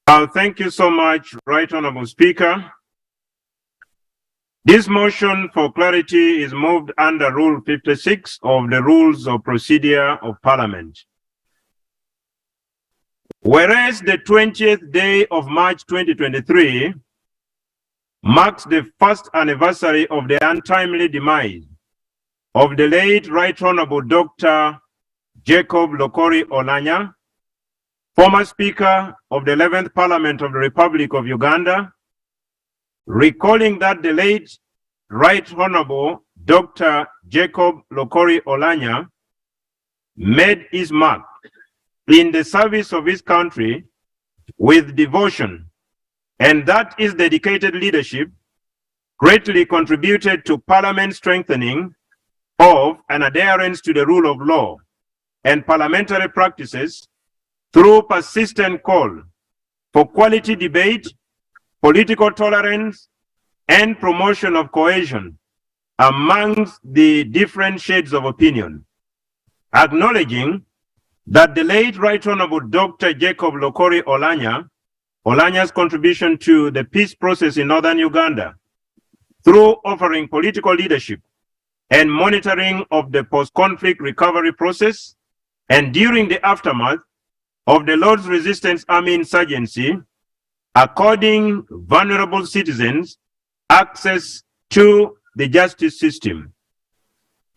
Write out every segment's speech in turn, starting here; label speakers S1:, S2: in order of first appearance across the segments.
S1: Thank you so much, Right Honorable Speaker. This motion for clarity is moved under Rule 56 of the Rules of Procedure of Parliament. Whereas the 20th day of March 2023 marks the first anniversary of the untimely demise of the late Right Honorable Dr. Jacob Lokori Oulanyah, former Speaker of the 11th Parliament of the Republic of Uganda, recalling that the late Right Honorable Dr. Jacob Lokori Oulanyah made his mark in the service of his country with devotion, and that his dedicated leadership greatly contributed to Parliament's strengthening of and adherence to the rule of law and parliamentary practices through persistent call for quality debate, political tolerance, and promotion of cohesion amongst the different shades of opinion. Acknowledging that the late Right Honorable Dr. Jacob Lokori Oulanyah's contribution to the peace process in northern Uganda through offering political leadership and monitoring of the post-conflict recovery process, and during the aftermath of the Lord's Resistance Army insurgency, according vulnerable citizens access to the justice system.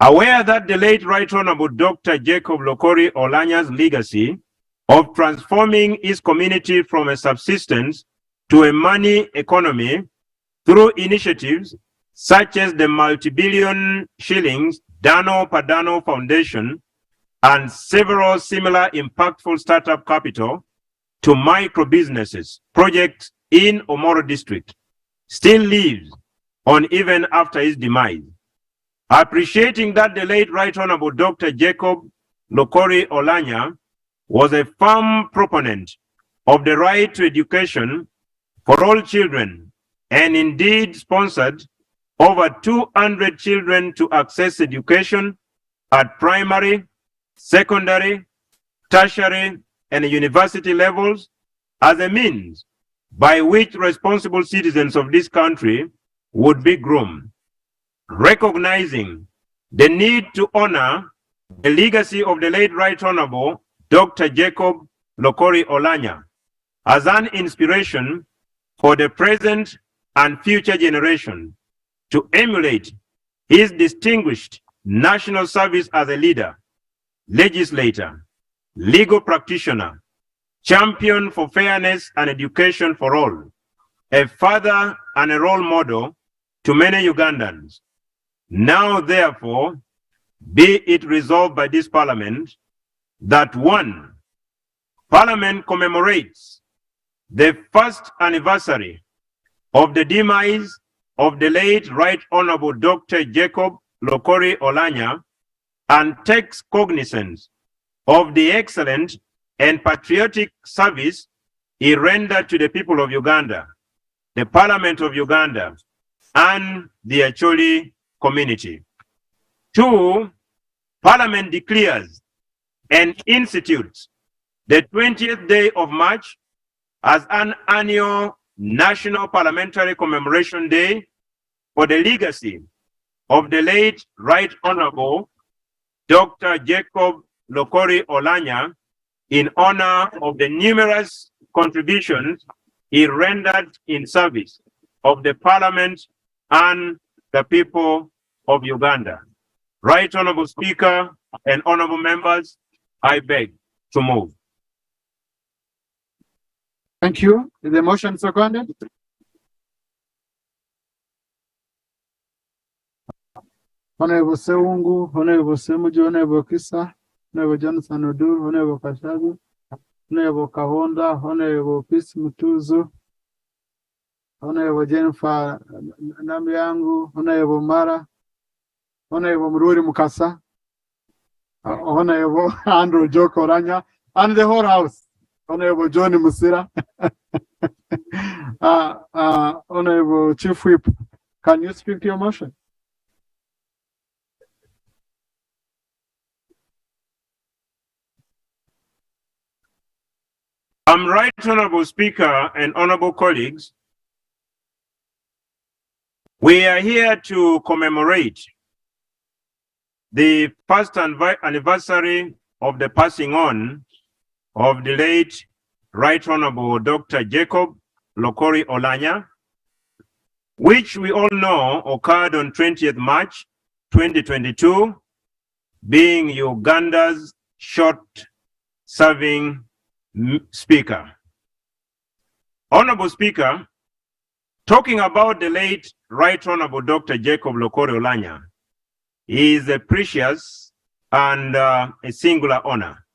S1: Aware that the late Right Honorable Dr. Jacob Lokori Oulanyah's legacy of transforming his community from a subsistence to a money economy through initiatives such as the multi-billion shillings Dano Padano Foundation and several similar impactful startup capital to micro businesses projects in Omoro district, still lives on even after his demise. Appreciating that the late Right Honorable Dr. Jacob Lokori Oulanyah was a firm proponent of the right to education for all children, and indeed sponsored over 200 children to access education at primary, secondary, tertiary, and university levels as a means by which responsible citizens of this country would be groomed. Recognizing the need to honor the legacy of the late Right Honorable Dr. Jacob Lokori Oulanyah as an inspiration for the present and future generation to emulate his distinguished national service as a leader, legislator, legal practitioner, champion for fairness and education for all, a father and a role model to many Ugandans. Now, therefore, be it resolved by this Parliament that 1. Parliament commemorates the first anniversary of the demise of the late Right Honorable Dr. Jacob Lokori Oulanyah and takes cognizance of the excellent and patriotic service he rendered to the people of Uganda, the Parliament of Uganda, and the Acholi community. 2. Parliament declares and institutes the 20th day of March as an annual National Parliamentary Commemoration Day for the legacy of the late Right Honorable Dr. Jacob Lokori Oulanyah in honor of the numerous contributions he rendered in service of the Parliament and the people of Uganda. Right Honorable Speaker and honorable members, I beg to move.
S2: Thank you. Is the motion seconded? Honorable Sewungu, Honorable Semuji, Honorable Kisa, Honorable Jonathan Odur, Honorable Kashagu, Honorable Kahonda, Honorable Peace Mutuzu, Honorable Jennifer Nambiangu, Honorable Mara, Honorable Mururi Mukasa, Honorable Andrew Joko Oulanyah, and the whole house. Honorable Johnny Musira, Honorable Chief Whip, can you speak to your motion?
S1: Right Honorable Speaker and honorable colleagues, we are here to commemorate the first anniversary of the passing on of the late Right Honorable Dr. Jacob Lokori Oulanyah, which we all know occurred on 20th March 2022, being Uganda's short-serving speaker. Honorable Speaker, talking about the late Right Honorable Dr. Jacob Lokori Oulanyah is a precious and a singular honor.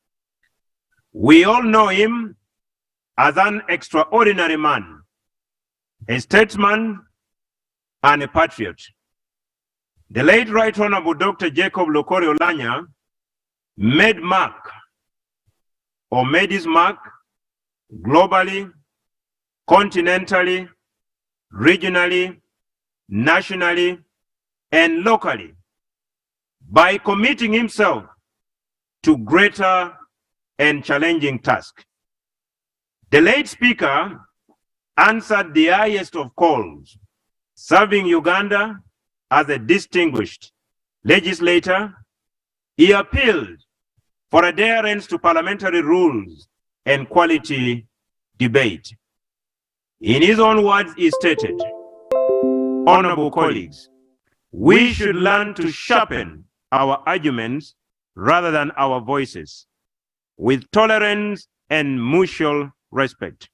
S1: We all know him as an extraordinary man, a statesman, and a patriot. The late Right Honorable Dr. Jacob Lokori Oulanyah made his mark globally, continentally, regionally, nationally, and locally by committing himself to greater and challenging tasks. The late speaker answered the highest of calls, serving Uganda as a distinguished legislator. He appealed for adherence to parliamentary rules and quality debate. In his own words, he stated, "Honorable colleagues, we should learn to sharpen our arguments rather than our voices, with tolerance and mutual respect.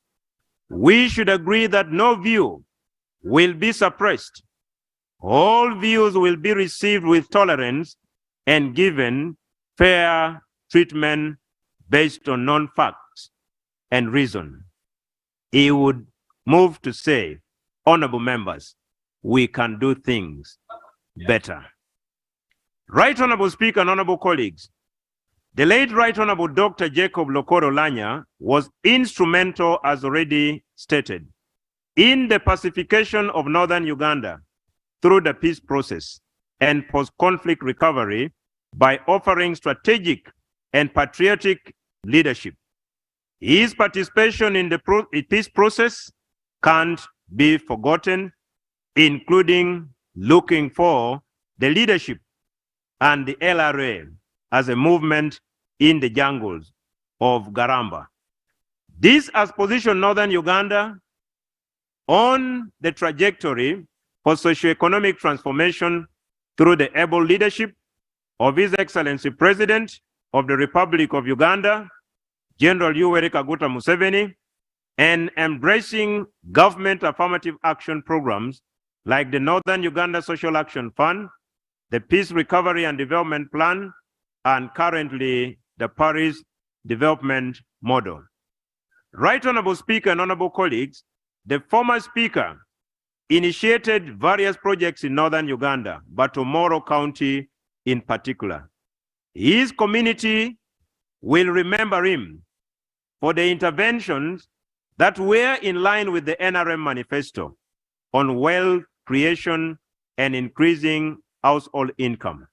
S1: We should agree that no view will be suppressed. All views will be received with tolerance and given fair treatment based on known facts and reason." He would move to say, "Honorable members, we can do things better." Right Honorable Speaker and honorable colleagues, the late Right Honorable Dr. Jacob Lokori Oulanyah was instrumental, as already stated, in the pacification of northern Uganda through the peace process and post-conflict recovery by offering strategic and patriotic leadership. His participation in the peace process can't be forgotten, including looking for the leadership and the LRA as a movement in the jungles of Garamba. This has positioned northern Uganda on the trajectory for socioeconomic transformation through the able leadership of His Excellency President of the Republic of Uganda, General Yoweri Kaguta Museveni, and embracing government affirmative action programs like the Northern Uganda Social Action Fund, the Peace Recovery and Development Plan, and currently the Paris Development Model. Right Honorable Speaker and honorable colleagues, the former Speaker initiated various projects in northern Uganda, Batomoro County in particular. His community will remember him for the interventions that were in line with the NRM manifesto on wealth creation and increasing household income.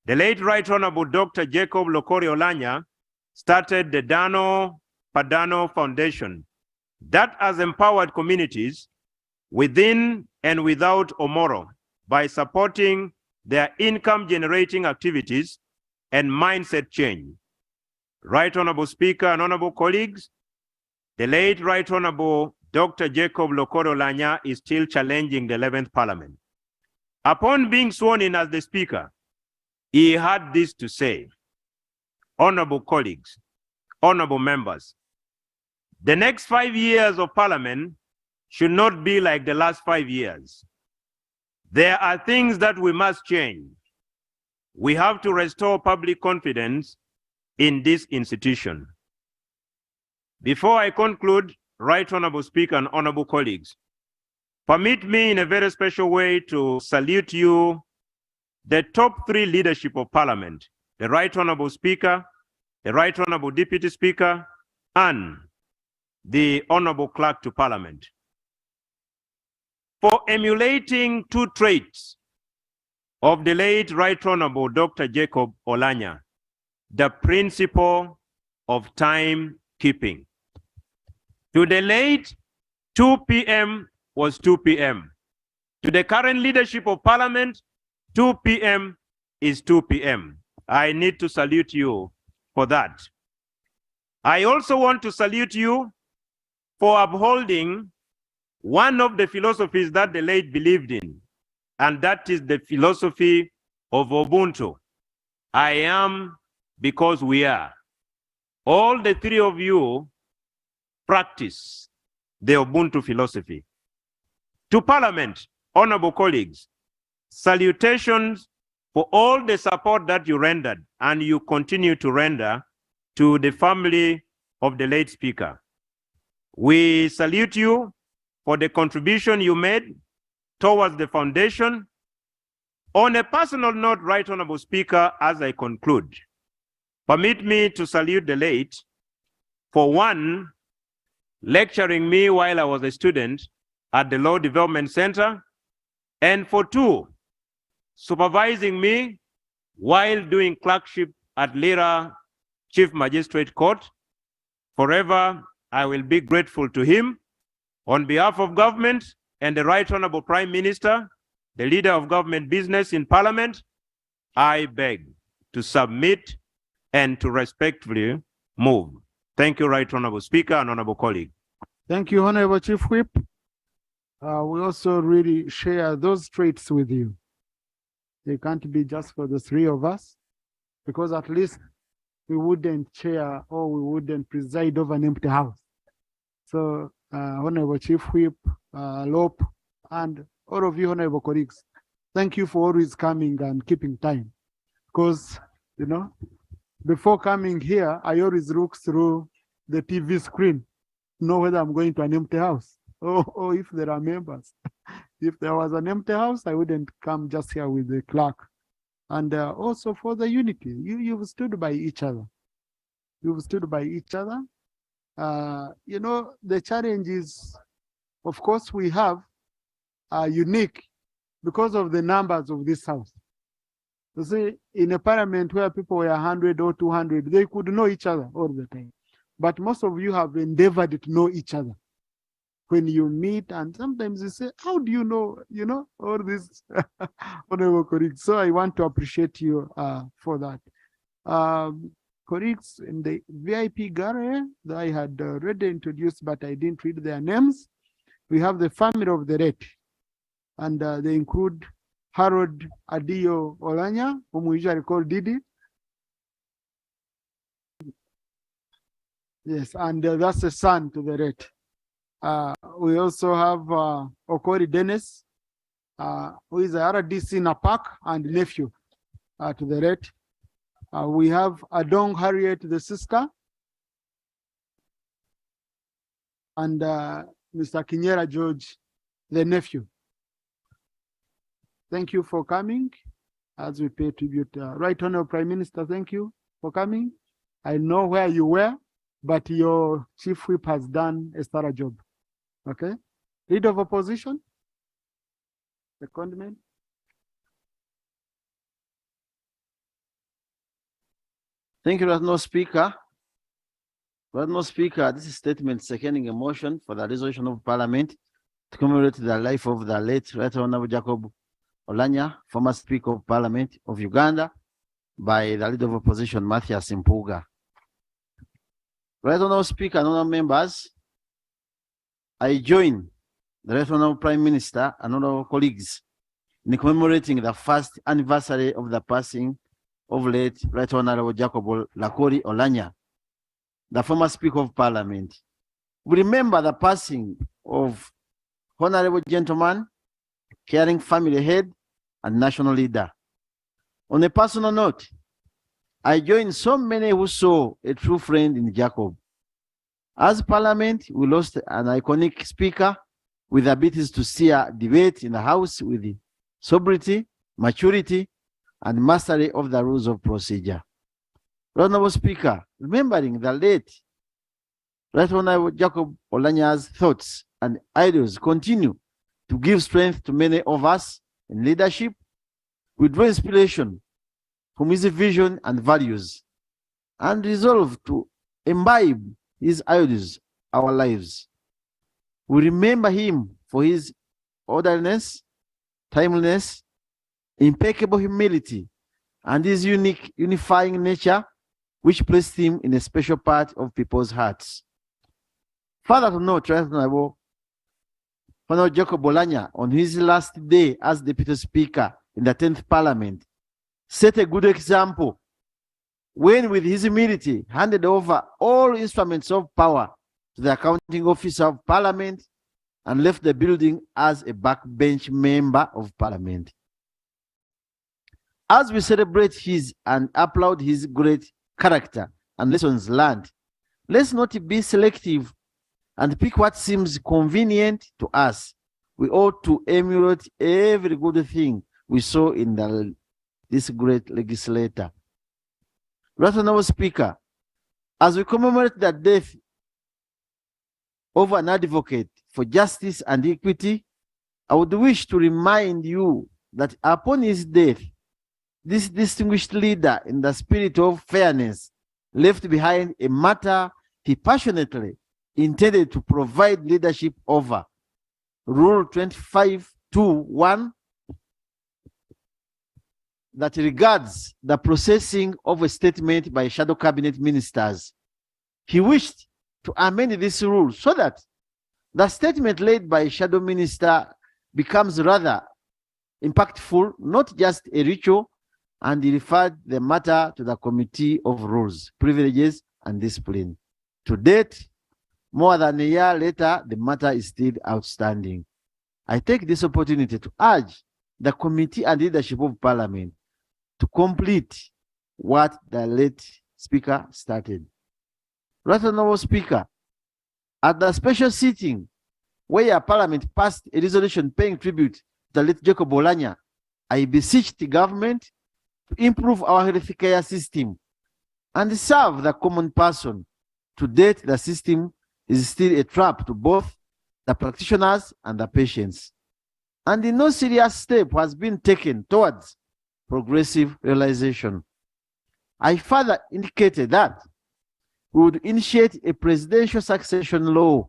S1: The late Right Honorable Dr. Jacob Lokori Oulanyah started the Dano Padano Foundation that has empowered communities within and without Omoro by supporting their income-generating activities and mindset change. Right Honorable Speaker and honorable colleagues, the late Right Honorable Dr. Jacob Lokori Oulanyah is still challenging the 11th Parliament. Upon being sworn in as the Speaker, he had this to say: "Honorable colleagues, honorable members, the next 5 years of Parliament should not be like the last 5 years. There are things that we must change. We have to restore public confidence in this institution." Before I conclude, Right Honorable Speaker and honorable colleagues, permit me in a very special way to salute you, the top 3 leadership of Parliament, the Right Honorable Speaker, the Right Honorable Deputy Speaker, and the Honorable Clerk to Parliament, for emulating 2 traits of the late Right Honorable Dr. Jacob Oulanyah: the principle of timekeeping To the late, 2 p.m. was 2 p.m. To the current leadership of Parliament, 2 p.m. is 2 p.m. I need to salute you for that. I also want to salute you for upholding one of the philosophies that the late believed in, and that is the philosophy of Ubuntu. I am because we are. All the three of you practice the Ubuntu philosophy. To Parliament, honorable colleagues, salutations for all the support that you rendered and you continue to render to the family of the late Speaker. We salute you for the contribution you made towards the foundation. On a personal note, Right Honorable Speaker, as I conclude, permit me to salute the late for one, lecturing me while I was a student at the Law Development Center, and for two, supervising me while doing clerkship at Lira Chief Magistrate Court. Forever, I will be grateful to him. On behalf of government and the Right Honorable Prime Minister, the leader of government business in Parliament, I beg to submit and to respectfully move. Thank you, Right Honorable Speaker and Honorable colleague.
S2: Thank you, Honorable Chief Whip. We also really share those traits with you. They can't be just for the three of us, because at least we wouldn't chair or we wouldn't preside over an empty house. So, Honorable Chief Whip, Lope, and all of you honorable colleagues, thank you for always coming and keeping time. Because, you know, before coming here, I always look through the TV screen, know whether I'm going to an empty house or if there are members. If there was an empty house, I wouldn't come just here with the clerk. And also for the unity, you've stood by each other. You've stood by each other. You know, the challenges, of course, we have are unique because of the numbers of this house. You see, in a parliament where people were 100 or 200, they could know each other all the time. But most of you have endeavored to know each other. When you meet, and sometimes you say, how do you know, all this honorable colleagues. So I want to appreciate you for that. Colleagues in the VIP gallery that I had already introduced, but I didn't read their names. We have the family of the late, and they include Harold Adio Oulanyah, whom we usually call Didi. Yes, and that's the son to the late. We also have Okori Dennis, who is a RDC Napak and nephew to the late. We have Adong Harriet, the sister, and Mr. Kinyera George, the nephew. Thank you for coming as we pay tribute. Right Honorable Prime Minister, thank you for coming. I know where you were, but your Chief Whip has done a stellar job. Okay. Leader of Opposition, the condiment.
S3: Thank you, Honorable Speaker. Honorable Speaker, this is statement seconding a motion for the resolution of Parliament to commemorate the life of the late Right Honorable Jacob Oulanyah, former Speaker of Parliament of Uganda, by the Leader of Opposition, Mathias Mpuga. Right Honorable Speaker and honorable members, I join the Right Honorable Prime Minister and honorable colleagues in commemorating the first anniversary of the passing of late Right Honorable Jacob Lakori Oulanyah, the former Speaker of Parliament. We remember the passing of honorable gentleman, caring family head, and national leader. On a personal note, I join so many who saw a true friend in Jacob. As Parliament, we lost an iconic speaker with abilities to steer debate in the House with sobriety, maturity, and mastery of the rules of procedure. Honorable Speaker, remembering the late Right Honorable Jacob Oulanyah's thoughts and ideals continue to give strength to many of us in leadership. We draw inspiration from his vision and values and resolve to imbibe his ideals our lives. We remember him for his orderliness, timeliness, impeccable humility, and his unique unifying nature, which placed him in a special part of people's hearts. Further to note, Honorable Jacob Oulanyah, on his last day as Deputy Speaker in the 10th Parliament, set a good example when, with his humility, handed over all instruments of power to the accounting officer of Parliament and left the building as a backbench member of Parliament. As we celebrate his and applaud his great character and lessons learned, let's not be selective and pick what seems convenient to us. We ought to emulate every good thing we saw in this great legislator. Right Honorable Speaker, as we commemorate the death of an advocate for justice and equity, I would wish to remind you that upon his death, this distinguished leader, in the spirit of fairness, left behind a matter he passionately intended to provide leadership over. Rule 25(2)(1) that regards the processing of a statement by shadow cabinet ministers. He wished to amend this rule so that the statement laid by a shadow minister becomes rather impactful, not just a ritual, and he referred the matter to the Committee of Rules, Privileges, and Discipline. To date, more than a year later, the matter is still outstanding. I take this opportunity to urge the committee and leadership of Parliament to complete what the late Speaker started. Right Honorable Speaker, at the special sitting where Parliament passed a resolution paying tribute to the late Jacob Oulanyah, I beseech the government to improve our healthcare system and serve the common person. To date, the system is still a trap to both the practitioners and the patients, and no serious step has been taken towards progressive realization. I further indicated that we would initiate a presidential succession law.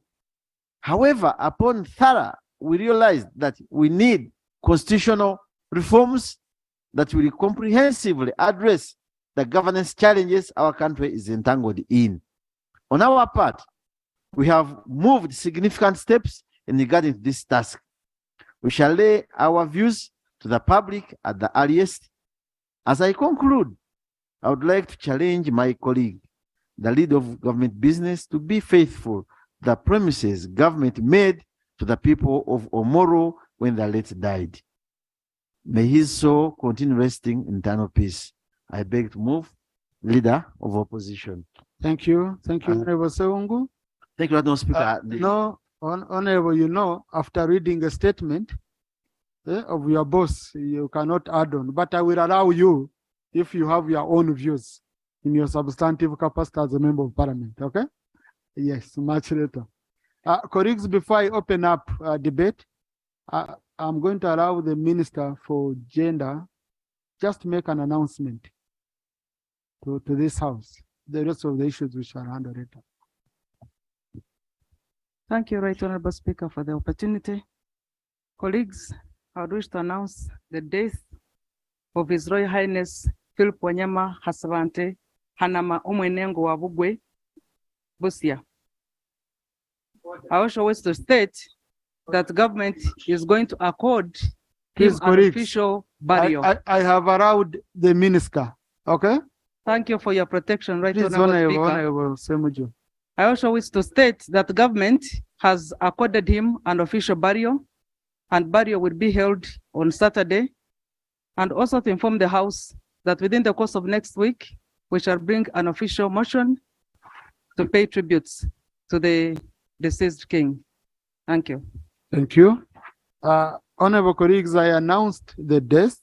S3: However, upon thorough, we realized that we need constitutional reforms that will comprehensively address the governance challenges our country is entangled in. On our part, we have moved significant steps in regarding this task. We shall lay our views to the public at the earliest. As I conclude, I would like to challenge my colleague, the leader of government business, to be faithful to the promises government made to the people of Omoro when the late died. May his soul continue resting in eternal peace. I beg to move, Leader of Opposition.
S2: Thank you. Thank you, Honorable Seungu.
S3: Thank you, Honorable Speaker.
S2: No, Honorable, you know, after reading a statement of your boss, you cannot add on, but I will allow you if you have your own views in your substantive capacity as a member of Parliament, okay? Yes, much later. Colleagues, before I open up debate, I'm going to allow the Minister for Gender just make an announcement to this House. The rest of the issues we shall handle later.
S4: Thank you, Right Honorable Speaker, for the opportunity. Colleagues, I would wish to announce the death of His Royal Highness Philip Wanyama Hasavante Hanama Umwenengo Wabugwe Busia. I also wish to state that the government is going to accord him an official burial.
S2: I have allowed the Minister, okay?
S4: Thank you for your protection, Right
S2: Please,
S4: Honorable Speaker. I also wish to state that the government has accorded him an official burial, and burial will be held on Saturday, and also to inform the House that within the course of next week, we shall bring an official motion to pay tributes to the deceased king. Thank you.
S2: Thank you. Honorable colleagues, I announced the death,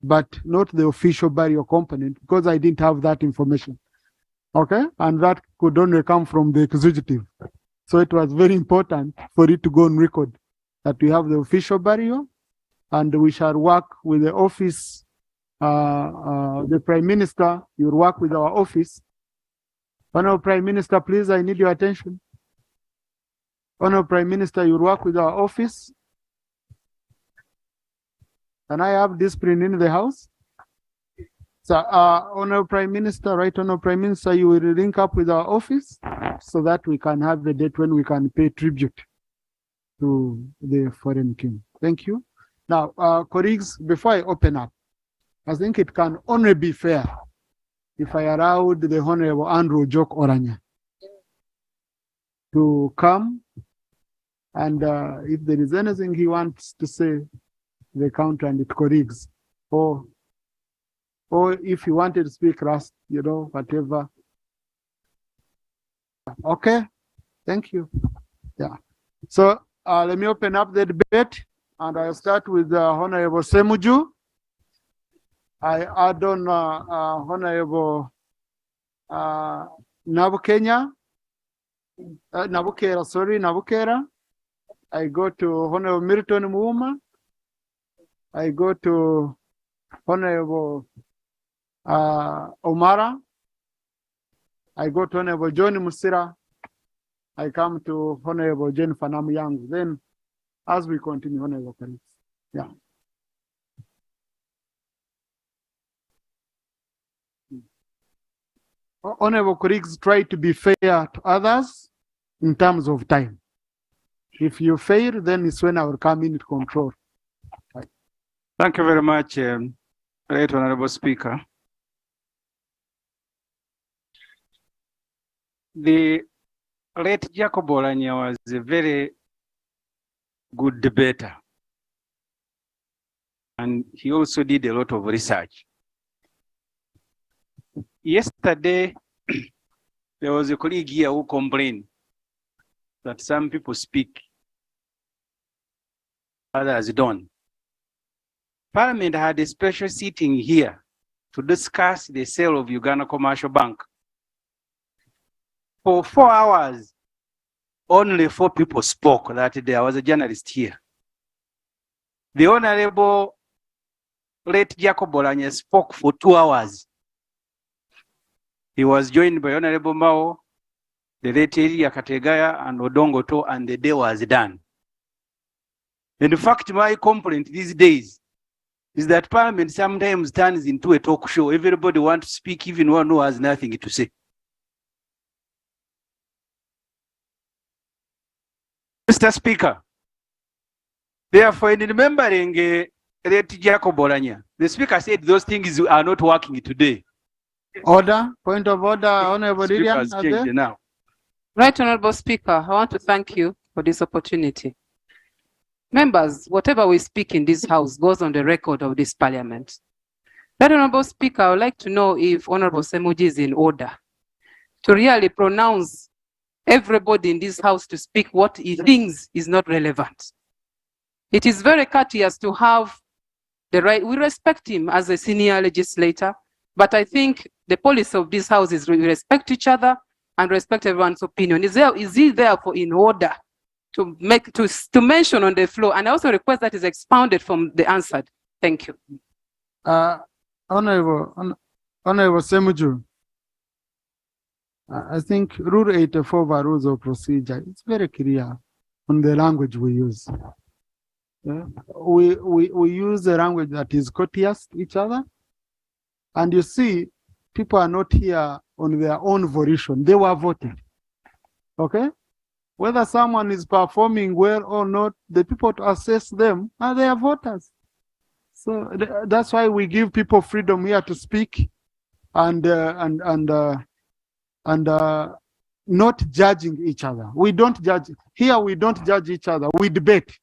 S2: but not the official burial component because I didn't have that information. Okay, and that could only come from the executive. So it was very important for it to go on record that we have the official burial, and we shall work with the office, the Prime Minister, you'll work with our office. Honorable Prime Minister, please, I need your attention. Honorable Prime Minister, you work with our office. Can I have discipline in the house? So, Honorable Prime Minister, right, Honorable Prime Minister, you will link up with our office so that we can have the date when we can pay tribute to the foreign king. Thank you. Now, colleagues, before I open up, I think it can only be fair if I allowed the Honorable Andrew Joke Oulanyah to come, and if there is anything he wants to say, the counter and its colleagues, or if you wanted to speak last, you know, whatever. Okay, thank you. Yeah. So let me open up the debate, and I'll start with Honorable Semuju. I add on Honorable Nabukenya. Nabukera, sorry, Nabukera. I go to Honorable Milton Muuma. I go to Honorable Omara. I go to Honorable John Musira. I come to Honorable Jennifer Namuyang. Then, as we continue, Honorable colleagues. Yeah. Honorable colleagues, try to be fair to others in terms of time. If you fail, then it's when I will come in to control.
S5: Thank you very much, Right Honorable Speaker. The late Jacob Oulanyah was a very good debater, and he also did a lot of research. Yesterday, there was a colleague here who complained that some people speak, others don't. Parliament had a special sitting here to discuss the sale of Uganda Commercial Bank. For 4 hours, only 4 people spoke. That there was a journalist here. The Honorable late Jacob Oulanyah spoke for 2 hours. He was joined by Honorable Mao, the late Elia Kategaya, and Odongoto, and the day was done. In fact, my complaint these days is that Parliament sometimes turns into a talk show. Everybody wants to speak, even one who has nothing to say. Mr. Speaker, therefore, in remembering late Jacob Oulanyah, the Speaker said those things are not working today.
S2: Order, point of order, Honorable Lilian.
S5: Now.
S6: Right, Honorable Speaker, I want to thank you for this opportunity. Members, whatever we speak in this House goes on the record of this Parliament. Right, Honorable Speaker, I would like to know if Honorable Semuji is in order to really pronounce everybody in this House to speak what he thinks is not relevant. It is very courteous to have the right, we respect him as a senior legislator, but I think the policy of this House is we respect each other and respect everyone's opinion. Is he therefore in order to mention on the floor? And I also request that is expounded from the answered. Thank you.
S2: Honorable Semuju, I think Rule 84 of our Rules of Procedure, it's very clear on the language we use. Yeah? We use a language that is courteous to each other. And you see, people are not here on their own volition. They were voted. Okay? Whether someone is performing well or not, the people to assess them are their voters. So that's why we give people freedom here to speak and not judging each other. We don't judge. Here we don't judge each other. We debate.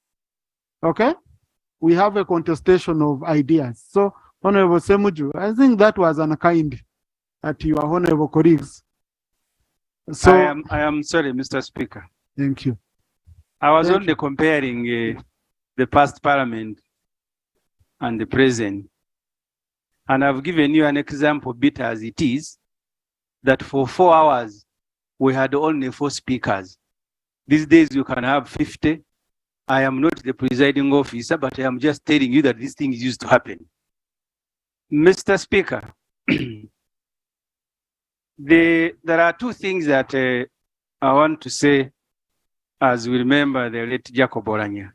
S2: Okay? We have a contestation of ideas. So, Honorable Semuju, I think that was unkind at your honorable colleagues. So
S5: I am sorry, Mr. Speaker.
S2: Thank you.
S5: I was only comparing the past Parliament and the present. And I've given you an example, bit as it is, that for 4 hours, we had only 4 speakers. These days, you can have 50. I am not the presiding officer, but I am just telling you that these things used to happen. Mr. Speaker, there are 2 things that I want to say as we remember the late Jacob Oulanyah.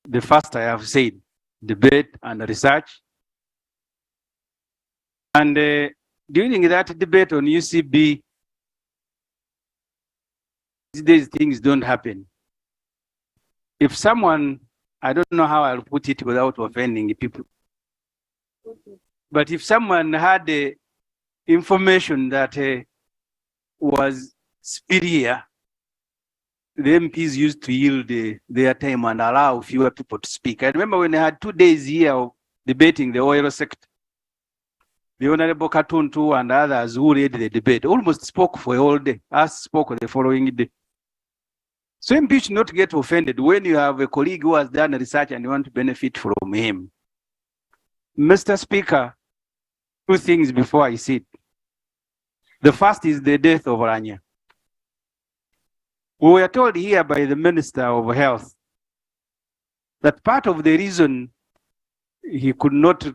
S5: The first I have said, debate and research. And during that debate on UCB, these things don't happen. If someone, I don't know how I'll put it without offending people, but if someone had information that was superior, the MPs used to yield their time and allow fewer people to speak. I remember when they had 2 days here of debating the oil sector, the Honorable Katuntu and others who led the debate almost spoke for a whole day. Us spoke the following day. So MPs should not get offended when you have a colleague who has done research and you want to benefit from him. Mr. Speaker, 2 things before I sit. The first is the death of Oulanyah. We were told here by the Minister of Health that part of the reason he could not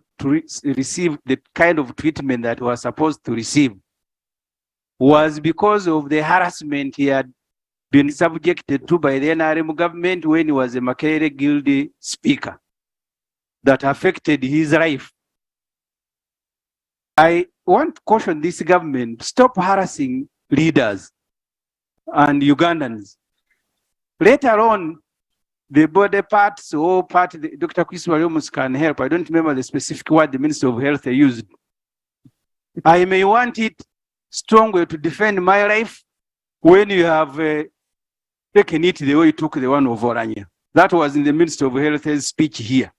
S5: receive the kind of treatment that he was supposed to receive was because of the harassment he had been subjected to by the NRM government when he was a Makerere Guild speaker that affected his life. I want to caution this government, stop harassing leaders and Ugandans. Later on, the body parts or part, Dr. Chris Williams can help. I don't remember the specific word the Minister of Health used. I may want it stronger to defend my life when you have taken it the way you took the one of Oulanyah. That was in the Minister of Health's speech here.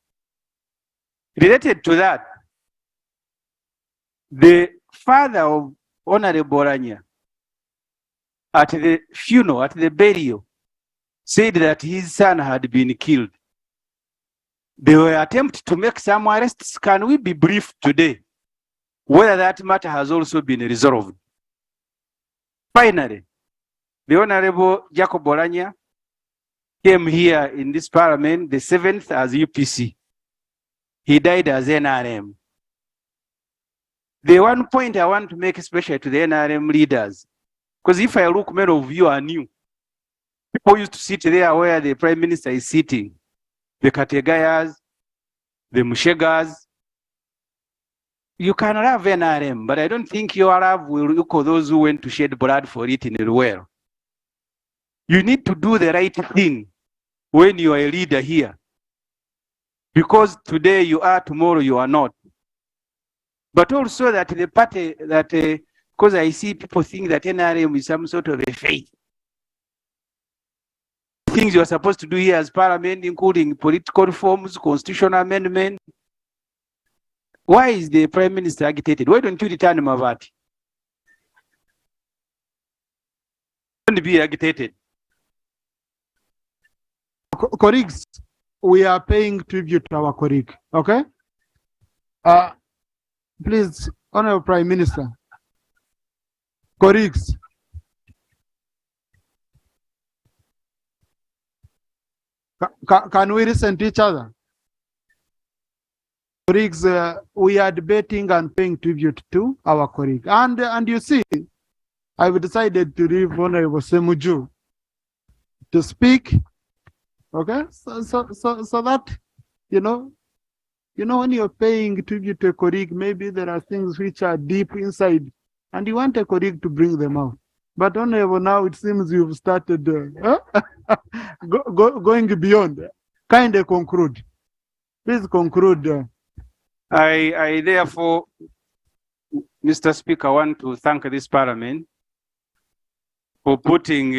S5: Related to that, the father of Honorable Oulanyah, at the funeral, at the burial, said that his son had been killed. They were attempting to make some arrests. Can we be briefed today whether that matter has also been resolved? Finally, the Honorable Jacob Oulanyah came here in this parliament the 7th as UPC. He died as NRM. The one point I want to make especially to the NRM leaders, because if I look, many of you are new. People used to sit there where the Prime Minister is sitting. The Kategayas, the Mushegas. You can love NRM, but I don't think your love will equal those who went to shed blood for it in the well. You need to do the right thing when you are a leader here. Because today you are, tomorrow you are not. But also that the party, that because I see people think that NRM is some sort of a faith. Things you are supposed to do here as parliament, including political reforms, constitutional amendment. Why is the Prime Minister agitated? Why don't you return Mavati? Don't be agitated.
S2: Colleagues, we are paying tribute to our colleague, okay? Please, Honorable Prime Minister, colleagues, can we listen to each other? Colleagues, we are debating and paying tribute to our colleague. And you see, I've decided to leave Honorable Semuju to speak, okay? So that, you know, when you're paying tribute to a colleague, maybe there are things which are deep inside, and you want a colleague to bring them out. But Honorable, now it seems you've started going beyond. Kind of conclude. Please conclude.
S5: I therefore, Mr. Speaker, want to thank this parliament for putting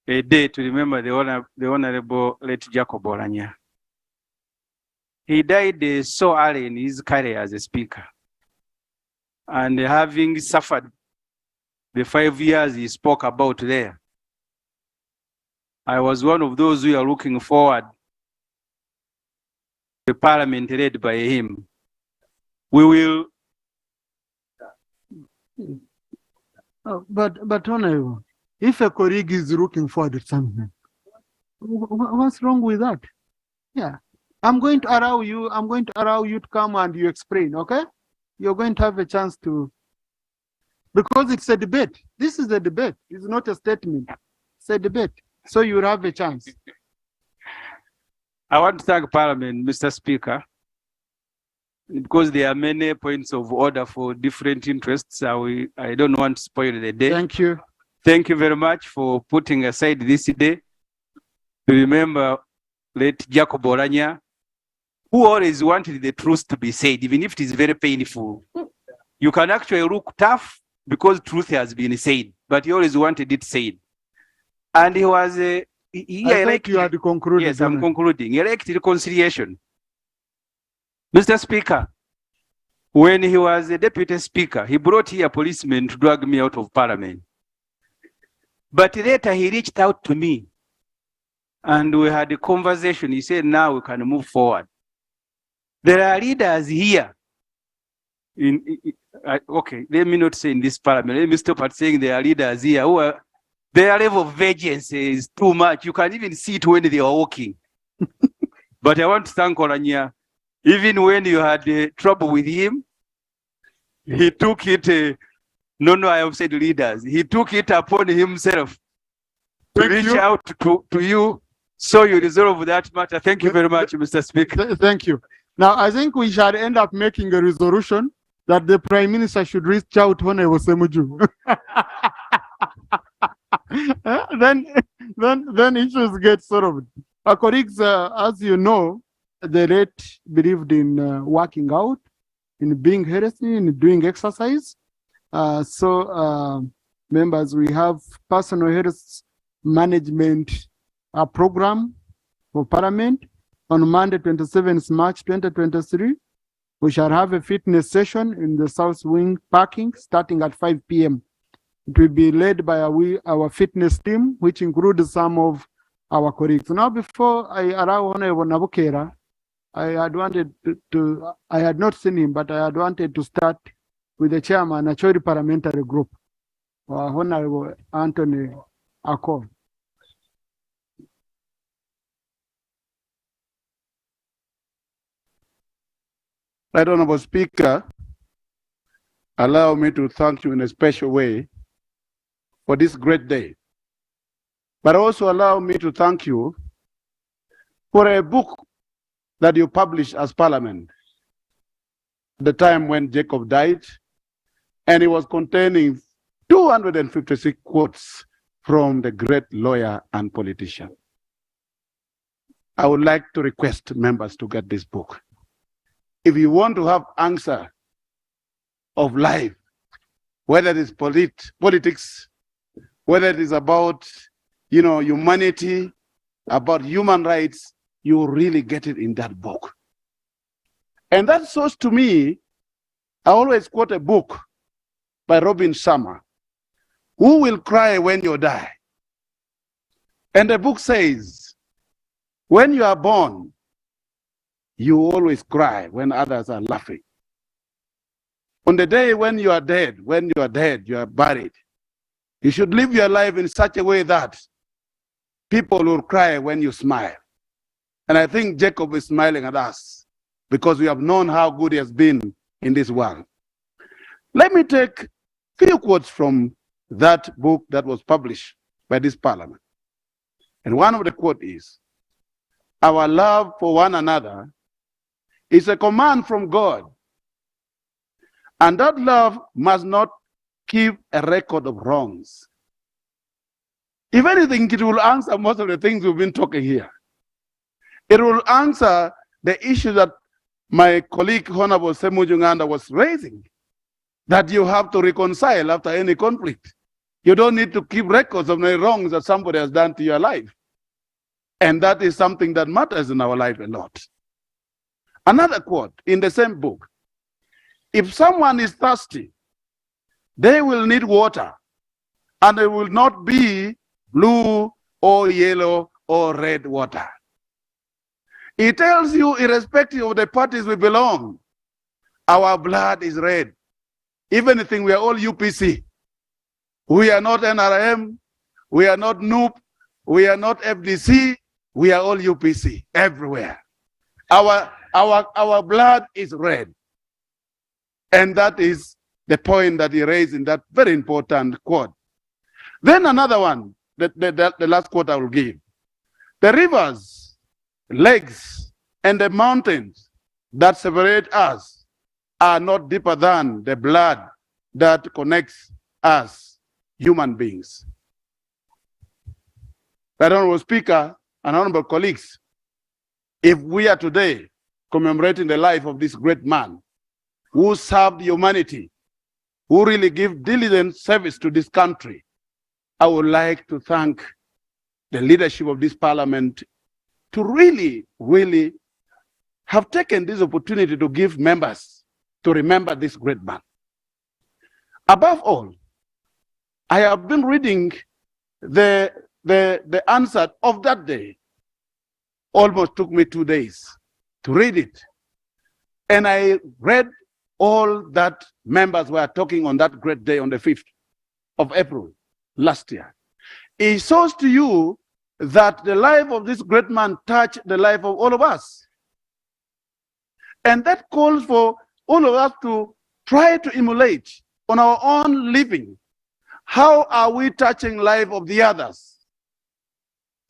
S5: a day to remember the Honorable late Jacob Oulanyah. He died so early in his career as a speaker. And having suffered the 5 years he spoke about there, I was one of those who are looking forward to the parliament led by him. We will.
S2: Oh, but Honorable, if a colleague is looking forward to something, what's wrong with that? Yeah. I'm going to allow you to come and you explain, okay? You're going to have a chance to because it's a debate. This is a debate. It's not a statement. It's a debate. So you will have a chance.
S5: I want to thank Parliament, Mr. Speaker, because there are many points of order for different interests. I don't want to spoil the day.
S2: Thank you.
S5: Thank you very much for putting aside this day to remember late Jacob Oulanyah, who always wanted the truth to be said, even if it is very painful. You can actually look tough because truth has been said, but he always wanted it said. And he was
S2: I thought you had concluded.
S5: Yes, I'm concluding. He elected reconciliation. Mr. Speaker, when he was a deputy speaker, he brought here policemen to drag me out of Parliament. But later he reached out to me and we had a conversation. He said, now we can move forward. There are leaders here. Okay, let me not say in this Parliament. Let me stop at saying there are leaders here who are, their level of vengeance is too much. You can even see it when they are walking. But I want to thank Oulanyah. Even when you had trouble with him, he took it. I have said leaders. He took it upon himself to reach out to you, so you resolve that matter. Thank you very much, Mr. Speaker.
S2: Thank you. Now, I think we shall end up making a resolution that the Prime Minister should reach out when I was Semuju. Then issues get solved. Our colleagues, as you know, the late believed in working out, in being healthy, in doing exercise. Members, we have personal health management program for Parliament on Monday, 27th March 2023. We shall have a fitness session in the South Wing parking starting at 5 p.m. It will be led by our fitness team, which includes some of our colleagues. Now, before I allow Honorable Nabukera, I had not seen him, but I had wanted to start with the chairman, a Acholi Parliamentary Group, Honorable Anthony Akol.
S7: Right Honorable Speaker, allow me to thank you in a special way for this great day. But also allow me to thank you for a book that you published as Parliament at the time when Jacob died, and it was containing 256 quotes from the great lawyer and politician. I would like to request members to get this book. If you want to have answer of life, whether it is politics, whether it is about humanity, about human rights, you really get it in that book. And that source to me, I always quote a book by Robin Sharma, Who Will Cry When You Die? And the book says, when you are born, you always cry when others are laughing. On the day when you are dead, you are buried, you should live your life in such a way that people will cry when you smile. And I think Jacob is smiling at us because we have known how good he has been in this world. Let me take a few quotes from that book that was published by this Parliament. And one of the quotes is, our love for one another is a command from God. And that love must not keep a record of wrongs. If anything, it will answer most of the things we've been talking here. It will answer the issue that my colleague Honorable Semuju Nganda was raising, that you have to reconcile after any conflict. You don't need to keep records of the wrongs that somebody has done to your life. And that is something that matters in our life a lot. Another quote in the same book, if someone is thirsty, they will need water, and it will not be blue or yellow or red water. It tells you, irrespective of the parties we belong, our blood is red. If anything, we are all UPC. We are not NRM, we are not NUP, we are not FDC, we are all UPC everywhere. Our blood is red. And that is the point that he raised in that very important quote. Then another one, the last quote I will give. The rivers, lakes, and the mountains that separate us are not deeper than the blood that connects us, human beings. That Honorable Speaker and honorable colleagues, if we are today commemorating the life of this great man who served humanity, who really gave diligent service to this country, I would like to thank the leadership of this parliament to really, really have taken this opportunity to give members to remember this great man. Above all, I have been reading the answer of that day. Almost took me 2 days to read it. And I read all that members were talking on that great day on the 5th of April last year. It shows to you that the life of this great man touched the life of all of us. And that calls for all of us to try to emulate on our own living. How are we touching life of the others?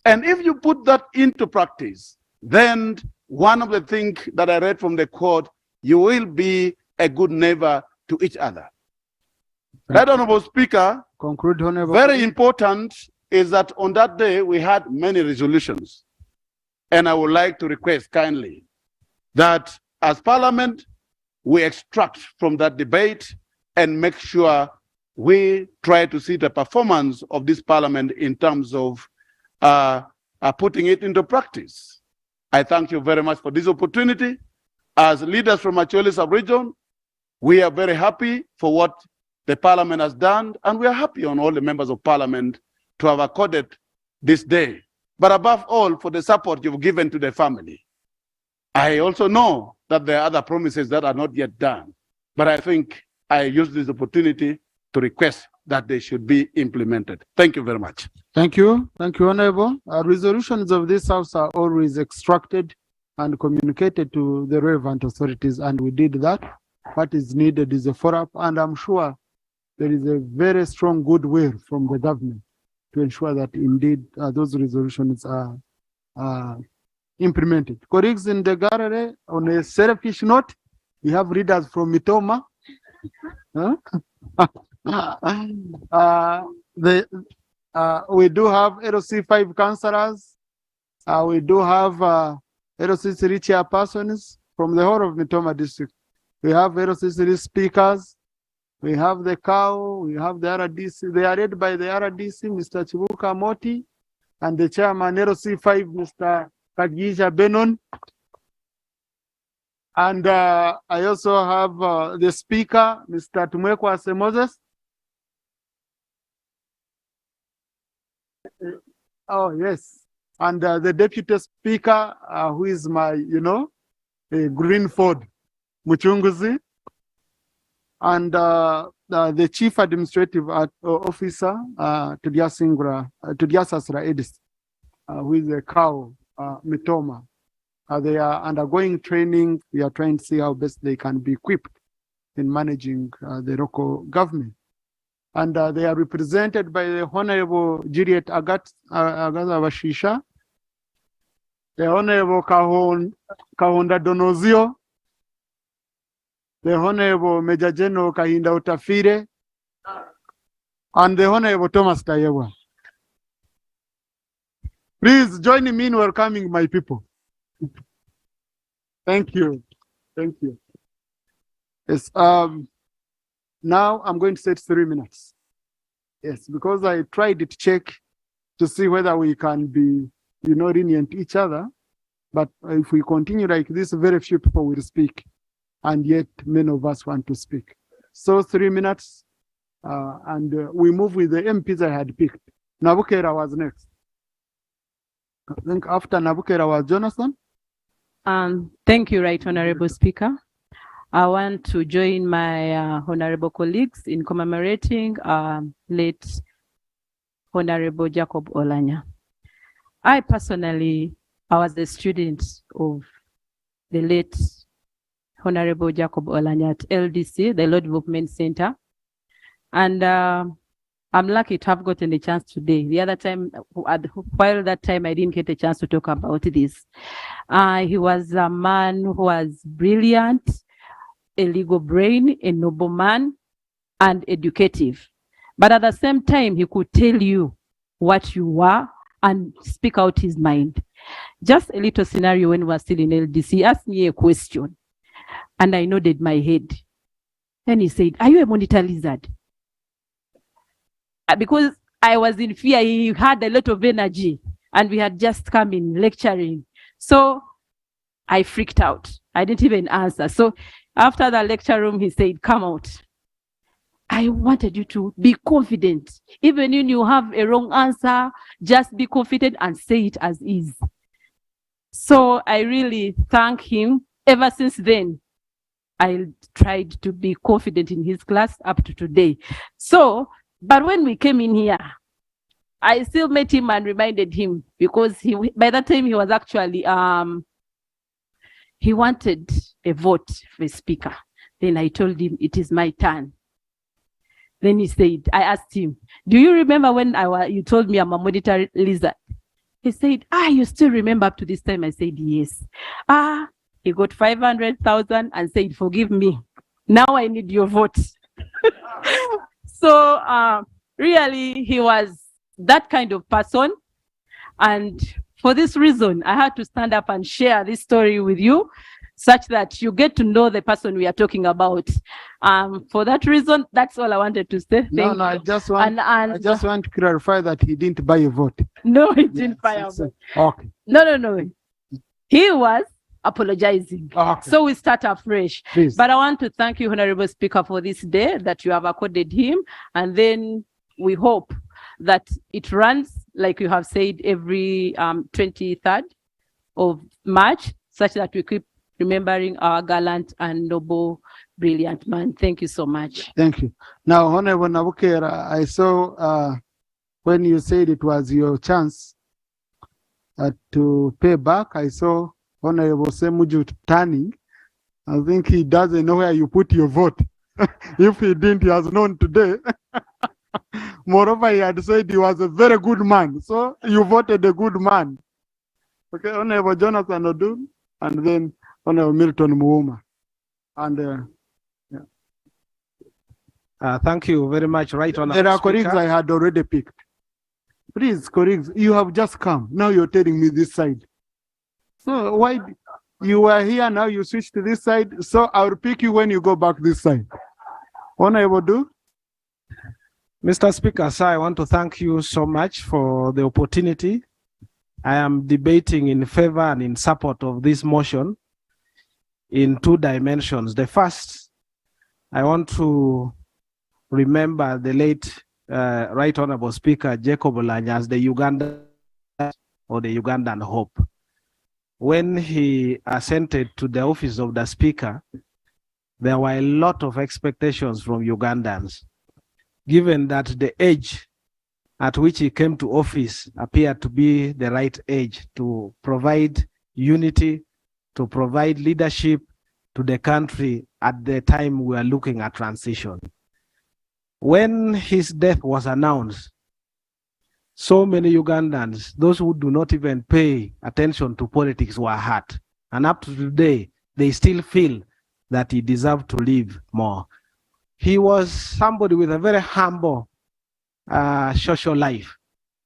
S7: And if you put that into practice, then one of the things that I read from the quote, you will be a good neighbor to each other. Right, Honorable Speaker,
S2: Conclude, Honorable.
S7: very important is that on that day we had many resolutions. And I would like to request kindly that as Parliament, we extract from that debate and make sure we try to see the performance of this Parliament in terms of putting it into practice. I thank you very much for this opportunity. As leaders from Acholi sub-region, we are very happy for what the Parliament has done, and we are happy on all the members of Parliament to have accorded this day. But above all, for the support you've given to the family. I also know that there are other promises that are not yet done, but I think I use this opportunity to request that they should be implemented. Thank you very much.
S2: Thank you. Thank you, Honorable. Resolutions of this House are always extracted and communicated to the relevant authorities, and we did that. What is needed is a follow-up, and I'm sure there is a very strong goodwill from the government to ensure that indeed those resolutions are implemented. Colleagues in the gallery, on a selfish note, we have readers from Mitoma. Huh? We do have LOC 5 councillors. We do have LOC 3 chairpersons from the whole of Mitoma district. We have LOC 3 speakers. We have the cow. We have the RDC. They are led by the RDC, Mr. Chibuka Moti, and the chairman LOC 5, Mr. Kagija Benon. And I also have the speaker, Mr. Tumwekwa Moses. Oh, yes. And the deputy speaker, who is my, Greenford Muchunguzi. And the chief administrative officer, Tudia Sasra Edis, who is a cow, Mitoma. They are undergoing training. We are trying to see how best they can be equipped in managing the local government. And they are represented by the Honorable Juliet Agaza Washisha, the Honorable Kahonda Donozio, the Honorable Major General Kahinda Utafire, and the Honorable Thomas Tayewa. Please join me in welcoming my people. Thank you. Thank you. Yes, now I'm going to set 3 minutes. Yes, because I tried to check to see whether we can be, lenient to each other. But if we continue like this, very few people will speak. And yet many of us want to speak. So 3 minutes, and we move with the MPs I had picked. Nabukera was next. I think after Nabukera was Jonathan.
S8: Thank you, Right Honorable Speaker. I want to join my honorable colleagues in commemorating late Honorable Jacob Oulanyah. I personally, I was a student of the late Honorable Jacob Oulanyah at LDC, the Law Development Center. And I'm lucky to have gotten a chance today. The other time, while that time, I didn't get a chance to talk about this. He was a man who was brilliant, a legal brain, a noble man, and educative. But at the same time, he could tell you what you were and speak out his mind. Just a little scenario when we were still in LDC, he asked me a question, and I nodded my head. And he said, "Are you a monitor lizard?" Because I was in fear, he had a lot of energy, and we had just come in lecturing. So I freaked out. I didn't even answer. So after the lecture room, he said, "Come out. I wanted you to be confident. Even when you have a wrong answer, just be confident and say it as is." So I really thank him. Ever since then, I tried to be confident in his class up to today. So, but when we came in here, I still met him and reminded him, because by that time he was actually, he wanted a vote for a speaker. Then I told him, "It is my turn." Then he said, I asked him, "Do you remember when you told me I'm a monitor lizard?" He said, "You still remember up to this time?" I said, "Yes." He got 500,000 and said, "Forgive me. Now I need your vote." So really, he was that kind of person. And for this reason, I had to stand up and share this story with you, such that you get to know the person we are talking about. For that reason, that's all I wanted to say. Thank you.
S2: I just want to clarify that he didn't buy a vote.
S8: No, he didn't buy a vote.
S2: Okay.
S8: No. He was apologizing.
S2: Okay.
S8: So we start afresh.
S2: Please.
S8: But I want to thank you, Honorable Speaker, for this day that you have accorded him. And then we hope that it runs, like you have said, every 23rd of March, such that we keep remembering our gallant and noble, brilliant man. Thank you so much.
S2: Thank you. Now, Honorable Nabukera, I saw when you said it was your chance to pay back, I saw Honorable Semuju turning. I think he doesn't know where you put your vote. If he didn't, he has known today. Moreover, he had said he was a very good man. So you voted a good man. Okay, Honorable Jonathan Odun, and then Honorable Milton Muuma. And
S9: thank you very much, Right Honorable
S2: there are colleagues I had already picked. Please, colleagues, you have just come. Now you're telling me this side. So why you were here, now you switch to this side. So I'll pick you when you go back this side. Honorable Do.
S9: Mr. Speaker, sir, I want to thank you so much for the opportunity. I am debating in favor and in support of this motion in two dimensions. The first, I want to remember the late Right Honorable Speaker Jacob Oulanyah as the Ugandan or the Ugandan Hope. When he ascended to the office of the Speaker, there were a lot of expectations from Ugandans, given that the age at which he came to office appeared to be the right age to provide unity, to provide leadership to the country at the time we are looking at transition. When his death was announced, so many Ugandans, those who do not even pay attention to politics, were hurt. And up to today, they still feel that he deserved to live more. He was somebody with a very humble social life.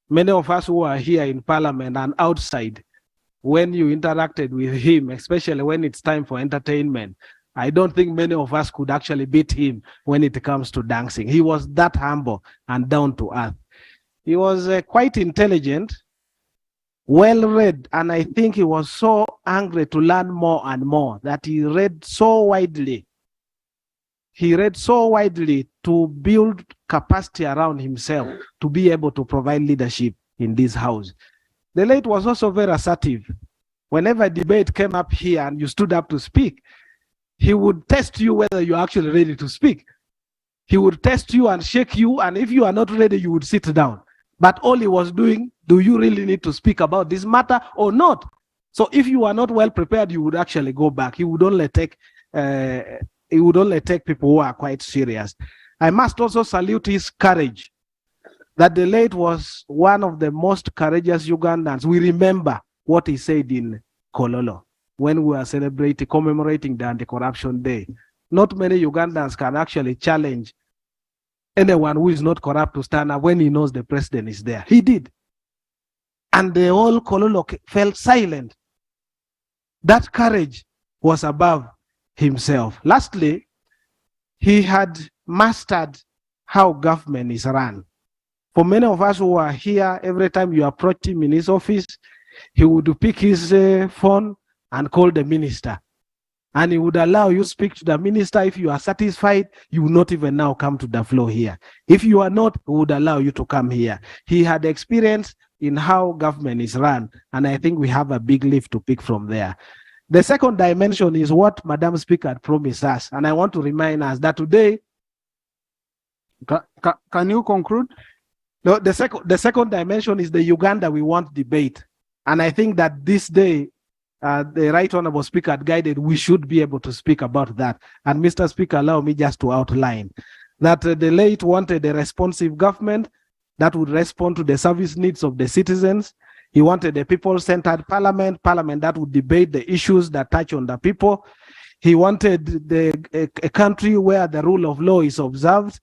S9: Many of us who are here in Parliament and outside, when you interacted with him, especially when it's time for entertainment, I don't think many of us could actually beat him when it comes to dancing. He was that humble and down to earth. He was quite intelligent, well-read, and I think he was so hungry to learn more and more that he read so widely. He read so widely to build capacity around himself to be able to provide leadership in this house. The late was also very assertive. Whenever a debate came up here and you stood up to speak, he would test you whether you're actually ready to speak. He would test you and shake you, and if you are not ready, you would sit down. But all he was doing, do you really need to speak about this matter or not? So if you are not well prepared, you would actually go back. He would only take he would only take people who are quite serious. I must also salute his courage, that the late was one of the most courageous Ugandans. We remember what he said in Kololo when we were commemorating the Anti-Corruption Day. Not many Ugandans can actually challenge anyone who is not corrupt to stand up when he knows the president is there. He did. And the whole Kololo fell silent. That courage was above himself. Lastly, he had mastered how government is run. For many of us who are here, every time you approach him in his office, he would pick his phone and call the minister. And he would allow you speak to the minister. If you are satisfied, you will not even now come to the floor here. If you are not, he would allow you to come here. He had experience in how government is run, and I think we have a big lift to pick from there. The second dimension is what Madam Speaker had promised us, and I want to remind us that today...
S2: Can you conclude?
S9: No, the second dimension is the Uganda we want debate. And I think that this day, the Right Honorable Speaker had guided, we should be able to speak about that. And Mr. Speaker, allow me just to outline that the late wanted a responsive government that would respond to the service needs of the citizens. He wanted a people-centered parliament that would debate the issues that touch on the people. He wanted a country where the rule of law is observed.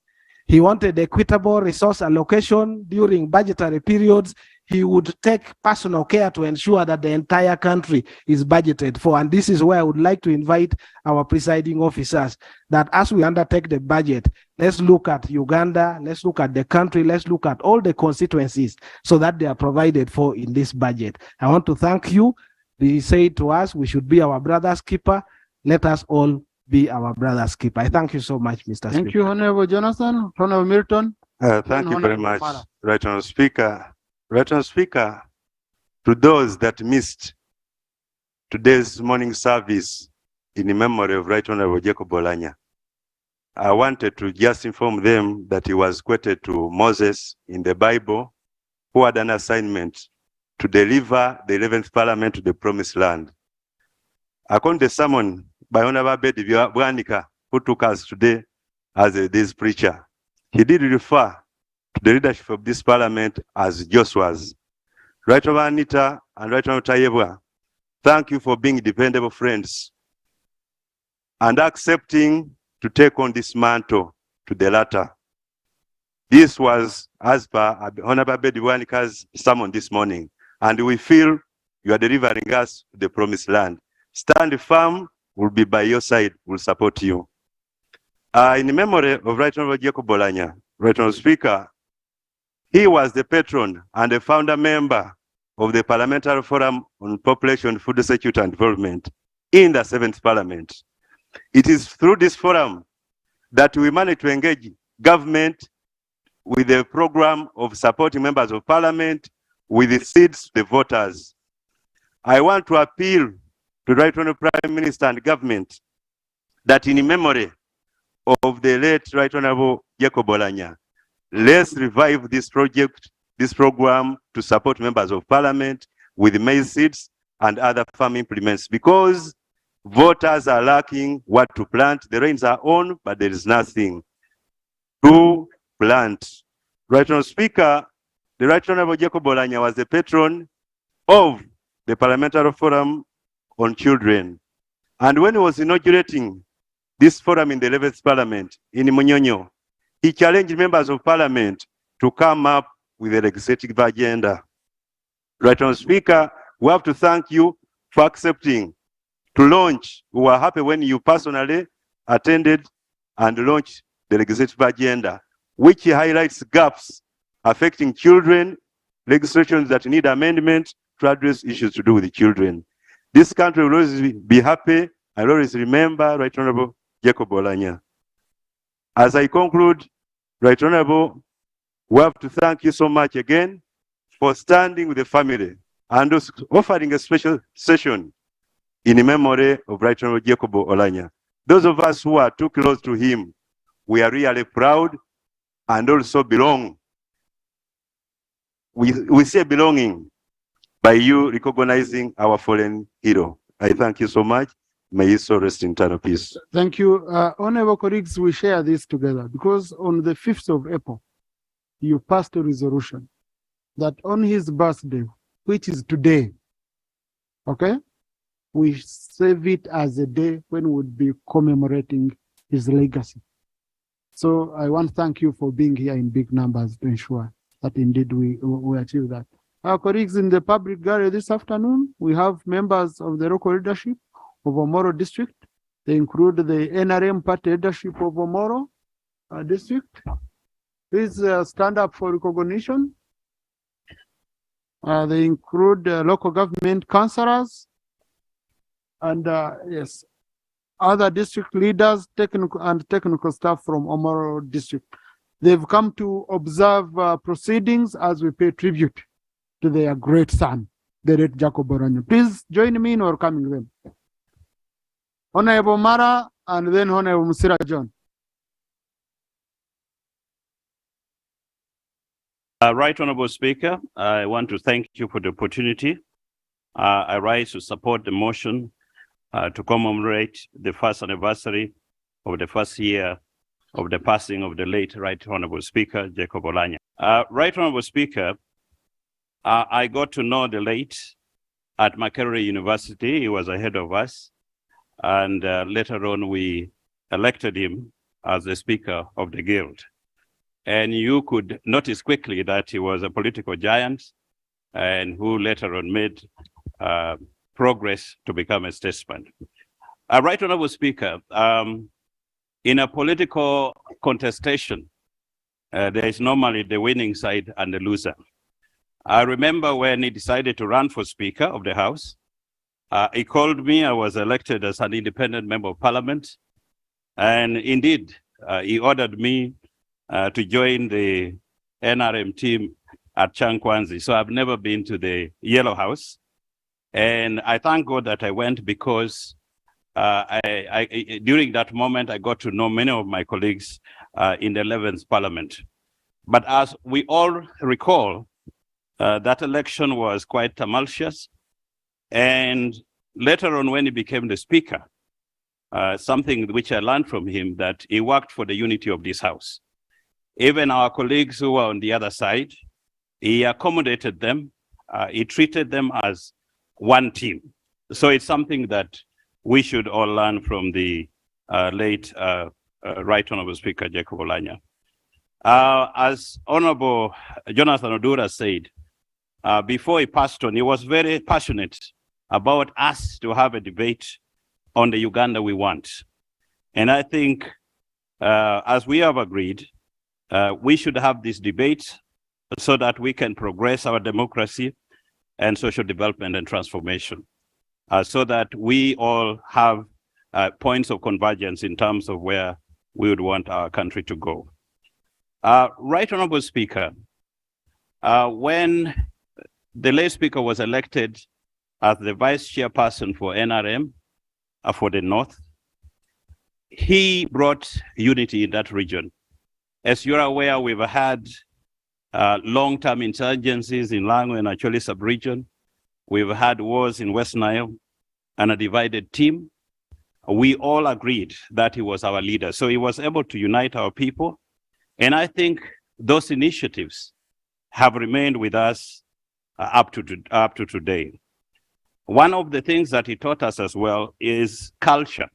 S9: He wanted equitable resource allocation during budgetary periods. He would take personal care to ensure that the entire country is budgeted for. And this is where I would like to invite our presiding officers that as we undertake the budget, let's look at Uganda, let's look at the country, let's look at all the constituencies so that they are provided for in this budget. I want to thank you. He said to us, we should be our brother's keeper. Let us all be our brother's keeper. I thank you so much, Mr. Speaker.
S2: Thank you, Honorable Jonathan. Honorable Milton.
S10: Thank you very much, Right Honorable Speaker. Right Honorable Speaker, to those that missed today's morning service in the memory of Right Honorable Jacob Oulanyah, I wanted to just inform them that he was quoted to Moses in the Bible, who had an assignment to deliver the 11th Parliament to the Promised Land. According to the sermon by Honorable Bedi Bwanika, who took us today as this preacher, he did refer to the leadership of this parliament as Joshua's. Right Honorable Anita and Right Honorable Tayebwa, thank you for being dependable friends and accepting to take on this mantle to the latter. This was as per Honorable Bedi Bwanika's sermon this morning, and we feel you are delivering us to the Promised Land. Stand firm, we'll be by your side, we'll support you. In the memory of Right Honorable Jacob Oulanyah, Right Honorable Speaker, he was the patron and the founder member of the Parliamentary Forum on Population, Food Security and Development in the 7th Parliament. It is through this forum that we managed to engage government with a program of supporting members of Parliament with the seeds to the voters. I want to appeal to Right Honorable Prime Minister and government that in memory of the late Right Honorable Jacob Oulanyah, let's revive this project, this program to support members of Parliament with maize seeds and other farm implements, because voters are lacking what to plant. The rains are on, but there is nothing to plant. Right Honorable Speaker, the Right Honorable Jacob Oulanyah was the patron of the Parliamentary Forum on Children. And when he was inaugurating this forum in the 11th Parliament in Munyonyo, he challenged members of Parliament to come up with a legislative agenda. Right Honorable Speaker, we have to thank you for accepting to launch. We were happy when you personally attended and launched the legislative agenda, which highlights gaps affecting children, legislation that need amendment to address issues to do with the children. This country will always be happy and always remember Right Honorable Jacob Oulanyah. As I conclude, Right Honorable, we have to thank you so much again for standing with the family and offering a special session in memory of Right Honorable Jacob Oulanyah. Those of us who are too close to him, we are really proud and also belong. We say belonging by you recognizing our fallen hero. I thank you so much. May his soul rest in eternal peace.
S2: Thank you. Honorable colleagues, we share this together because on the 5th of April, you passed a resolution that on his birthday, which is today, okay, we save it as a day when we would be commemorating his legacy. So I want to thank you for being here in big numbers to ensure that indeed we achieve that. Our colleagues in the public gallery this afternoon, we have members of the local leadership of Omoro district. They include the NRM party leadership of Omoro district. Please stand up for recognition. They include local government councillors and yes, other district leaders, technical staff from Omoro district. They've come to observe proceedings as we pay tribute to their great son, the late Jacob Oulanyah. Please join me in welcoming them. Honorable Mara and then Honorable Musira John.
S11: Right Honorable Speaker, I want to thank you for the opportunity. I rise to support the motion to commemorate the first anniversary of the first year of the passing of the late Right Honorable Speaker, Jacob Oulanyah. Right Honorable Speaker, I got to know the late at Makerere University. He was ahead of us. And later on, we elected him as the Speaker of the Guild. And you could notice quickly that he was a political giant and who later on made progress to become a statesman. Right Honorable Speaker, in a political contestation, there is normally the winning side and the loser. I remember when he decided to run for Speaker of the House, he called me. I was elected as an independent member of Parliament. And indeed, he ordered me to join the NRM team at Chankwanzi. So I've never been to the Yellow House. And I thank God that I went because during that moment, I got to know many of my colleagues in the 11th Parliament. But as we all recall, that election was quite tumultuous. And later on, when he became the Speaker, something which I learned from him, that he worked for the unity of this House. Even our colleagues who were on the other side, he accommodated them. He treated them as one team. So it's something that we should all learn from the late Right Honorable Speaker Jacob Oulanyah. As Honorable Jonathan Odura said, before he passed on, he was very passionate about us to have a debate on the Uganda we want. And I think, as we have agreed, we should have this debate so that we can progress our democracy and social development and transformation, so that we all have points of convergence in terms of where we would want our country to go. Right Honorable Speaker, when the late Speaker was elected as the Vice Chairperson for NRM for the North, he brought unity in that region. As you're aware, we've had long-term insurgencies in Lango and Acholi sub-region. We've had wars in West Nile and a divided team. We all agreed that he was our leader. So he was able to unite our people. And I think those initiatives have remained with us up to today. One of the things that he taught us as well is culture.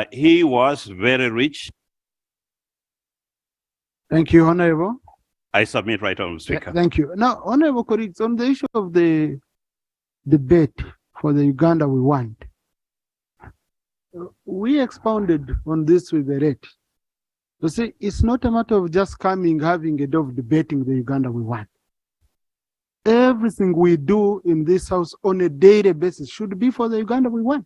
S11: He was very rich.
S2: Thank you, Honorable.
S11: I submit, Right Honorable Speaker.
S2: Thank you. Now, Honorable colleagues, on the issue of the debate for the Uganda we want, we expounded on this with the rate. You see, it's not a matter of just coming, having a day of debating the Uganda we want. Everything we do in this House on a daily basis should be for the Uganda we want.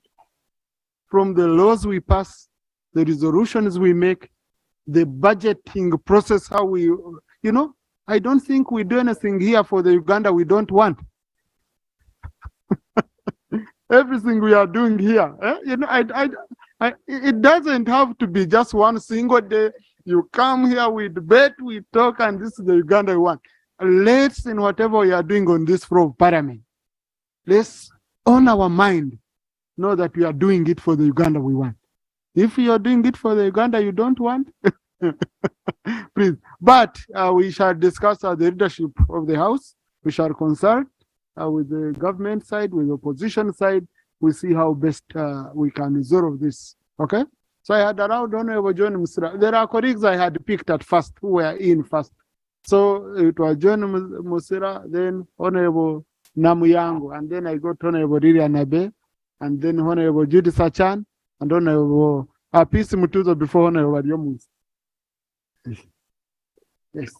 S2: From the laws we pass, the resolutions we make, the budgeting process, how we, you know, I don't think we do anything here for the Uganda we don't want. Everything we are doing here, you know, it doesn't have to be just one single day. You come here, we debate, we talk, and this is the Uganda we want. Let's, in whatever we are doing on this floor of Parliament, let's on our mind know that we are doing it for the Uganda we want. If you are doing it for the Uganda you don't want, please. But we shall discuss the leadership of the House. We shall consult with the government side, with the opposition side. We see how best we can resolve this. Okay? So I had allowed Honorable John Musira. There are colleagues I had picked at first who were in first. So it was John Musira, then Honorable Namuyango, and then I got Honorable Lilian Abe, and then Honorable Judy Sachan, and Honorable Peace Mutuzo before Honorable Yomus. Yes.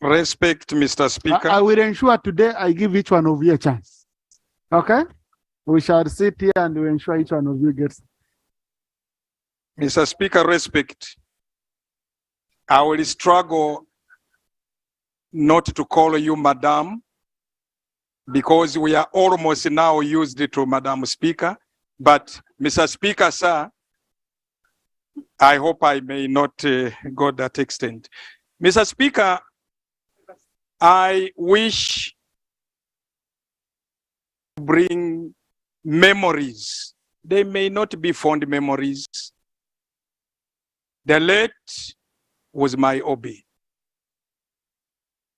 S12: Respect, Mr. Speaker.
S2: I will ensure today I give each one of you a chance. Okay? We shall sit here and we ensure each one of you gets.
S12: Mr. Speaker, respect. I will struggle not to call you Madam because we are almost now used to Madam Speaker. But Mr. Speaker, sir, I hope I may not go that extent. Mr. Speaker, I wish to bring memories. They may not be fond memories. The late was my OB.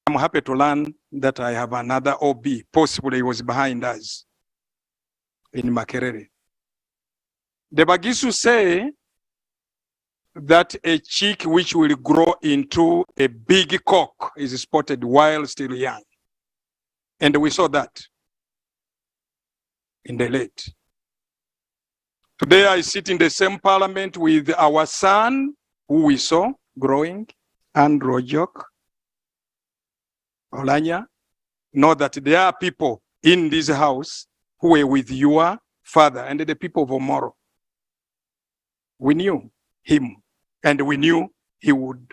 S12: I'm happy to learn that I have another OB, possibly he was behind us in Makerere. The Bagisu say that a chick which will grow into a big cock is spotted while still young. And we saw that in the late. Today I sit in the same parliament with our son, who we saw growing, Andrew Ojok, Oulanyah. Know that there are people in this house who were with your father and the people of Omoro. We knew him and we knew he would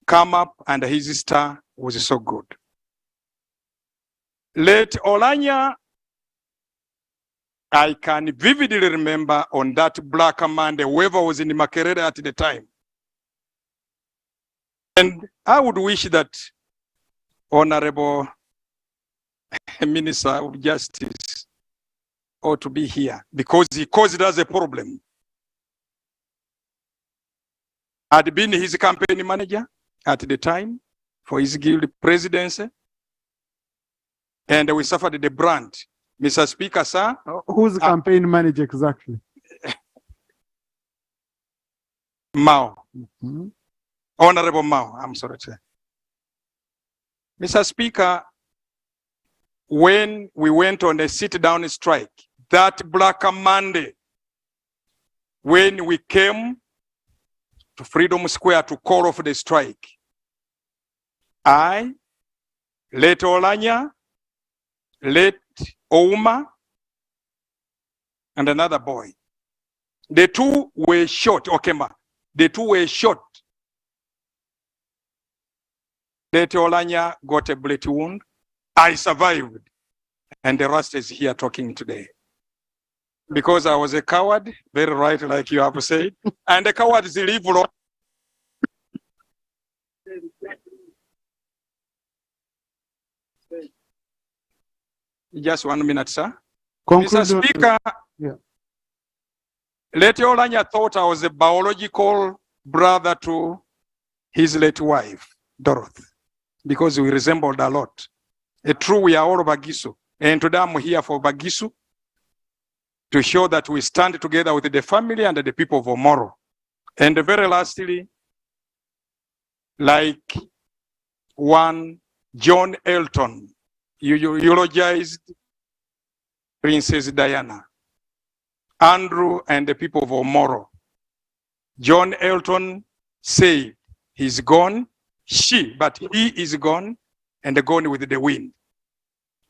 S12: come up and his star was so good. Late Oulanyah, I can vividly remember on that Black Monday, whoever was in Makerere at the time. And I would wish that Honorable Minister of Justice ought to be here because he caused us a problem. I'd been his campaign manager at the time for his guild presidency, and we suffered the brand. Mr. Speaker, sir.
S2: Who's the campaign manager exactly?
S12: Mao. Honorable Mao, I'm sorry to say. Mr. Speaker, when we went on a sit-down strike, that Black Monday, when we came to Freedom Square to call off the strike, I, late Oulanyah, late Ouma, and another boy. The two were shot, Okema. The two were shot. Late Oulanyah got a bullet wound. I survived. And the rest is here talking today. Because I was a coward, very right, like you have said. And the coward is evil. Just 1 minute, sir. Mr. Speaker, late Oulanyah thought I was a biological brother to his late wife, Dorothy, because we resembled a lot. True, we are all Bagisu. And today I'm here for Bagisu to show that we stand together with the family and the people of Omoro. And very lastly, like one John Elton, you eulogized Princess Diana, Andrew and the people of Omoro. John Elton said he's gone, but he is gone and gone with the wind.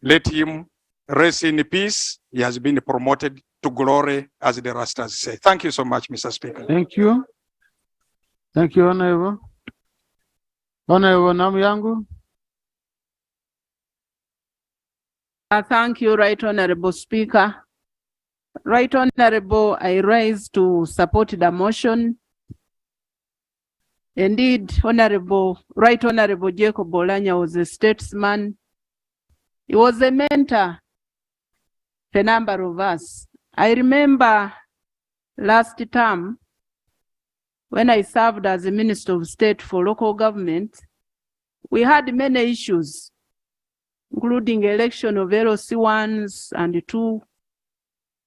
S12: Let him rest in peace. He has been promoted to glory, as the Rastas say. Thank you so much, Mr. Speaker.
S2: Thank you. Thank you, Honorable. Honorable Namuyango.
S8: Thank you, Right Honorable Speaker. Right Honorable, I rise to support the motion. Indeed, Right Honorable Jacob Oulanyah was a statesman. He was a mentor. a number of us. I remember last term when I served as a Minister of State for local government, we had many issues, including election of LOC 1s and 2,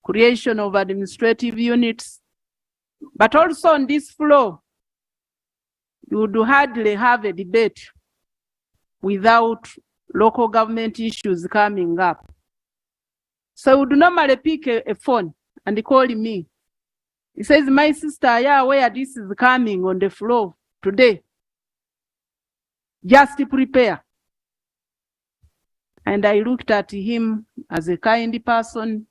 S8: creation of administrative units. But also on this floor, you would hardly have a debate without local government issues coming up. So I would normally pick a phone and call me. He says, my sister, are you aware this is coming on the floor today? Just prepare. And I looked at him as a kind person,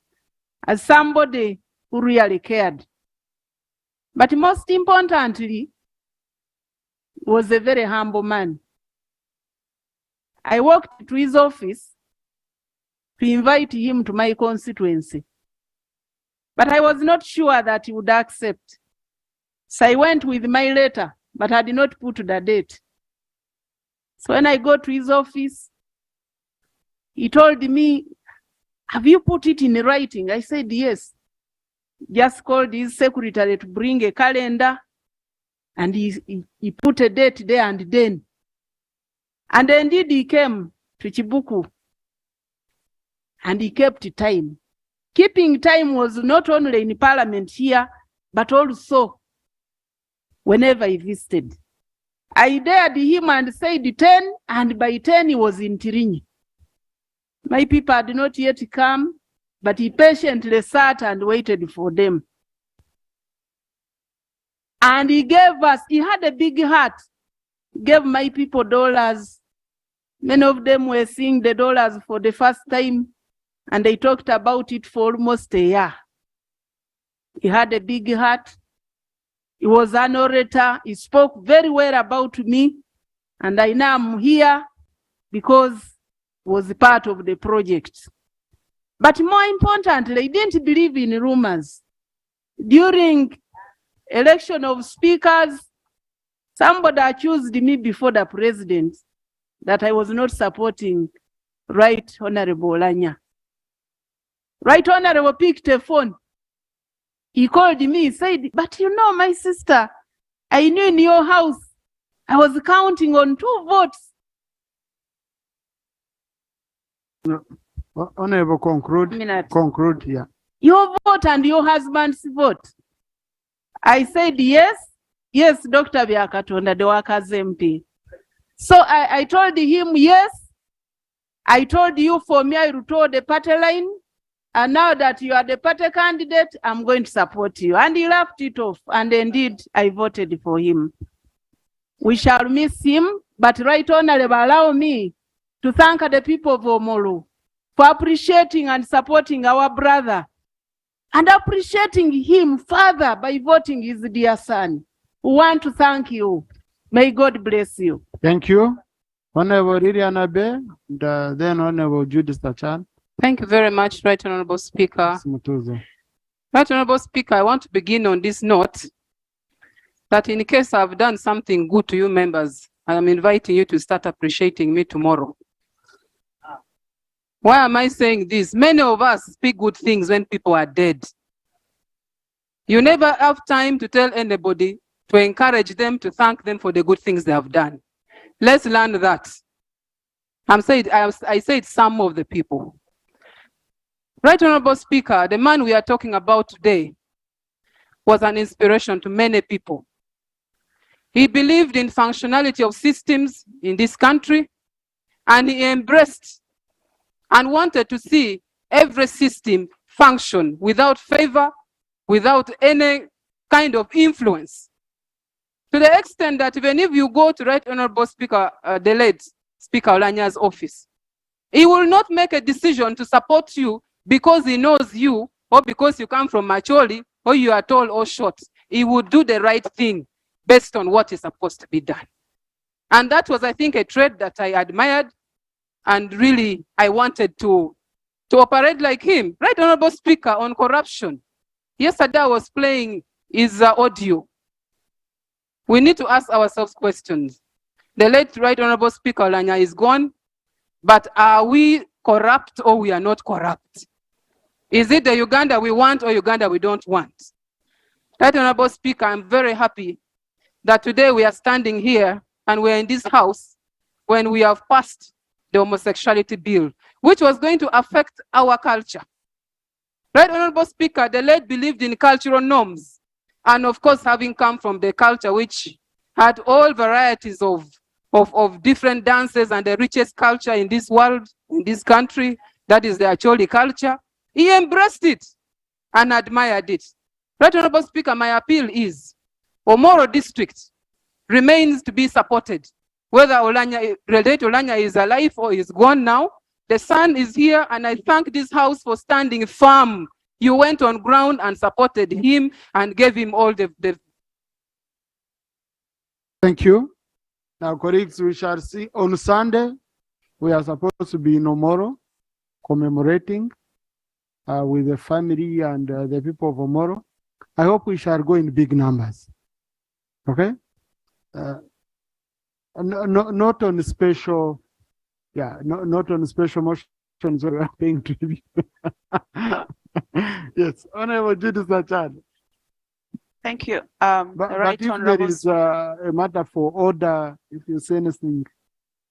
S8: as somebody who really cared. But most importantly, he was a very humble man. I walked to his office to invite him to my constituency, but I was not sure that he would accept. So I went with my letter, but I did not put the date. So when I go to his office, he told me, have you put it in writing? I said, yes. Just called his secretary to bring a calendar, and he put a date there and then. And indeed he came to Chibuku, and he kept time. Keeping time was not only in Parliament here, but also whenever he visited. I dared him and said 10, and by 10 he was in Tirinyi. My people had not yet come, but he patiently sat and waited for them. And he gave us, he had a big heart, he gave my people dollars. Many of them were seeing the dollars for the first time, and they talked about it for almost a year. He had a big heart. He was an orator. He spoke very well about me, and I know I'm here because he was part of the project. But more importantly, he didn't believe in rumors. During election of speakers, somebody accused me before the president that I was not supporting Right Honorable Oulanyah. Right Honorable picked a phone. He called me, he said, but you know, my sister, I knew in your house, I was counting on 2 votes.
S2: No. Honorable, conclude here.
S8: Your vote and your husband's vote. I said, yes, Dr. Byakatonda, the workers MP. So I told him, yes, I told you for me, I told the party line, and now that you are the party candidate, I'm going to support you. And he laughed it off, and indeed, I voted for him. We shall miss him, but Right Honorable, allow me to thank the people of Omoro for appreciating and supporting our brother, and appreciating him further by voting his dear son. We want to thank you. May God bless you.
S2: Thank you. Honorable Liliana Bay, and then Honorable Judith Tachan.
S6: Thank you very much, Right Honorable Speaker. Right Honorable Speaker, I want to begin on this note that in case I've done something good to you members, I am inviting you to start appreciating me tomorrow. Why am I saying this? Many of us speak good things when people are dead. You never have time to tell anybody, to encourage them, to thank them for the good things they have done. Let's learn that. I said some of the people. Right Honorable Speaker, the man we are talking about today was an inspiration to many people. He believed in functionality of systems in this country, and he embraced and wanted to see every system function without favor, without any kind of influence. To the extent that even if you go to Right Honorable Speaker, the late Speaker Oulanyah's office, he will not make a decision to support you because he knows you, or because you come from Macholi, or you are tall or short. He would do the right thing based on what is supposed to be done. And that was, I think, a trait that I admired, and really I wanted to operate like him. Right Honorable Speaker, on corruption. Yesterday I was playing his audio. We need to ask ourselves questions. The late Right Honorable Speaker Oulanyah is gone, but are we corrupt or we are not corrupt? Is it the Uganda we want or Uganda we don't want? Right Honorable Speaker, I'm very happy that today we are standing here and we're in this house when we have passed the homosexuality bill, which was going to affect our culture. Right Honorable Speaker, the late believed in cultural norms, and of course, having come from the culture which had all varieties of different dances and the richest culture in this world, in this country, that is the Acholi culture, he embraced it and admired it. Right Honorable Speaker, my appeal is, Omoro district remains to be supported. Whether Oulanyah is alive or is gone now, the son is here, and I thank this house for standing firm. You went on ground and supported him and gave him all the.
S2: Thank you. Now, colleagues, we shall see on Sunday. We are supposed to be in Omoro commemorating with the family and the people of Omoro. I hope we shall go in big numbers. Okay? Not on special, not on special motions where we are paying tribute. Yes, Honorable Judith Sachan.
S13: Thank you.
S2: But if there is a matter for order, if you say anything,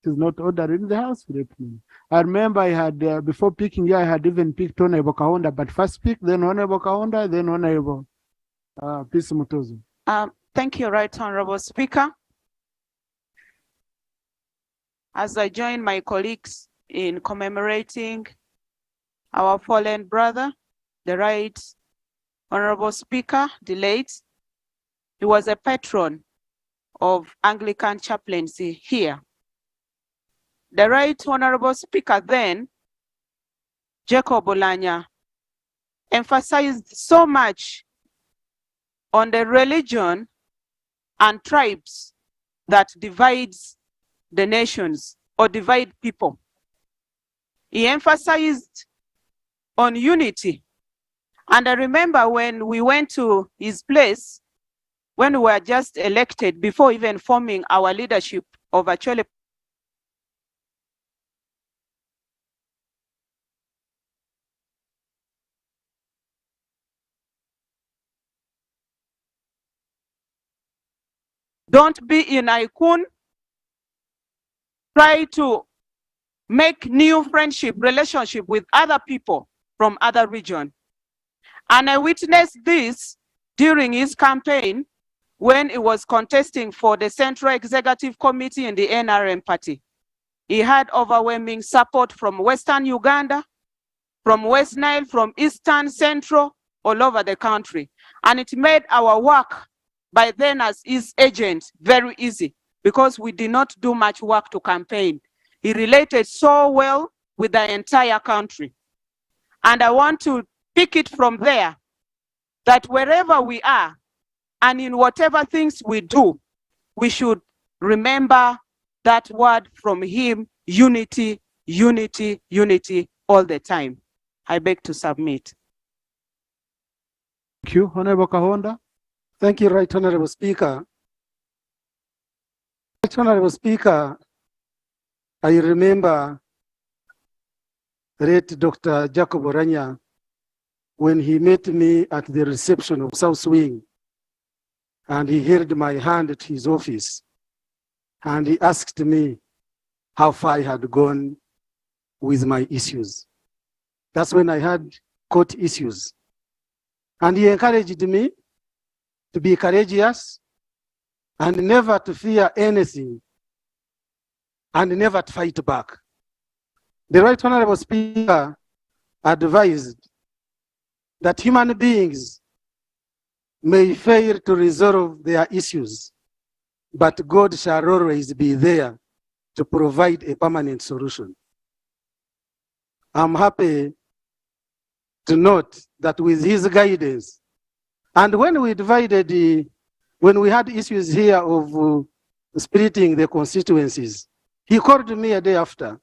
S2: it is not ordered in the house, let me. I remember I had, before picking you, I had even picked Honorable Kahonda, but first pick, then Honorable Kahonda, then Honorable Peace Mutozo.
S13: Thank you, Right Honorable Speaker. As I join my colleagues in commemorating our fallen brother, the Right Honorable Speaker, the late, he was a patron of Anglican chaplaincy here. The Right Honorable Speaker then, Jacob Oulanyah, emphasized so much on the religion and tribes that divides the nations or divide people. He emphasized on unity. And I remember when we went to his place, when we were just elected, before even forming our leadership of Acholi. Don't be in Aikun. Try to make new friendship, relationship with other people from other regions. And I witnessed this during his campaign when he was contesting for the Central Executive Committee in the NRM party. He had overwhelming support from Western Uganda, from West Nile, from Eastern, Central, all over the country. And it made our work by then as his agent very easy because we did not do much work to campaign. He related so well with the entire country. And I want to pick it from there, that wherever we are and in whatever things we do, we should remember that word from him, unity, unity, unity, all the time. I beg to submit.
S2: Thank you. Honorable Kahonda.
S14: Thank you, Right Honorable Speaker. Right Honorable Speaker, I remember late Dr. Jacob Oulanyah when he met me at the reception of South Wing, and he held my hand at his office, and he asked me how far I had gone with my issues. That's when I had court issues. And he encouraged me to be courageous and never to fear anything and never to fight back. The Right Honorable Speaker advised that human beings may fail to resolve their issues, but God shall always be there to provide a permanent solution. I'm happy to note that with his guidance, and when we when we had issues here of splitting the constituencies, he called me a day after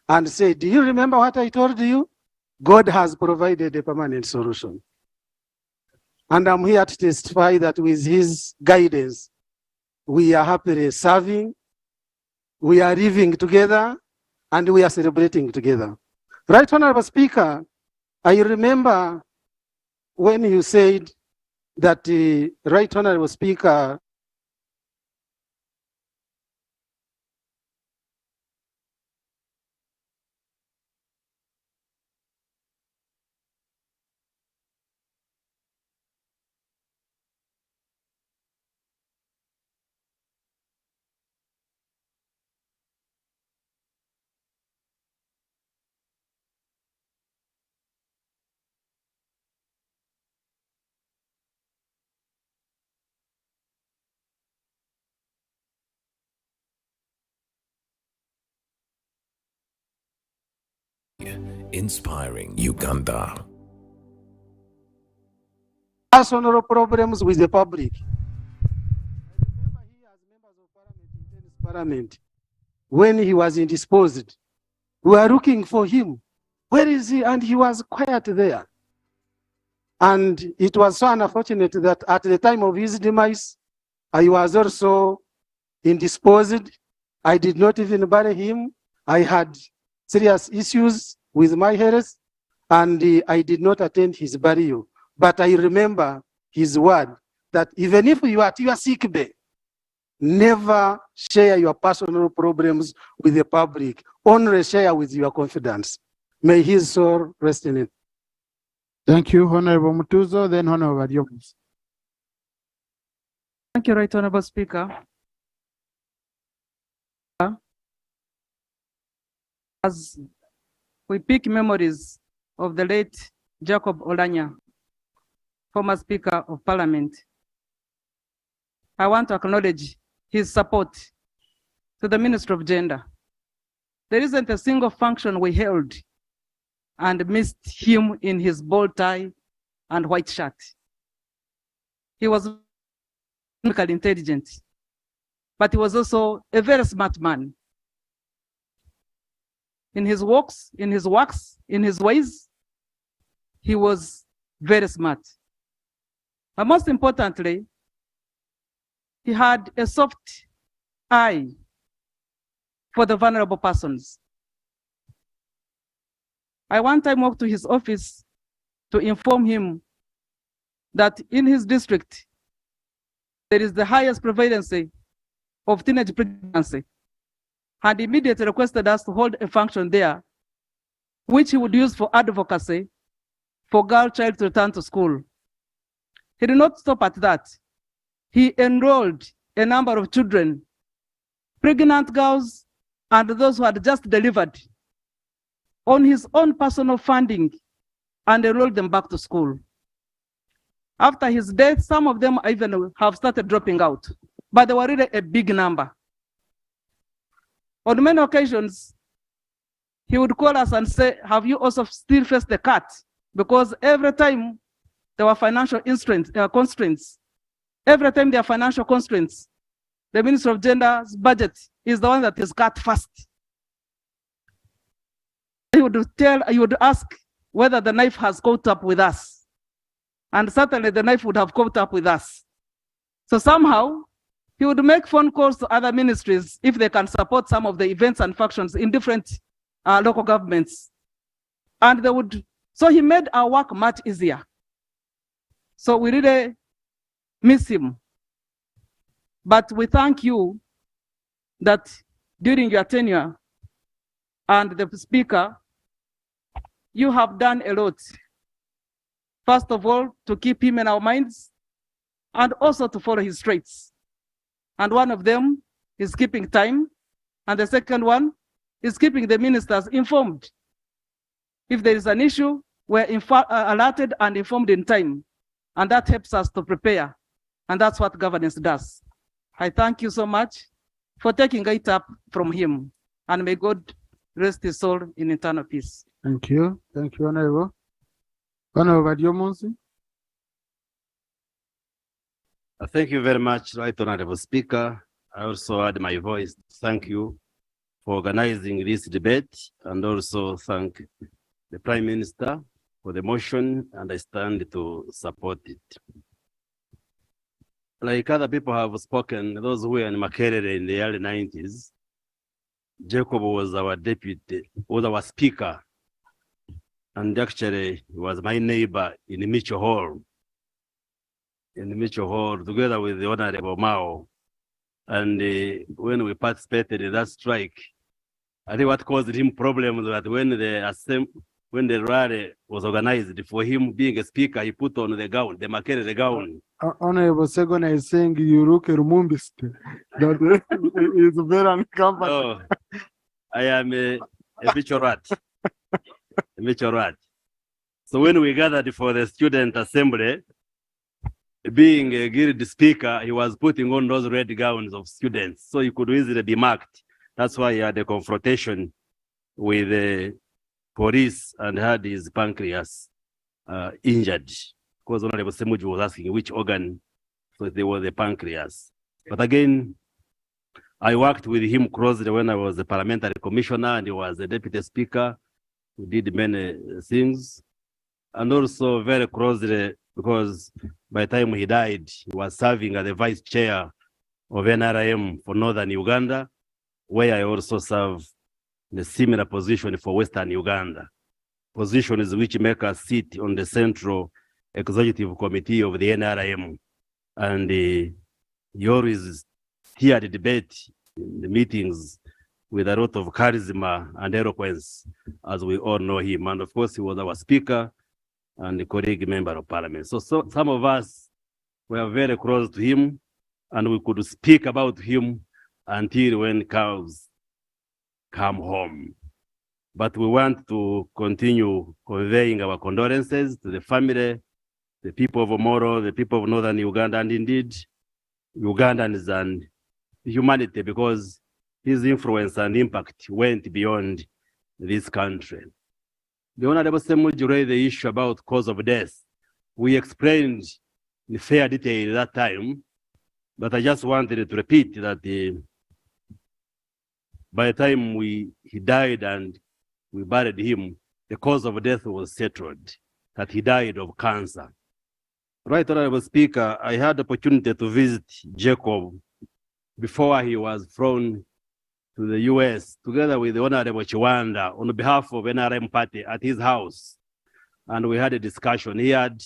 S14: and said, do you remember what I told you? God has provided a permanent solution. And I'm here to testify that with his guidance, we are happily serving, we are living together, and we are celebrating together. Right Honorable Speaker, I remember when you said that the Right Honorable Speaker
S15: Inspiring Uganda.
S14: personal problems with the public. Parliament, when he was indisposed, we were looking for him. Where is he? And he was quiet there. And it was so unfortunate that at the time of his demise, I was also indisposed. I did not even bury him. I had serious issues with my health, and I did not attend his burial. But I remember his word that even if you are at your sick bay, never share your personal problems with the public. Only share with your confidence. May his soul rest in it.
S2: Thank you, Honorable Mutuzo, then Honorable Adiomus.
S4: Thank you, Right Honorable Speaker. As we pick memories of the late Jacob Oulanyah, former Speaker of Parliament, I want to acknowledge his support to the Ministry of Gender. There isn't a single function we held and missed him in his bow tie and white shirt. He was intelligent, but he was also a very smart man. In his walks, in his works, in his ways, he was very smart. But most importantly, he had a soft eye for the vulnerable persons. I one time walked to his office to inform him that in his district, there is the highest prevalence of teenage pregnancy, and immediately requested us to hold a function there, which he would use for advocacy for girl child to return to school. He did not stop at that. He enrolled a number of children, pregnant girls, and those who had just delivered, on his own personal funding, and enrolled them back to school. After his death, some of them even have started dropping out, but they were really a big number. On many occasions, he would call us and say, have you also still faced the cut? Because every time there were financial constraints, every time there are financial constraints, the Ministry of Gender's budget is the one that is cut first. He would ask whether the knife has caught up with us. And certainly the knife would have caught up with us. So somehow, he would make phone calls to other ministries if they can support some of the events and functions in different local governments. And they would, so he made our work much easier. So we really miss him. But we thank you that during your tenure and the speaker, you have done a lot. First of all, to keep him in our minds and also to follow his traits. And one of them is keeping time. And the second one is keeping the ministers informed. If there is an issue, we're alerted and informed in time. And that helps us to prepare. And that's what governance does. I thank you so much for taking it up from him. And may God rest his soul in eternal peace.
S2: Thank you. Thank you, Honorable. Honorable Adiomus.
S3: Thank you very much, Right Honorable Speaker. I also add my voice to thank you for organizing this debate and also thank the Prime Minister for the motion, and I stand to support it. Like other people have spoken, those who were in Makerere in the early 90s, Jacob was our deputy, was our speaker.
S11: And actually, he was my neighbor in Mitchell Hall. In Mitchell Hall, together with the Honorable Mao. And when we participated in that strike, I think what caused him problems was that when the rally was organized, for him being a speaker, he put on the gown, the Makere gown.
S2: Honorable Segona is saying you look Rumumbiste. That is very uncomfortable.
S11: Oh, I am a Mitchell rat. A Mitchell rat. So when we gathered for the student assembly, being a guild speaker, he was putting on those red gowns of students, so he could easily be marked. That's why he had a confrontation with the police and had his pancreas injured. Because Honorable Semuji was asking which organ, so there was the pancreas. But again, I worked with him closely when I was the parliamentary commissioner and he was the deputy speaker. We did many things. And also very closely because by the time he died, he was serving as the vice chair of NRM for Northern Uganda, where I also serve in a similar position for Western Uganda. Positions which make us sit on the Central Executive Committee of the NRM. And he always steered the debate in the meetings with a lot of charisma and eloquence, as we all know him. And of course, he was our speaker and a colleague member of parliament. So some of us were very close to him and we could speak about him until when cows come home. But we want to continue conveying our condolences to the family, the people of Omoro, the people of Northern Uganda, and indeed Ugandans and humanity, because his influence and impact went beyond this country. The Honorable Semuji raised the issue about cause of death. We explained in fair detail that time, but I just wanted to repeat that by the time he died and we buried him, the cause of death was settled, that he died of cancer. Right, Honorable Speaker, I had the opportunity to visit Jacob before he was flown to the US, together with the Honorable Chiwanda, on behalf of NRM party at his house. And we had a discussion. He had...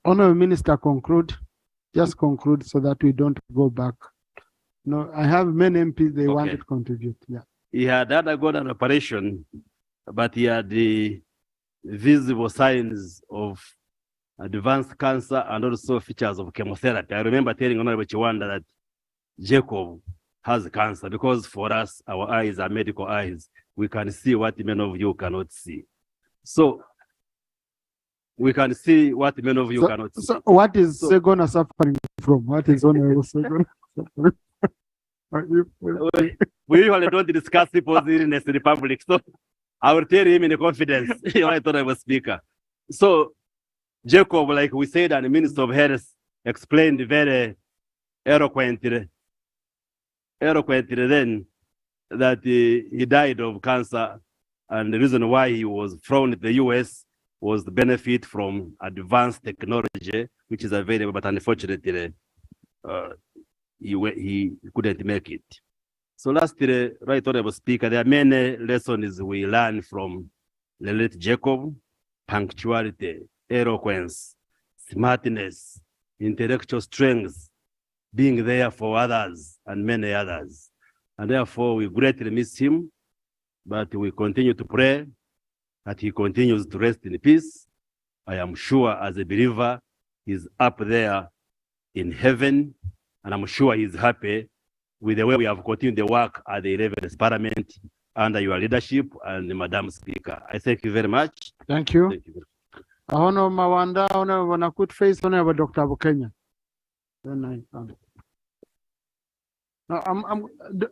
S2: Honorable Minister, conclude. Just conclude so that we don't go back. No, I have many MPs, they wanted to contribute. Yeah.
S11: He had undergone an operation, but he had the visible signs of advanced cancer and also features of chemotherapy. I remember telling Honorable Chiwanda that Jacob has cancer because for us, our eyes are medical eyes. We can see what many of you cannot see. So we can see what many of you cannot see.
S2: So what is Segona suffering from? What is Honorable Segona suffering?
S11: We usually don't discuss people's illness in the public, so I will tell him in confidence. I thought I was speaker. So Jacob, like we said, and the Minister of Health explained very eloquently then that he died of cancer, and the reason why he was flown to the US was the benefit from advanced technology, which is available, but unfortunately, he couldn't make it. So lastly, Right Honorable Speaker, there are many lessons we learn from the late Jacob: punctuality, eloquence, smartness, intellectual strength, being there for others and many others. And therefore, we greatly miss him, but we continue to pray that he continues to rest in peace. I am sure as a believer, he's up there in heaven, and I'm sure he's happy with the way we have continued the work at the 11th Parliament under your leadership and Madam Speaker. I thank you very much.
S2: Thank you.
S11: Thank you.
S2: Honorable Mawanda, Honorable Nakut Face, Honorable Dr. Bukenya. Then I come. No,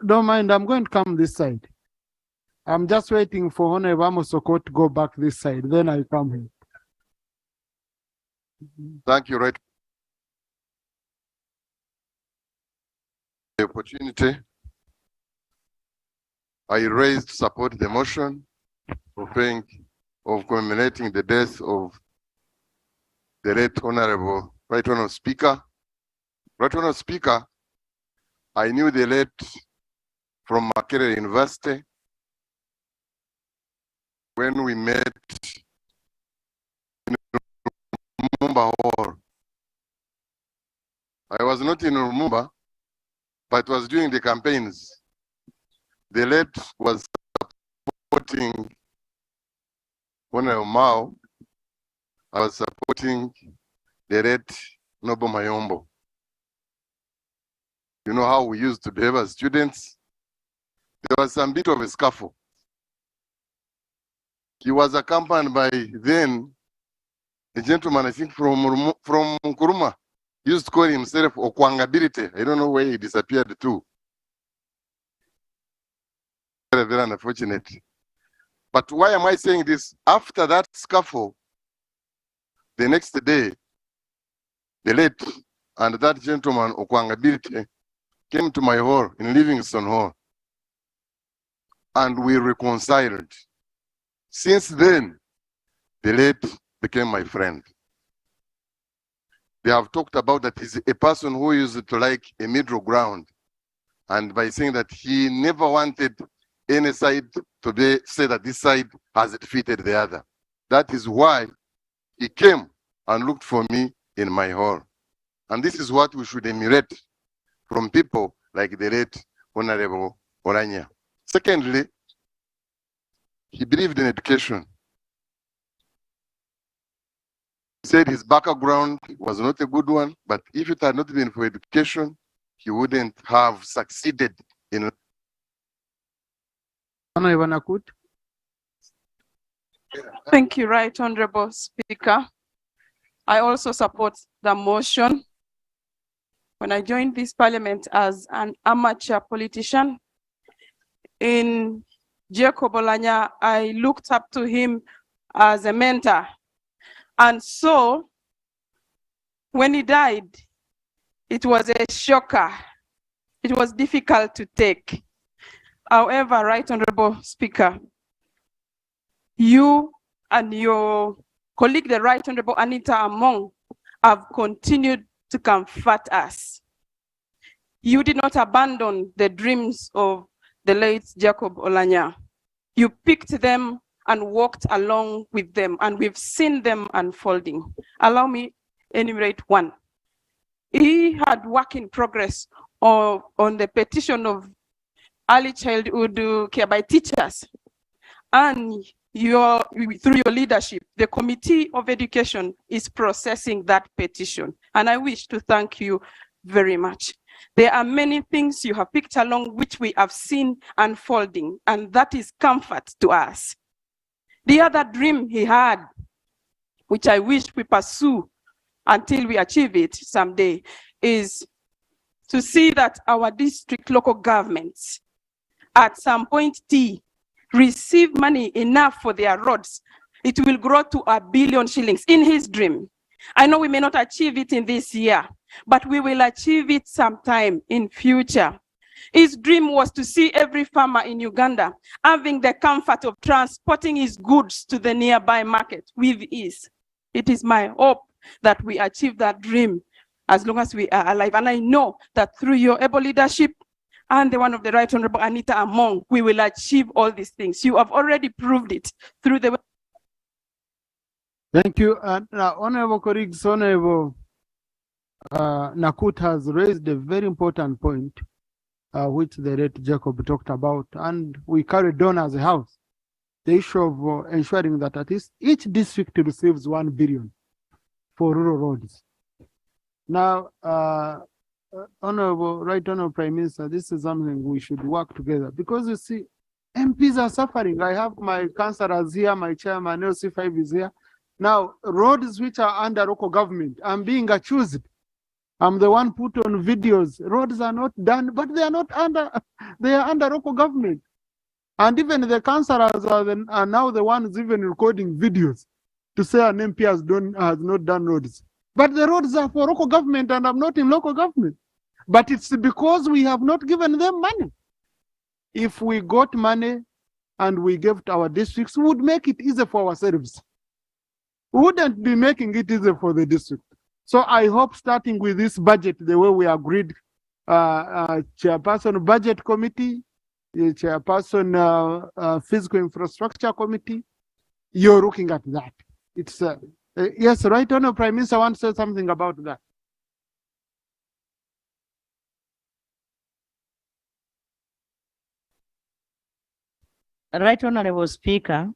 S2: don't mind, I'm going to come this side. I'm just waiting for Honorable Amosoko to go back this side, then I come here.
S15: Thank you, Right. The opportunity. I raised to support the motion of commemorating the death of the late Honorable Right Honorable Speaker. Right Honorable Speaker, I knew the late from Makerere University. when we met in Rumumba Hall. I was not in Rumumba, but was during the campaigns. The late was supporting Honorable Mao. I was supporting the late Noble Mayombo. You know how we used to behave as students? There was some bit of a scuffle. He was accompanied by then a gentleman, I think from Nkuruma. He used to call himself Okwangability. I don't know where he disappeared to. Very, very unfortunate. But why am I saying this? After that scuffle, the next day, the late and that gentleman, Okwangability, came to my hall in Livingston Hall. And we reconciled. Since then, the late became my friend. They have talked about that he's a person who used to like a middle ground. And by saying that he never wanted any side to say that this side has defeated the other. That is why he came and looked for me in my hall. And this is what we should emulate from people like the late Honorable Oulanyah. Secondly, he believed in education. He said his background was not a good one, but if it had not been for education, he wouldn't have succeeded in.
S13: Thank you, Right Honorable Speaker. I also support the motion. When I joined this parliament as an amateur politician, in Jacob Oulanyah, I looked up to him as a mentor. And so, when he died, it was a shocker. It was difficult to take. However, Right Honorable Speaker, you and your colleague, the Right Honorable Anita Among, have continued to comfort us. You did not abandon the dreams of the late Jacob Oulanyah. You picked them and walked along with them, and we've seen them unfolding. Allow me enumerate one. He had work in progress on the petition of early childhood care by teachers. And through your leadership, the Committee of Education is processing that petition. And I wish to thank you very much. There are many things you have picked along which we have seen unfolding, and that is comfort to us. The other dream he had, which I wish we pursue until we achieve it someday, is to see that our district local governments at some point receive money enough for their roads. It will grow to 1 billion shillings in his dream. I know we may not achieve it in this year, but we will achieve it sometime in future. His dream was to see every farmer in Uganda having the comfort of transporting his goods to the nearby market with ease. It is my hope that we achieve that dream as long as we are alive. And I know that through your able leadership and the one of the Right Honorable Anita Among, we will achieve all these things. You have already proved it through the...
S2: Thank you. Now, Honorable colleagues, Honorable Nakut has raised a very important point, which the late Jacob talked about, and we carried on as a house. The issue of ensuring that at least each district receives 1 billion for rural roads. Now, Honorable Prime Minister, this is something we should work together, because you see, MPs are suffering. I have my councillors here, my chairman, LC5 is here. Now, roads which are under local government, I'm being accused. I'm the one put on videos. Roads are not done, but they are not under, they are under local government. And even the councillors are now the ones even recording videos to say an MP has not done roads. But the roads are for local government, and I'm not in local government. But it's because we have not given them money. If we got money and we gave to our districts, we would make it easier for ourselves. We wouldn't be making it easier for the district. So I hope, starting with this budget, the way we agreed, Chairperson Budget Committee, Chairperson Physical Infrastructure Committee, you're looking at that. It's yes, Right Honorable Prime Minister wants to say something about that.
S16: Right Honorable Speaker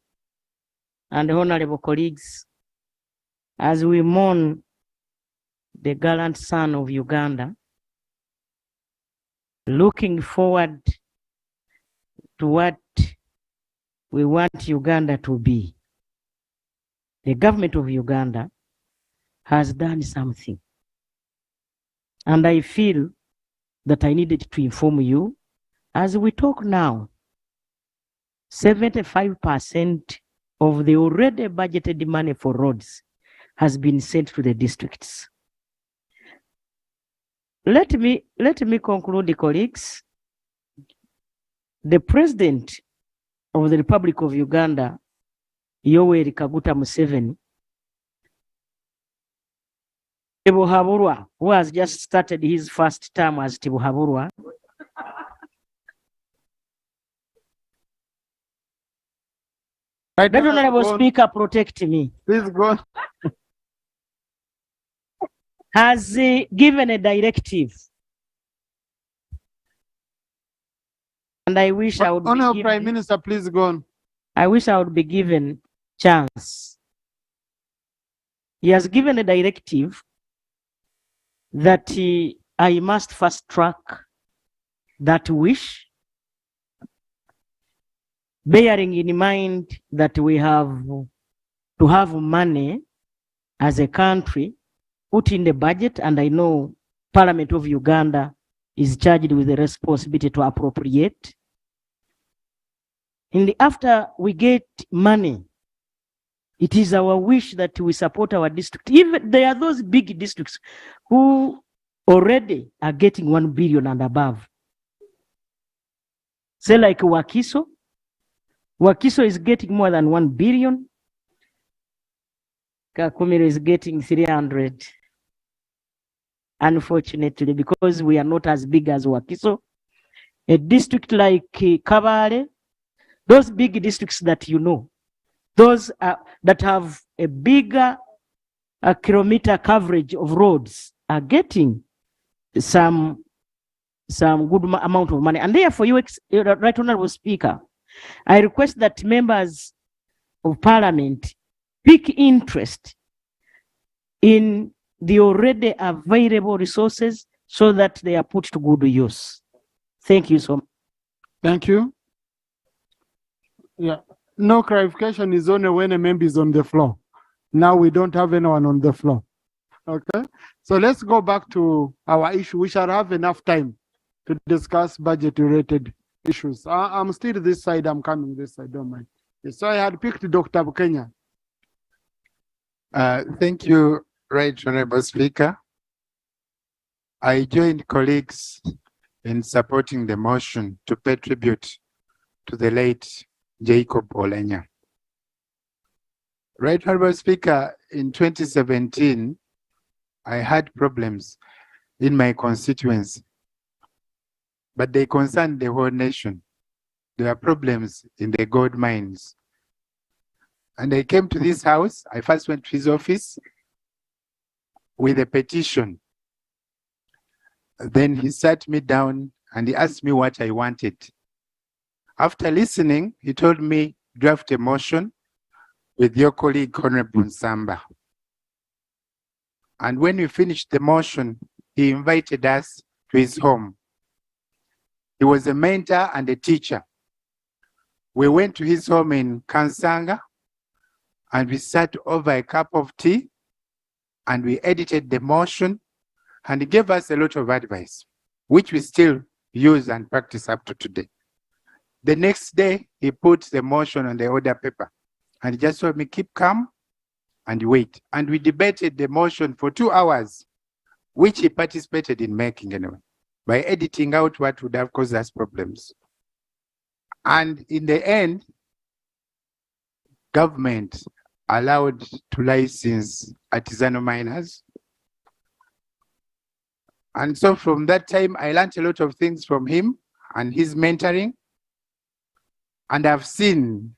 S16: and honorable colleagues, as we mourn the gallant son of Uganda, looking forward to what we want Uganda to be, the government of Uganda has done something. And I feel that I needed to inform you, as we talk now, 75% of the already budgeted money for roads has been sent to the districts. Let me conclude, colleagues. The President of the Republic of Uganda, Yoweri Kaguta Museveni, Tibuhaburwa, who has just started his first term as Tibuhaburwa,
S2: Right,
S16: Honorable Speaker, protect me.
S2: Please go on.
S16: Has given a directive, and I wish I would be
S2: Honorable
S16: given,
S2: Prime Minister, please go on.
S16: I wish I would be given chance. He has given a directive that I must fast track that wish, bearing in mind that we have to have money as a country put in the budget, and I know Parliament of Uganda is charged with the responsibility to appropriate. After we get money, it is our wish that we support our district. Even there are those big districts who already are getting 1 billion and above. Say like Wakiso. Wakiso is getting more than 1 billion. Kakumiro is getting 300. Unfortunately, because we are not as big as Wakiso. A district like Kabale, those big districts that you know, those that have a bigger kilometer coverage of roads are getting some good amount of money. And therefore, Right Honorable Speaker, I request that members of Parliament pick interest in the already available resources so that they are put to good use. Thank you so much.
S2: Thank you. Yeah, no clarification is only when a member is on the floor. Now we don't have anyone on the floor. Okay, so let's go back to our issue. We shall have enough time to discuss budget-related issues. I'm still this side. I'm coming this side. Don't mind. Yes, so I had picked Dr. Bukenya.
S17: Thank you, Right Honorable Speaker. I joined colleagues in supporting the motion to pay tribute to the late Jacob Oulanyah. Right Honorable Speaker, in 2017, I had problems in my constituency, but they concerned the whole nation. There were problems in the gold mines. And I came to this house. I first went to his office with a petition. Then he sat me down and he asked me what I wanted. After listening, he told me, draft a motion with your colleague, Honorable Nsamba. And when we finished the motion, he invited us to his home. He was a mentor and a teacher. We went to his home in Kansanga and we sat over a cup of tea and we edited the motion, and he gave us a lot of advice, which we still use and practice up to today. The next day, he put the motion on the order paper and he just told me, keep calm and wait. And we debated the motion for 2 hours, which he participated in making anyway, by editing out what would have caused us problems. And in the end, government allowed to license artisanal miners. And so from that time, I learned a lot of things from him and his mentoring. And I've seen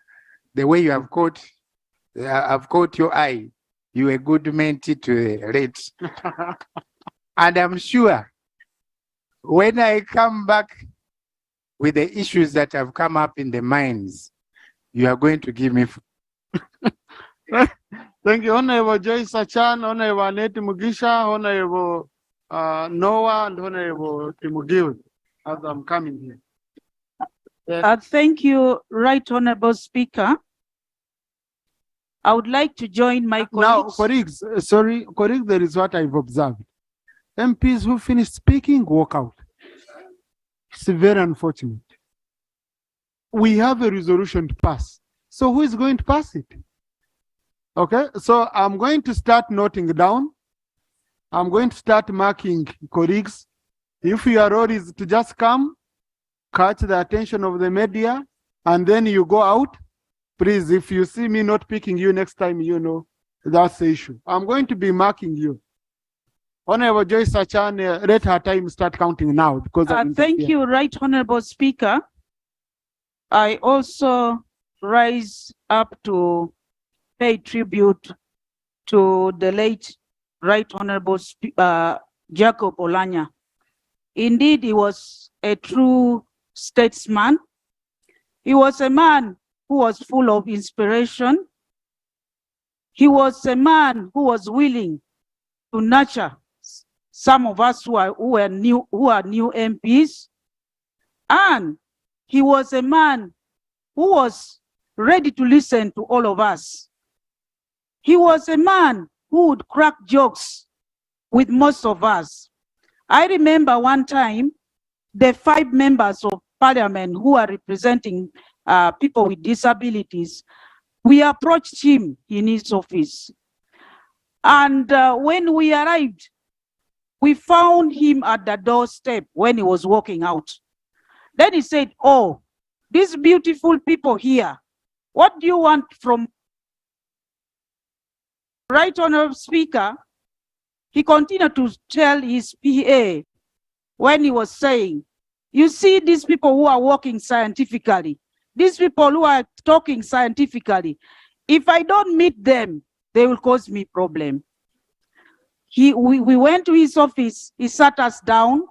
S17: the way you have caught I've caught your eye. You're a good mentee to the late. And I'm sure when I come back with the issues that have come up in the minds, you are going to give me.
S2: Thank you, Honorable Joyce Achan, Honorable Annette Mugisha, Honorable Noah, and Honorable Timugiwe, as I'm coming here. Yes.
S18: Thank you, Right Honorable Speaker. I would like to join my
S2: Now,
S18: colleagues.
S2: colleagues, there is what I've observed. MPs who finish speaking walk out. It's very unfortunate. We have a resolution to pass. So who is going to pass it? Okay, so I'm going to start noting down. I'm going to start marking colleagues. If your role is to just come, catch the attention of the media, and then you go out, please, if you see me not picking you next time, you know, that's the issue. I'm going to be marking you. Honorable Joyce Achan, let her time start counting now. Because
S18: Thank you, Right Honorable Speaker. I also rise up to pay tribute to the late Right Honorable Jacob Oulanyah. Indeed, he was a true statesman. He was a man who was full of inspiration. He was a man who was willing to nurture some of us who are new MPs. And he was a man who was ready to listen to all of us. He was a man who would crack jokes with most of us. I remember one time, the 5 members of parliament who are representing people with disabilities, we approached him in his office. And when we arrived, we found him at the doorstep when he was walking out. Then he said, "Oh, these beautiful people here, what do you want from?" Right Honorable Speaker, he continued to tell his PA when he was saying, "You see these people who are walking scientifically, these people who are talking scientifically, if I don't meet them, they will cause me problem." We went to his office, he sat us down,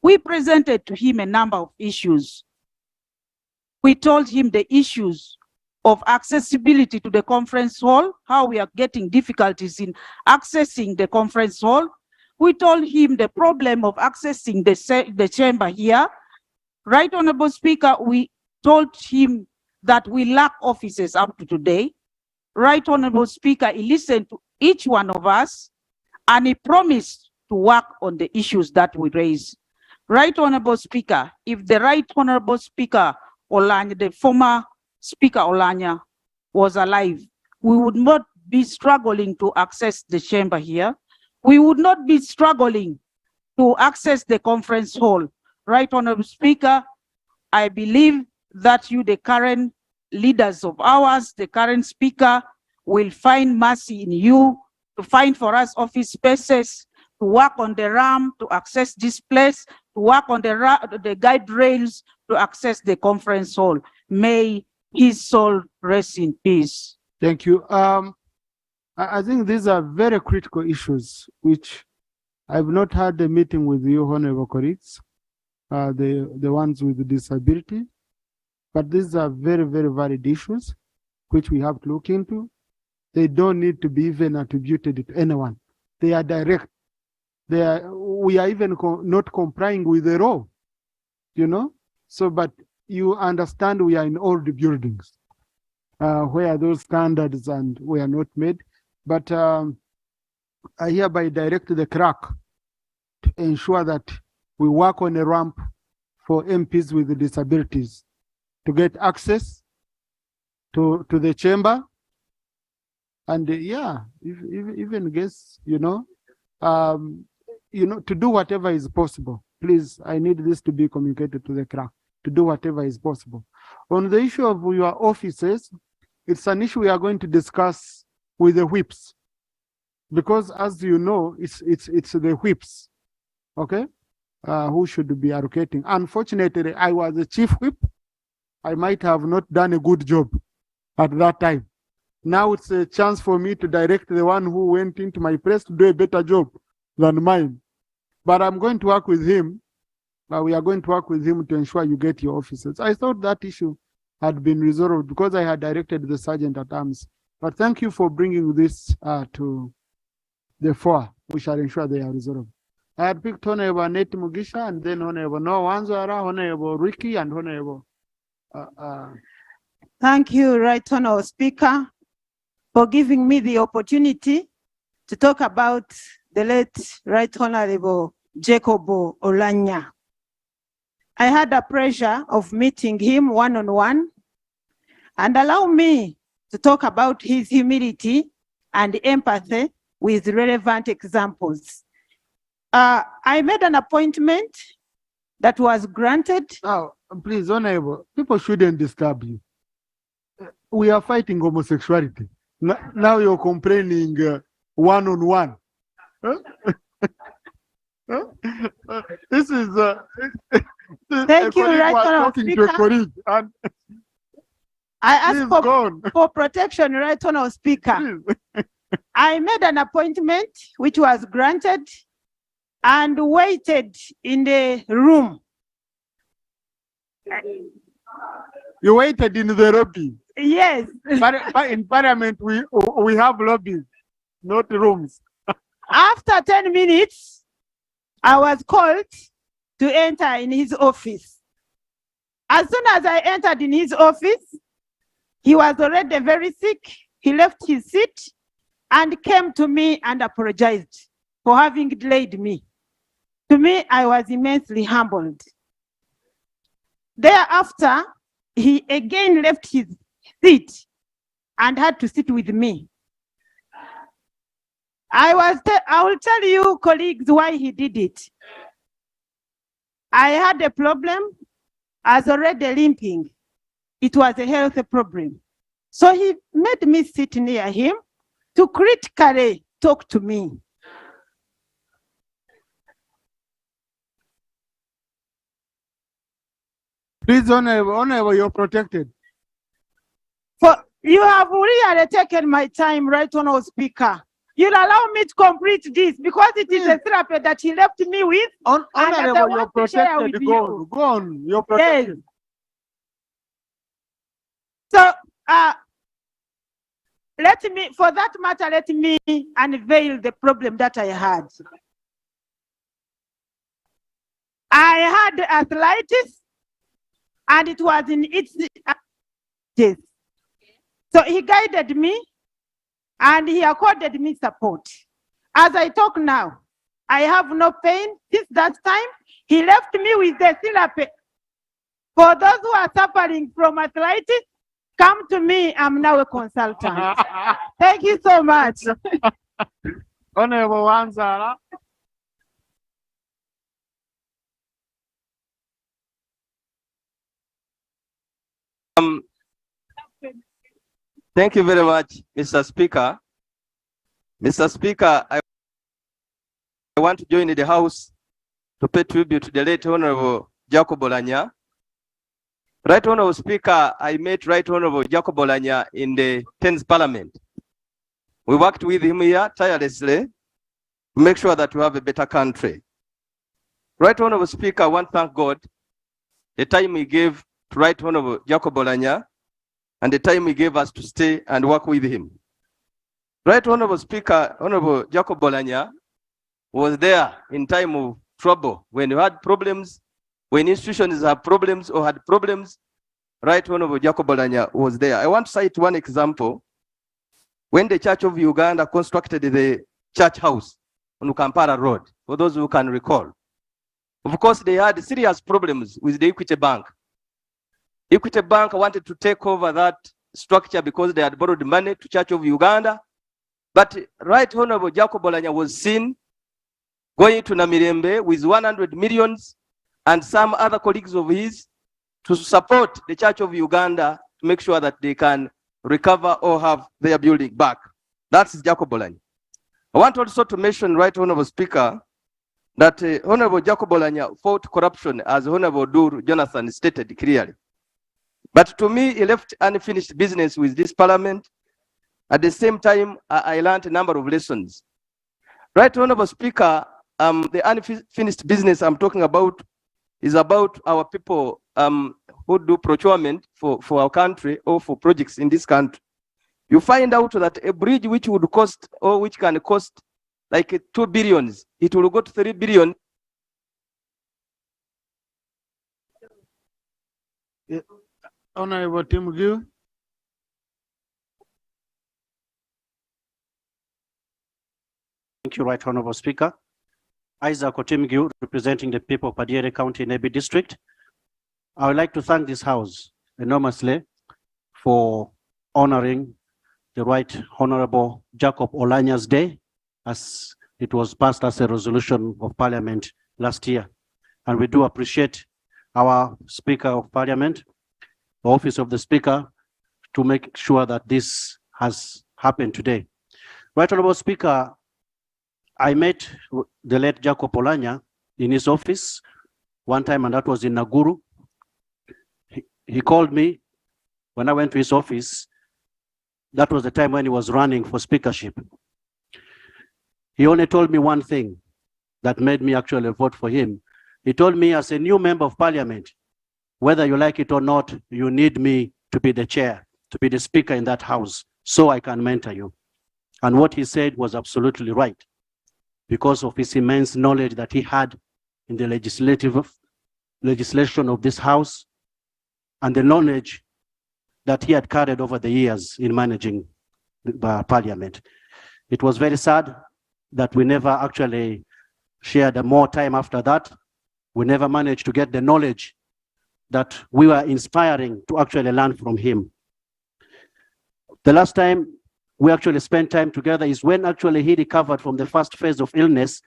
S18: we presented to him a number of issues. We told him the issues of accessibility to the conference hall, how we are getting difficulties in accessing the conference hall. We told him the problem of accessing the chamber here. Right Honorable Speaker, we told him that we lack offices up to today. Right Honorable Speaker, he listened to each one of us and he promised to work on the issues that we raise. Right Honorable Speaker, if the Right Honorable Speaker Oulanyah, the former Speaker Oulanyah, was alive, we would not be struggling to access the chamber here. We would not be struggling to access the conference hall. Right Honorable Speaker, I believe that you, the current leaders of ours, the current Speaker, will find mercy in you to find for us office spaces, to work on the ramp, to access this place, to work on the guide rails, to access the conference hall. May his soul rest in peace.
S2: Thank you. I think these are very critical issues, which I've not had a meeting with you, honorable colleagues, the ones with disability, but these are very, very valid issues, which we have to look into. They don't need to be even attributed to anyone. They are direct. We are even not complying with the law, you know? So, but you understand we are in old buildings where those standards and were not made. But I hereby direct the clerk to ensure that we work on a ramp for MPs with disabilities to get access to the chamber. And yeah, even guess, you know, to do whatever is possible. Please, I need this to be communicated to the clerk, to do whatever is possible. On the issue of your offices, it's an issue we are going to discuss with the whips, because as you know, it's the whips, okay, who should be allocating. Unfortunately, I was the chief whip. I might have not done a good job at that time. Now it's a chance for me to direct the one who went into my place to do a better job than mine. But I'm going to work with him. We are going to work with him to ensure you get your officers. I thought that issue had been resolved because I had directed the sergeant at arms. But thank you for bringing this to the fore. We shall ensure they are resolved. I had picked Honorable Nate Mugisha and then Honorable Noah Wanzara, Honorable Ricky, and Honorable.
S18: Thank you, Right Honorable Speaker, for giving me the opportunity to talk about the late Right Honorable Jacob Oulanyah. I had the pleasure of meeting him one-on-one, and allow me to talk about his humility and empathy with relevant examples. I made an appointment that was granted.
S2: Oh, please, Honorable, people shouldn't disturb you. We are fighting homosexuality. Now you're complaining one-on-one. This is
S18: Thank you, Right Honorable
S2: talking to a
S18: Speaker.
S2: colleague. And
S18: I asked for protection, Right Honorable Speaker. I made an appointment which was granted and waited in the room.
S2: You waited in the lobby.
S18: Yes.
S2: But in Parliament, we have lobbies, not rooms.
S18: After 10 minutes, I was called to enter in his office. As soon as I entered in his office, he was already very sick. He left his seat and came to me and apologized for having delayed me. To me, I was immensely humbled. Thereafter, he again left his seat and had to sit with me. I will tell you, colleagues, why he did it. I had a problem. I was already limping. It was a health problem. So he made me sit near him to critically talk to me.
S2: Please, Honorable, you're protected.
S18: For you have really taken my time, Right Honorable Speaker. You'll allow me to complete this because it is a therapy that he left me with.
S2: Honorable, you're protected. Go on. You're protected.
S18: Yes. So, for that matter, let me unveil the problem that I had. I had arthritis, and it was in its days. So he guided me, and he accorded me support. As I talk now, I have no pain. Since that time, he left me with the therapy. For those who are suffering from arthritis, come to me. I'm now a consultant. Thank you so much.
S2: Honorable Wanzara.
S19: Thank you very much, Mr. Speaker. Mr. Speaker, I want to join the House to pay tribute to the late Honorable Jacob Oulanyah. Right Honorable Speaker, I met Right Honorable Jacob Oulanyah in the 10th Parliament. We worked with him here tirelessly to make sure that we have a better country. Right Honorable Speaker, I want to thank God the time he gave to Right Honorable Jacob Oulanyah and the time he gave us to stay and work with him. Right Honorable Speaker, Honorable Jacob Oulanyah was there in time of trouble. When you had problems, when institutions have problems or had problems, Right Honorable Jacob Oulanyah was there. I want to cite one example. When the Church of Uganda constructed the church house on Kampala Road, for those who can recall, of course, they had serious problems with the Equity Bank. Equity Bank wanted to take over that structure because they had borrowed money to Church of Uganda. But Right Honorable Jacob Oulanyah was seen going to Namirembe with 100 millions and some other colleagues of his to support the Church of Uganda to make sure that they can recover or have their building back. That's Jacob Oulanyah. I want also to mention, Right Honorable Speaker, that Honorable Jacob Oulanyah fought corruption, as Honorable Dur Jonathan stated clearly. But to me, he left unfinished business with this Parliament At the same time, I learned a number of lessons. Right Honorable Speaker, the unfinished business I'm talking about is about our people who do procurement for our country or for projects in this country. You find out that a bridge which would cost or which can cost like 2 billion, it will go to 3 billion.
S2: Honorable Tim Gill.
S20: Thank you, Right Honorable Speaker. Isaac Otimgiu, representing the people of Padiere County, Nebi District. I would like to thank this House enormously for honoring the Right Honorable Jacob Oulanyah's Day, as it was passed as a resolution of Parliament last year. And we do appreciate our Speaker of Parliament, the Office of the Speaker, to make sure that this has happened today. Right Honorable Speaker, I met the late Jacob Oulanyah in his office one time, and that was in Naguru. He called me when I went to his office. That was the time when he was running for speakership. He only told me one thing that made me actually vote for him. He told me, as a new member of Parliament, whether you like it or not, you need me to be the chair, to be the speaker in that house, so I can mentor you. And what he said was absolutely right, because of his immense knowledge that he had in the legislation of this house, and the knowledge that he had carried over the years in managing the Parliament. It was very sad that we never actually shared more time after that. We never managed to get the knowledge that we were inspiring to actually learn from him. The last time we actually spent time together is when actually he recovered from the first phase of illness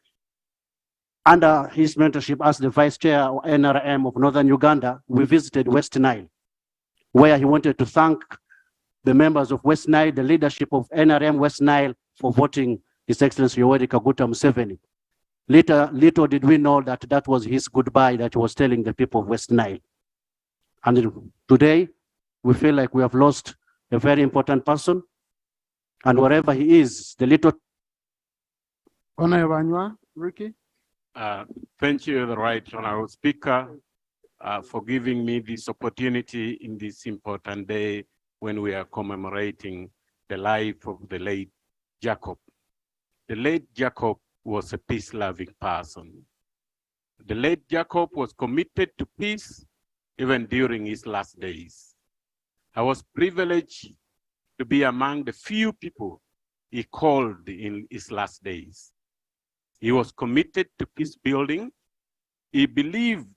S20: under his mentorship as the Vice Chair of NRM of Northern Uganda. We visited West Nile, where he wanted to thank the members of West Nile, the leadership of NRM West Nile, for voting His Excellency Yoweri Kaguta Museveni. Little did we know that that was his goodbye that he was telling the people of West Nile. And today, we feel like we have lost a very important person. And wherever he is, the little...
S2: Honorable Ricky.
S21: Thank you, the Right Honorable Speaker, for giving me this opportunity in this important day when we are commemorating the life of the late Jacob. The late Jacob was a peace-loving person. The late Jacob was committed to peace even during his last days. I was privileged to be among the few people he called in his last days. He was committed to peace building. He believed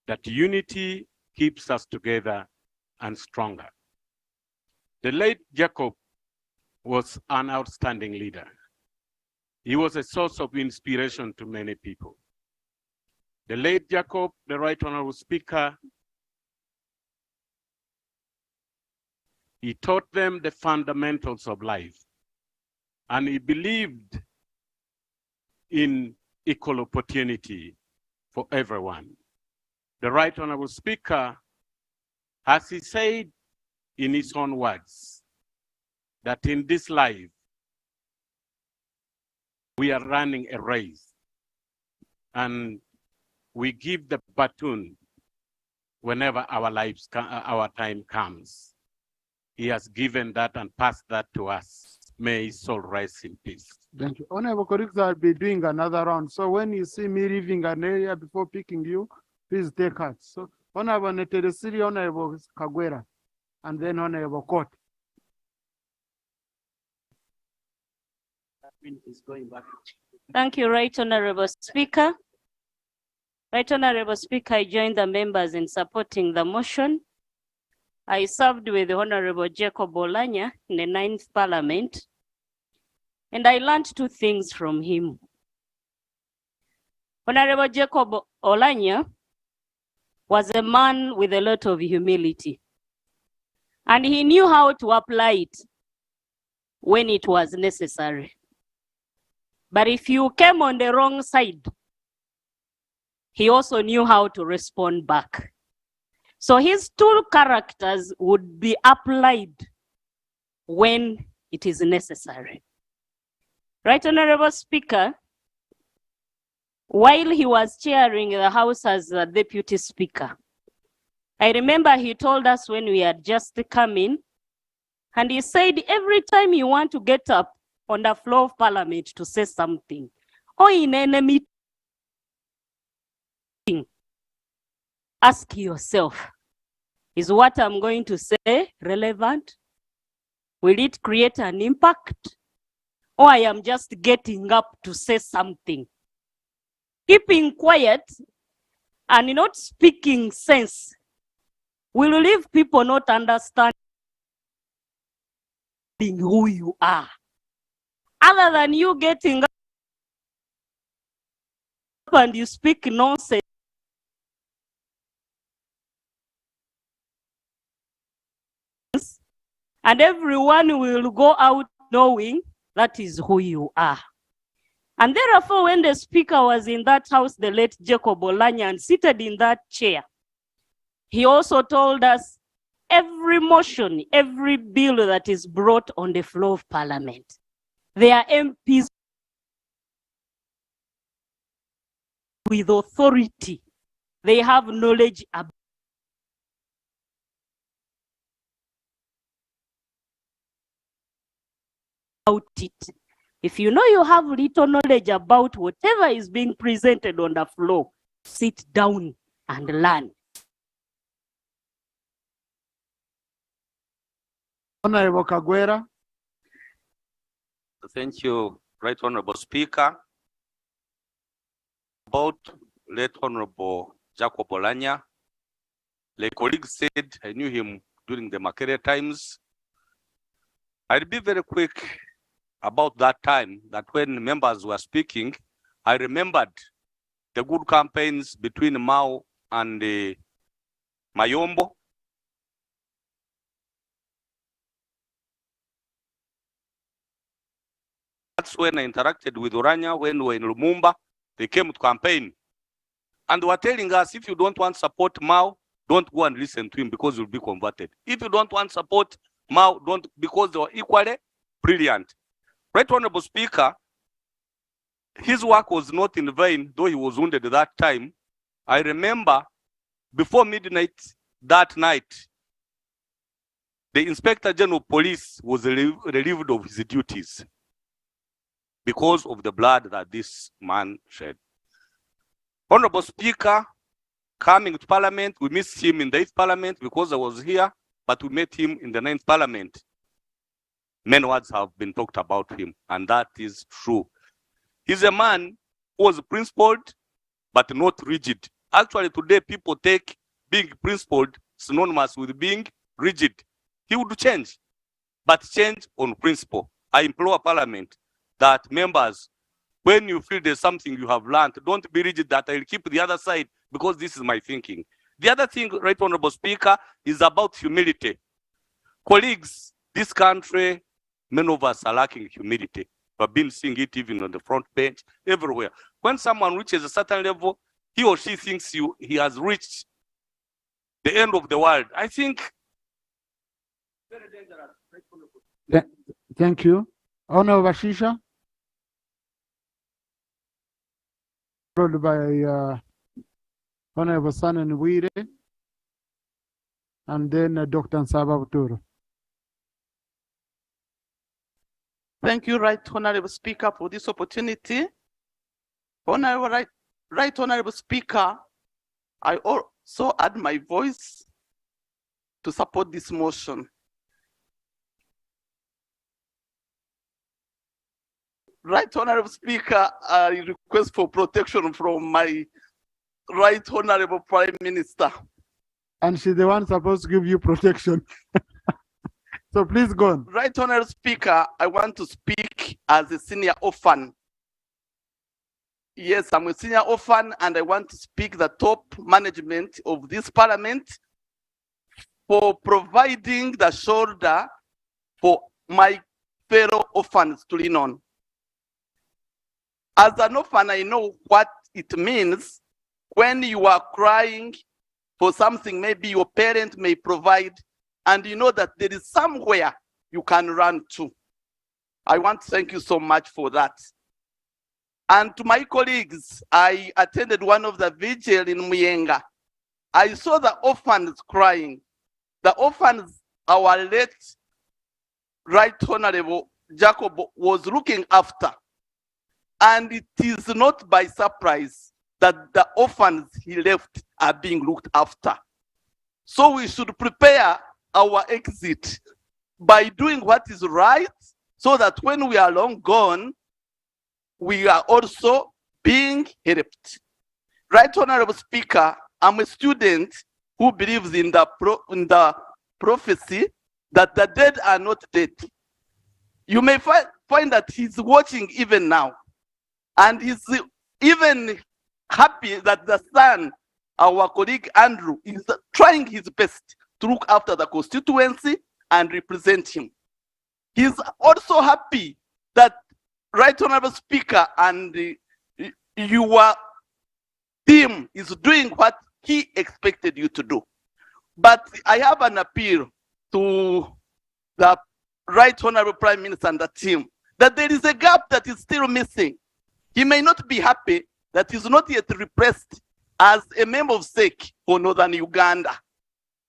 S21: that unity keeps us together and stronger. The late Jacob was an outstanding leader. He was a source of inspiration to many people. The late Jacob, the Right Honorable Speaker, he taught them the fundamentals of life, and he believed in equal opportunity for everyone. The Right Honorable Speaker, as he said in his own words, that in this life, we are running a race, and we give the baton whenever our time comes. He has given that and passed that to us. May his soul rest in peace.
S2: Thank you. Honorable colleagues, I'll be doing another round. So when you see me leaving an area before picking you, please take heart. So Honorable Neteresiri, Honorable Kagwera, and then Honorable Court.
S22: Thank you, Right Honorable Speaker. Right Honorable Speaker, I join the members in supporting the motion. I served with Honorable Jacob Oulanyah in the 9th Parliament, and I learned two things from him. Honorable Jacob Oulanyah was a man with a lot of humility, and he knew how to apply it when it was necessary. But if you came on the wrong side, he also knew how to respond back. So his two characters would be applied when it is necessary. Right Honorable Speaker, while he was chairing the House as the Deputy Speaker, I remember he told us when we had just come in, and he said every time you want to get up on the floor of Parliament to say something, or in any meeting, ask yourself, is what I'm going to say relevant? Will it create an impact? Or I am just getting up to say something? Keeping quiet and not speaking sense will leave people not understanding who you are. Other than you getting up and you speak nonsense, and everyone will go out knowing that is who you are. And therefore, when the speaker was in that house, the late Jacob Oulanyah, and seated in that chair, he also told us every motion, every bill that is brought on the floor of Parliament, there are MPs with authority. They have knowledge about it. If you know you have little knowledge about whatever is being presented on the floor, sit down and learn.
S2: Honorable Kagwera.
S1: Thank you, Right Honorable Speaker. About late Honorable Jacob Oulanyah, like colleagues said, I knew him during the Makerere times. I'll be very quick about that time, that when members were speaking, I remembered the good campaigns between Mao and Mayombo. That's when I interacted with Oulanyah when we were in Lumumba. They came to campaign. And they were telling us, if you don't want to support Mao, don't go and listen to him because you'll be converted. If you don't want to support Mao, don't, because they were equally brilliant. Right Honorable Speaker, his work was not in vain, though he was wounded at that time. I remember before midnight that night, the Inspector General of Police was relieved of his duties because of the blood that this man shed. Honorable Speaker, coming to Parliament, we missed him in the 8th Parliament because I was here, but we met him in the 9th Parliament. Many words have been talked about him, and that is true. He's a man who was principled, but not rigid. Actually, today people take being principled synonymous with being rigid. He would change, but change on principle. I implore Parliament that members, when you feel there's something you have learned, don't be rigid that I'll keep the other side because this is my thinking. The other thing, Right Honorable Speaker, is about humility. Colleagues, this country, many of us are lacking humility. We've been seeing it even on the front bench, everywhere. When someone reaches a certain level, he or she thinks he has reached the end of the world. I think very dangerous.
S2: Thank you. Honorable Shisha. Followed by Honorable Sanan Wire, and then Dr. Nsaba Buturo.
S5: Thank you, Right Honorable Speaker, for this opportunity. Honorable Right Honorable Speaker, I also add my voice to support this motion. Right Honorable Speaker, I request for protection from my Right Honorable Prime Minister.
S2: And she's the one supposed to give you protection. So please go on.
S5: Right Honorable Speaker, I want to speak as a senior orphan. Yes, I'm a senior orphan, and I want to speak the top management of this Parliament for providing the shoulder for my fellow orphans to lean on. As an orphan, I know what it means when you are crying for something maybe your parent may provide, and you know that there is somewhere you can run to. I want to thank you so much for that. And to my colleagues, I attended one of the vigil in Muyenga. I saw the orphans crying. The orphans, our late Right Honorable Jacob was looking after. And it is not by surprise that the orphans he left are being looked after. So we should prepare our exit by doing what is right, so that when we are long gone, we are also being helped. Right Honorable Speaker, I'm a student who believes in the prophecy that the dead are not dead. You may find that he's watching even now, and he's even happy that the son, our colleague Andrew, is trying his best to look after the constituency and represent him. He's also happy that Right Honorable Speaker and your team is doing what he expected you to do. But I have an appeal to the Right Honorable Prime Minister and the team that there is a gap that is still missing. He may not be happy that he's not yet repressed as a member of SEC for Northern Uganda.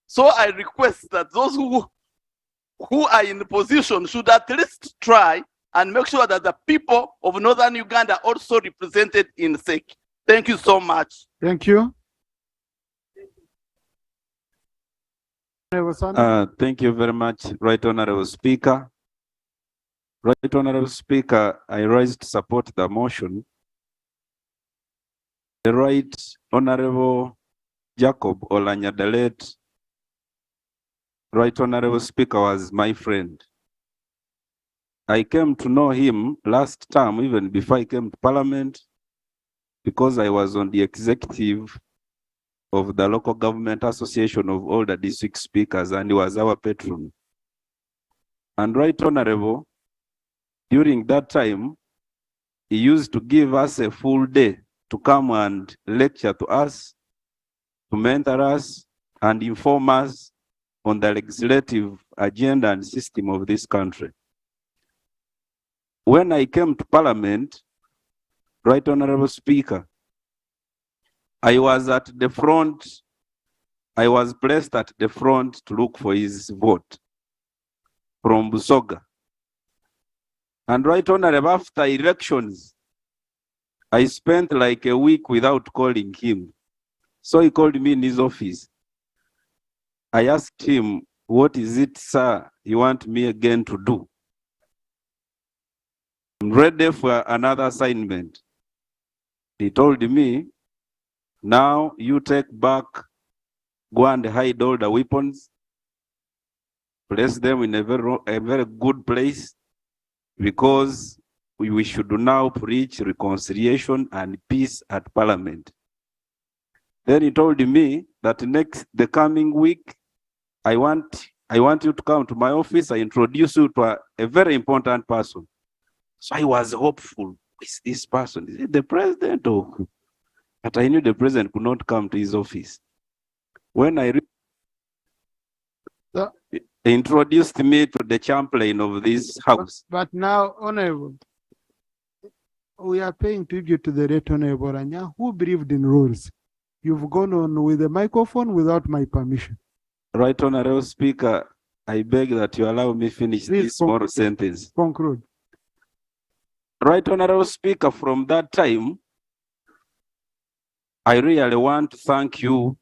S5: So I request that those who are in the position should at least try and make sure that the people of Northern Uganda are also represented in SEC. Thank you so much.
S2: Thank you.
S11: Thank you very much, Right Honorable Speaker. Right Honorable Speaker, I rise to support the motion. The Right Honorable Jacob Oulanyah, the late Right Honorable Speaker, was my friend. I came to know him last term, even before I came to Parliament, because I was on the executive of the Local Government Association of all the district speakers, and he was our patron. And Right Honorable, during that time, he used to give us a full day to come and lecture to us, to mentor us, and inform us on the legislative agenda and system of this country. When I came to Parliament, Right Honorable Speaker, I was at the front. I was placed at the front to look for his vote from Busoga. And Right Honorable, after elections, I spent like a week without calling him. So he called me in his office. I asked him, "What is it, sir, you want me again to do? I'm ready for another assignment." He told me, "Now you take back, go and hide all the weapons, place them in a very good place, because we should now preach reconciliation and peace at Parliament." Then he told me that the coming week, I want you to come to my office. I introduce you to a very important person. So I was hopeful. Who is this person? Is it the president? But I knew the president could not come to his office. When he introduced me to the chaplain of this house.
S2: But now, Honorable, we are paying tribute to the late Honorable Oulanyah, who believed in rules. You've gone on with the microphone without my permission.
S11: Right Honorable Speaker, I beg that you allow me finish this small sentence.
S2: Conclude.
S11: Right Honorable Speaker, from that time, I really want to thank you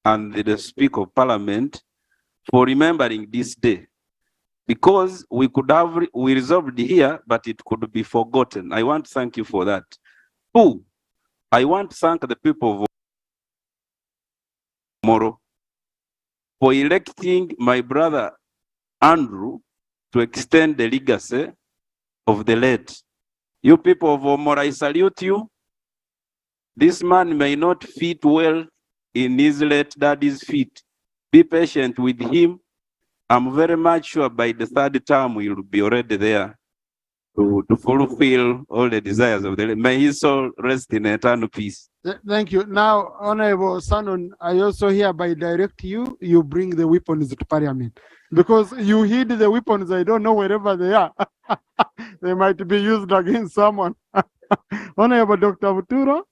S11: and the Speaker of Parliament for remembering this day, because we resolved here, but it could be forgotten. I want to thank you for that. Two, I want to thank the people of Moro for electing my brother Andrew to extend the legacy of the late. You people of Omoro, I salute you. This man may not fit well in his late daddy's feet. Be patient with him. I'm very much sure by the third term he will be already there. to fulfill all the desires of the. May his soul rest in eternal peace.
S2: Thank you. Now, Honorable Sanon, I also hereby direct you, you bring the weapons to Parliament. Because you hid the weapons, I don't know wherever they are. They might be used against someone. Honorable Dr. Buturo.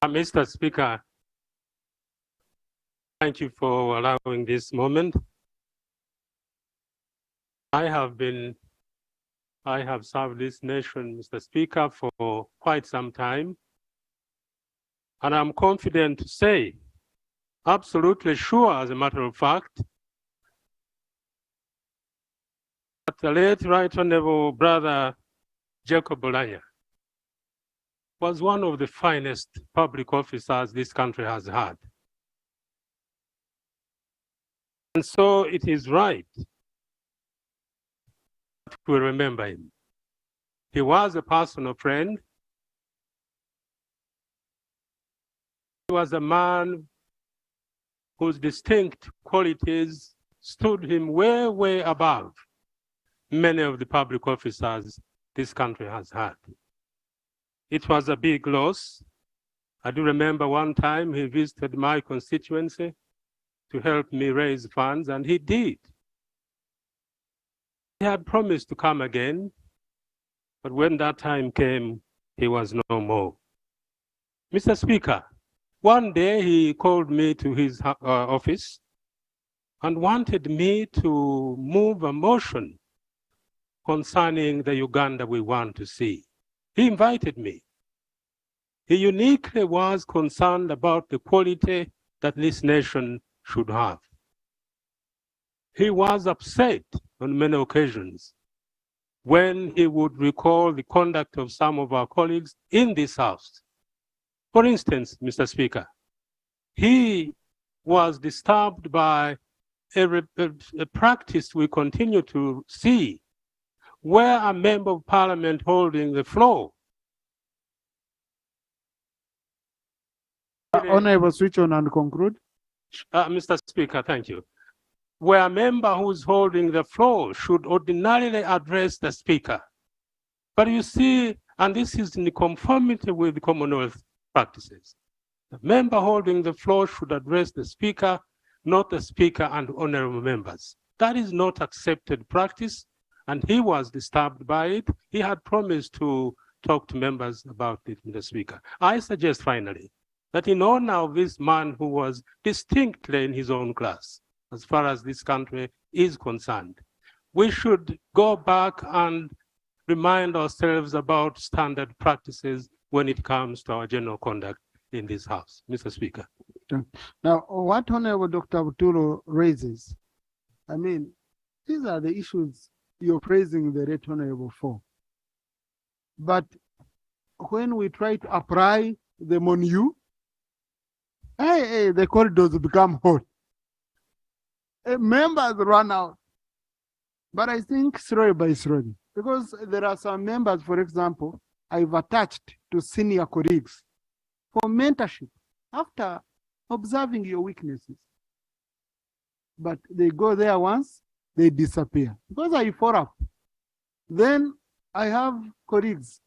S7: Mr. Speaker, thank you for allowing this moment. I have served this nation, Mr. Speaker, for quite some time. And I'm confident to say, absolutely sure, as a matter of fact, that the late Right Honorable Brother Jacob Oulanyah was one of the finest public officers this country has had. And so it is right to remember him. He was a personal friend. He was a man whose distinct qualities stood him way, way above many of the public officers this country has had. It was a big loss. I do remember one time he visited my constituency to help me raise funds, and he did. He had promised to come again, but when that time came, he was no more. Mr. Speaker, one day he called me to his office and wanted me to move a motion concerning the Uganda we want to see. He invited me. He uniquely was concerned about the quality that this nation should have. He was upset on many occasions when he would recall the conduct of some of our colleagues in this house. For instance, Mr. Speaker, he was disturbed by a practice we continue to see, where a member of parliament holding the floor.
S2: Honorable, switch on and conclude.
S7: Mr. Speaker, thank you. Where a member who is holding the floor should ordinarily address the speaker. But you see, and this is in conformity with the Commonwealth practices, the member holding the floor should address the speaker, not the speaker and honorable members. That is not accepted practice, and he was disturbed by it. He had promised to talk to members about it, Mr. Speaker. I suggest finally that in honor of this man who was distinctly in his own class, as far as this country is concerned, we should go back and remind ourselves about standard practices when it comes to our general conduct in this house. Mr. Speaker.
S2: Now, what Honorable Dr. Buturo raises, I mean, these are the issues you're praising the Right Honorable for. But when we try to apply them on you, the corridors become hot. Members run out. But I think slowly by slowly, because there are some members, for example, I've attached to senior colleagues for mentorship after observing your weaknesses. But they go there once, they disappear. Because I follow up. Then I have colleagues.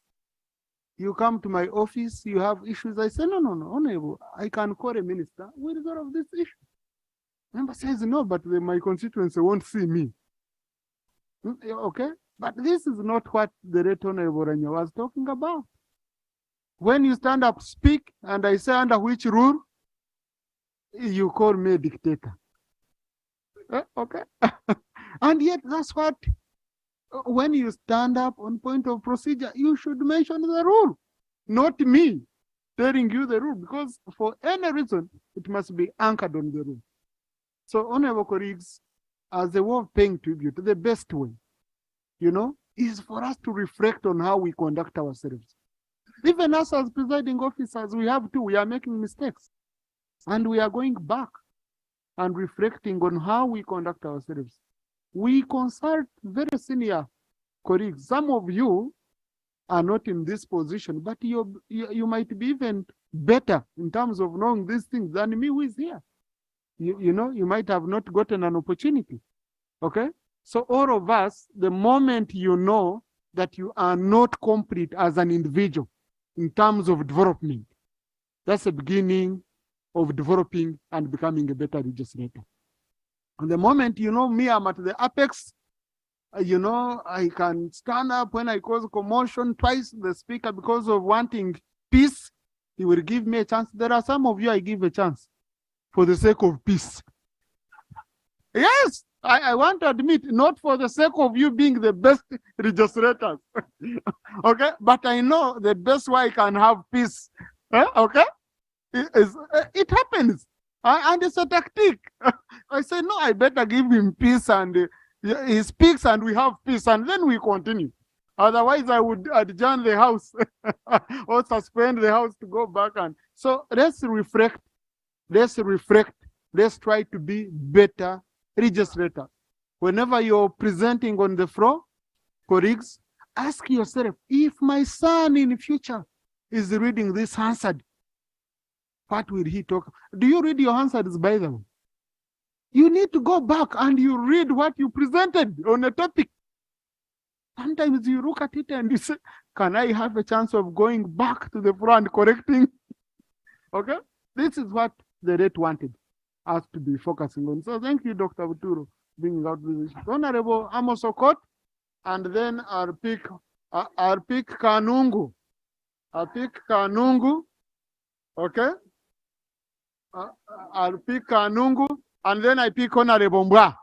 S2: You come to my office, you have issues. I say, no, Honorable, I can call a minister. We'll resolve this issue. Member says, no, but my constituency won't see me. Okay? But this is not what the Right Honorable Oulanyah was talking about. When you stand up, speak, and I say under which rule, you call me a dictator. Okay? And yet that's what, when you stand up on point of procedure, you should mention the rule, not me telling you the rule, because for any reason, it must be anchored on the rule. So, honorable colleagues, as a way of paying tribute, the best way, is for us to reflect on how we conduct ourselves. Even us as presiding officers, we are making mistakes. And we are going back and reflecting on how we conduct ourselves. We consult very senior colleagues. Some of you are not in this position, but you might be even better in terms of knowing these things than me who is here. You might have not gotten an opportunity. Okay? So all of us, the moment you know that you are not complete as an individual in terms of development, that's the beginning of developing and becoming a better legislator. And the moment you know me, I'm at the apex, you know, I can stand up when I cause commotion twice the speaker because of wanting peace. He will give me a chance. There are some of you I give a chance for the sake of peace. Yes, I want to admit, not for the sake of you being the best legislators. Okay, but I know the best way I can have peace. Okay, it happens. And it's a tactic. I say, no, I better give him peace, and he speaks and we have peace, and then we continue. Otherwise, I would adjourn the house or suspend the house to go back. And so let's reflect. Let's reflect. Let's try to be better legislators. Whenever you're presenting on the floor, colleagues, ask yourself, if my son in the future is reading this Hansard, what will he talk? Do you read your Hansads, by the way? You need to go back and you read what you presented on a topic. Sometimes you look at it and you say, can I have a chance of going back to the floor and correcting? Okay? This is what the rate wanted us to be focusing on. So thank you, Dr. Buturo, bringing out this issue. Honorable Amos Okot, and then I'll pick Kanungu. I'll pick Kanungu. Okay? I'll pick Kanungu, and then I pick Honorable Mbwa.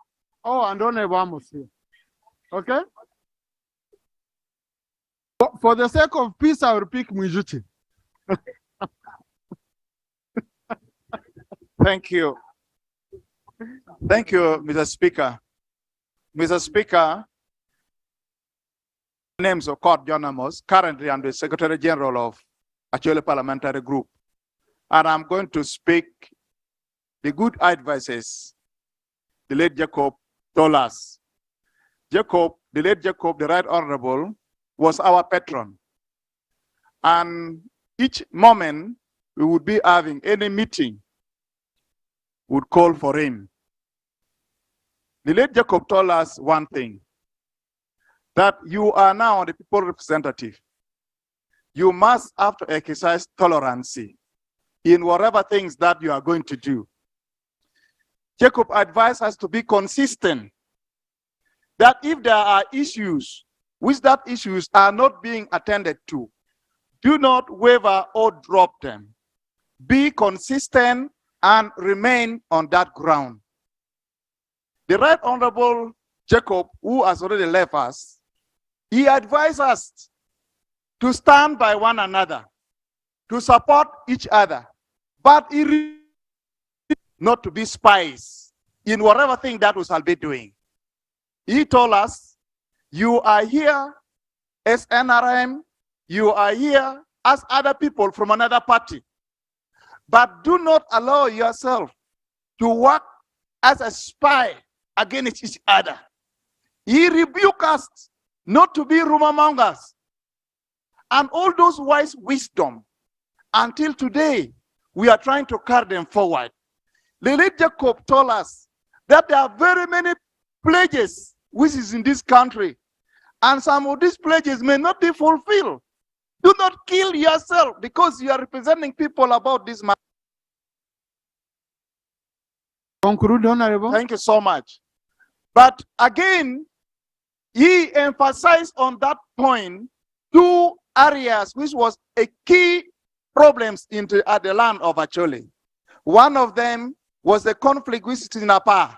S2: Oh, and Honorable Amos here. Okay? For the sake of peace, I will pick Mwijuchi.
S9: Thank you. Thank you, Mr. Speaker. Mr. Speaker, names of Court John Amos. Currently, I'm the Secretary General of Acholi Parliamentary Group. And I'm going to speak the good advices the late Jacob told us. Jacob, the late Jacob, the Right Honorable, was our patron. And each moment we would be having any meeting, would call for him. The late Jacob told us one thing, that you are now the people representative. You must have to exercise tolerance in whatever things that you are going to do. Jacob advised us to be consistent, that if there are issues which that issues are not being attended to, do not waver or drop them. Be consistent and remain on that ground. The Right Honorable Jacob, who has already left us, he advised us to stand by one another, to support each other, but he not to be spies in whatever thing that we shall be doing. He told us, you are here as NRM, you are here as other people from another party, but do not allow yourself to work as a spy against each other. He rebuked us not to be rumor mongers and all those wise wisdom. Until today, we are trying to carry them forward. The late Jacob told us that there are very many pledges which is in this country, and some of these pledges may not be fulfilled. Do not kill yourself because you are representing people about this matter.
S2: Conclude, Honorable.
S9: Thank you so much. But again, he emphasized on that point two areas which was a key problems into the land of Acholi. One of them was the conflict which is in Apa.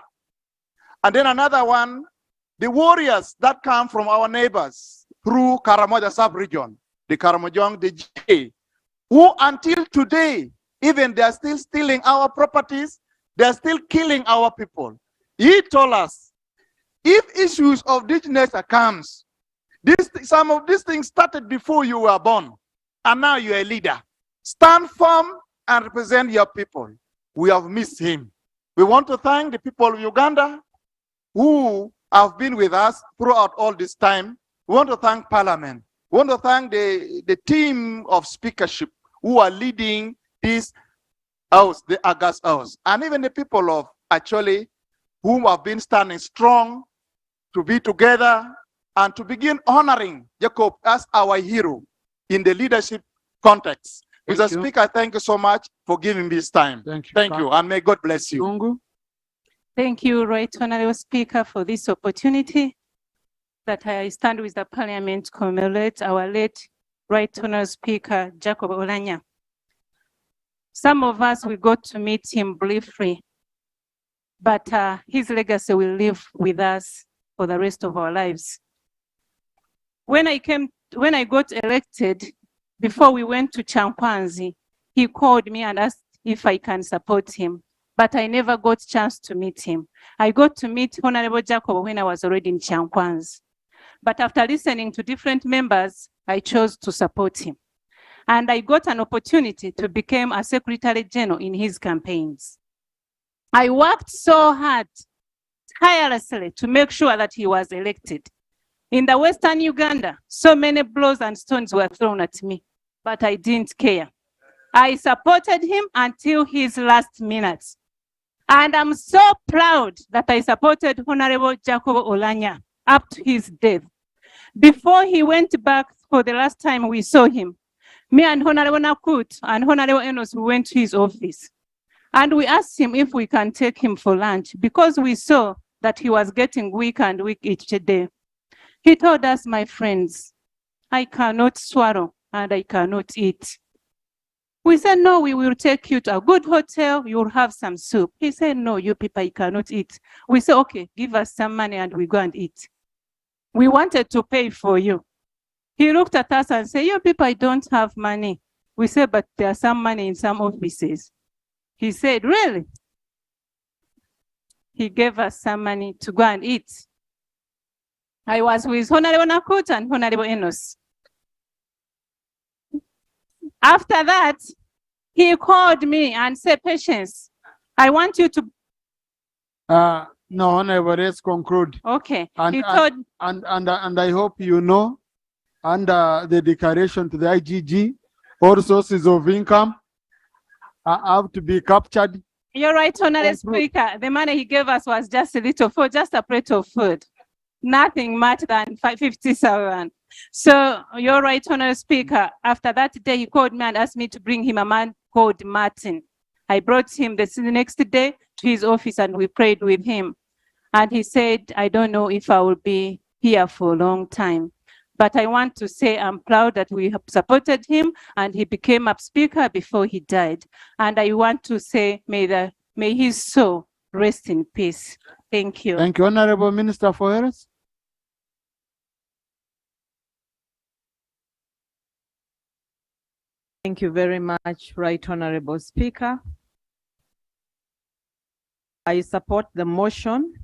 S9: And then another one, the warriors that come from our neighbors through Karamoja sub-region, the Karamojong, the J, who until today, even they are still stealing our properties, they are still killing our people. He told us, if issues of this nature comes, some of these things started before you were born, and now you're a leader. Stand firm and represent your people. We have missed him. We want to thank the people of Uganda who have been with us throughout all this time. We want to thank Parliament. We want to thank the team of speakership who are leading this house, the August House, and even the people of Acholi who have been standing strong to be together and to begin honoring Jacob as our hero in the leadership context. Mr. Speaker, thank you so much for giving me this time. Thank you, and may God bless you.
S10: Thank you, Right Honorable Speaker, for this opportunity that I stand with the Parliament to commemorate our late Right Honorable Speaker, Jacob Oulanyah. Some of us, we got to meet him briefly, but his legacy will live with us for the rest of our lives. When I got elected, before we went to Chankwanzi, he called me and asked if I can support him, but I never got a chance to meet him. I got to meet Honorable Jacob when I was already in Chankwanzi. But after listening to different members, I chose to support him. And I got an opportunity to become a Secretary General in his campaigns. I worked so hard, tirelessly, to make sure that he was elected. In the Western Uganda, so many blows and stones were thrown at me, but I didn't care. I supported him until his last minutes. And I'm so proud that I supported Honorable Jacob Oulanyah up to his death. Before he went back for the last time we saw him, me and Honorable Nakut and Honorable Enos, we went to his office. And we asked him if we can take him for lunch because we saw that he was getting weak and weak each day. He told us, my friends, I cannot swallow and I cannot eat. We said, no, we will take you to a good hotel. You'll have some soup. He said, no, you people, you cannot eat. We said, okay, give us some money and we go and eat. We wanted to pay for you. He looked at us and said, you people, I don't have money. We said, but there's some money in some offices. He said, really? He gave us some money to go and eat. I was with Honorable Nakut and Honorable Enos. After that, he called me and said, Patience, I want you to...
S2: No, Honorable, let's conclude.
S10: Okay.
S2: And,
S10: He told...
S2: and I hope you know, under the declaration to the IGG, all sources of income have to be captured.
S10: You're right, Honorable Speaker. The money he gave us was just a little food, just a plate of food. Nothing much than 50,000. So you're right, Honorable Speaker. After that day, he called me and asked me to bring him a man called Martin. I brought him the next day to his office and we prayed with him. And he said, I don't know if I will be here for a long time. But I want to say I'm proud that we have supported him and he became a speaker before he died. And I want to say, may his soul rest in peace. Thank you.
S2: Thank you, Honorable Minister for Health.
S4: Thank you very much, Right Honorable Speaker. I support the motion.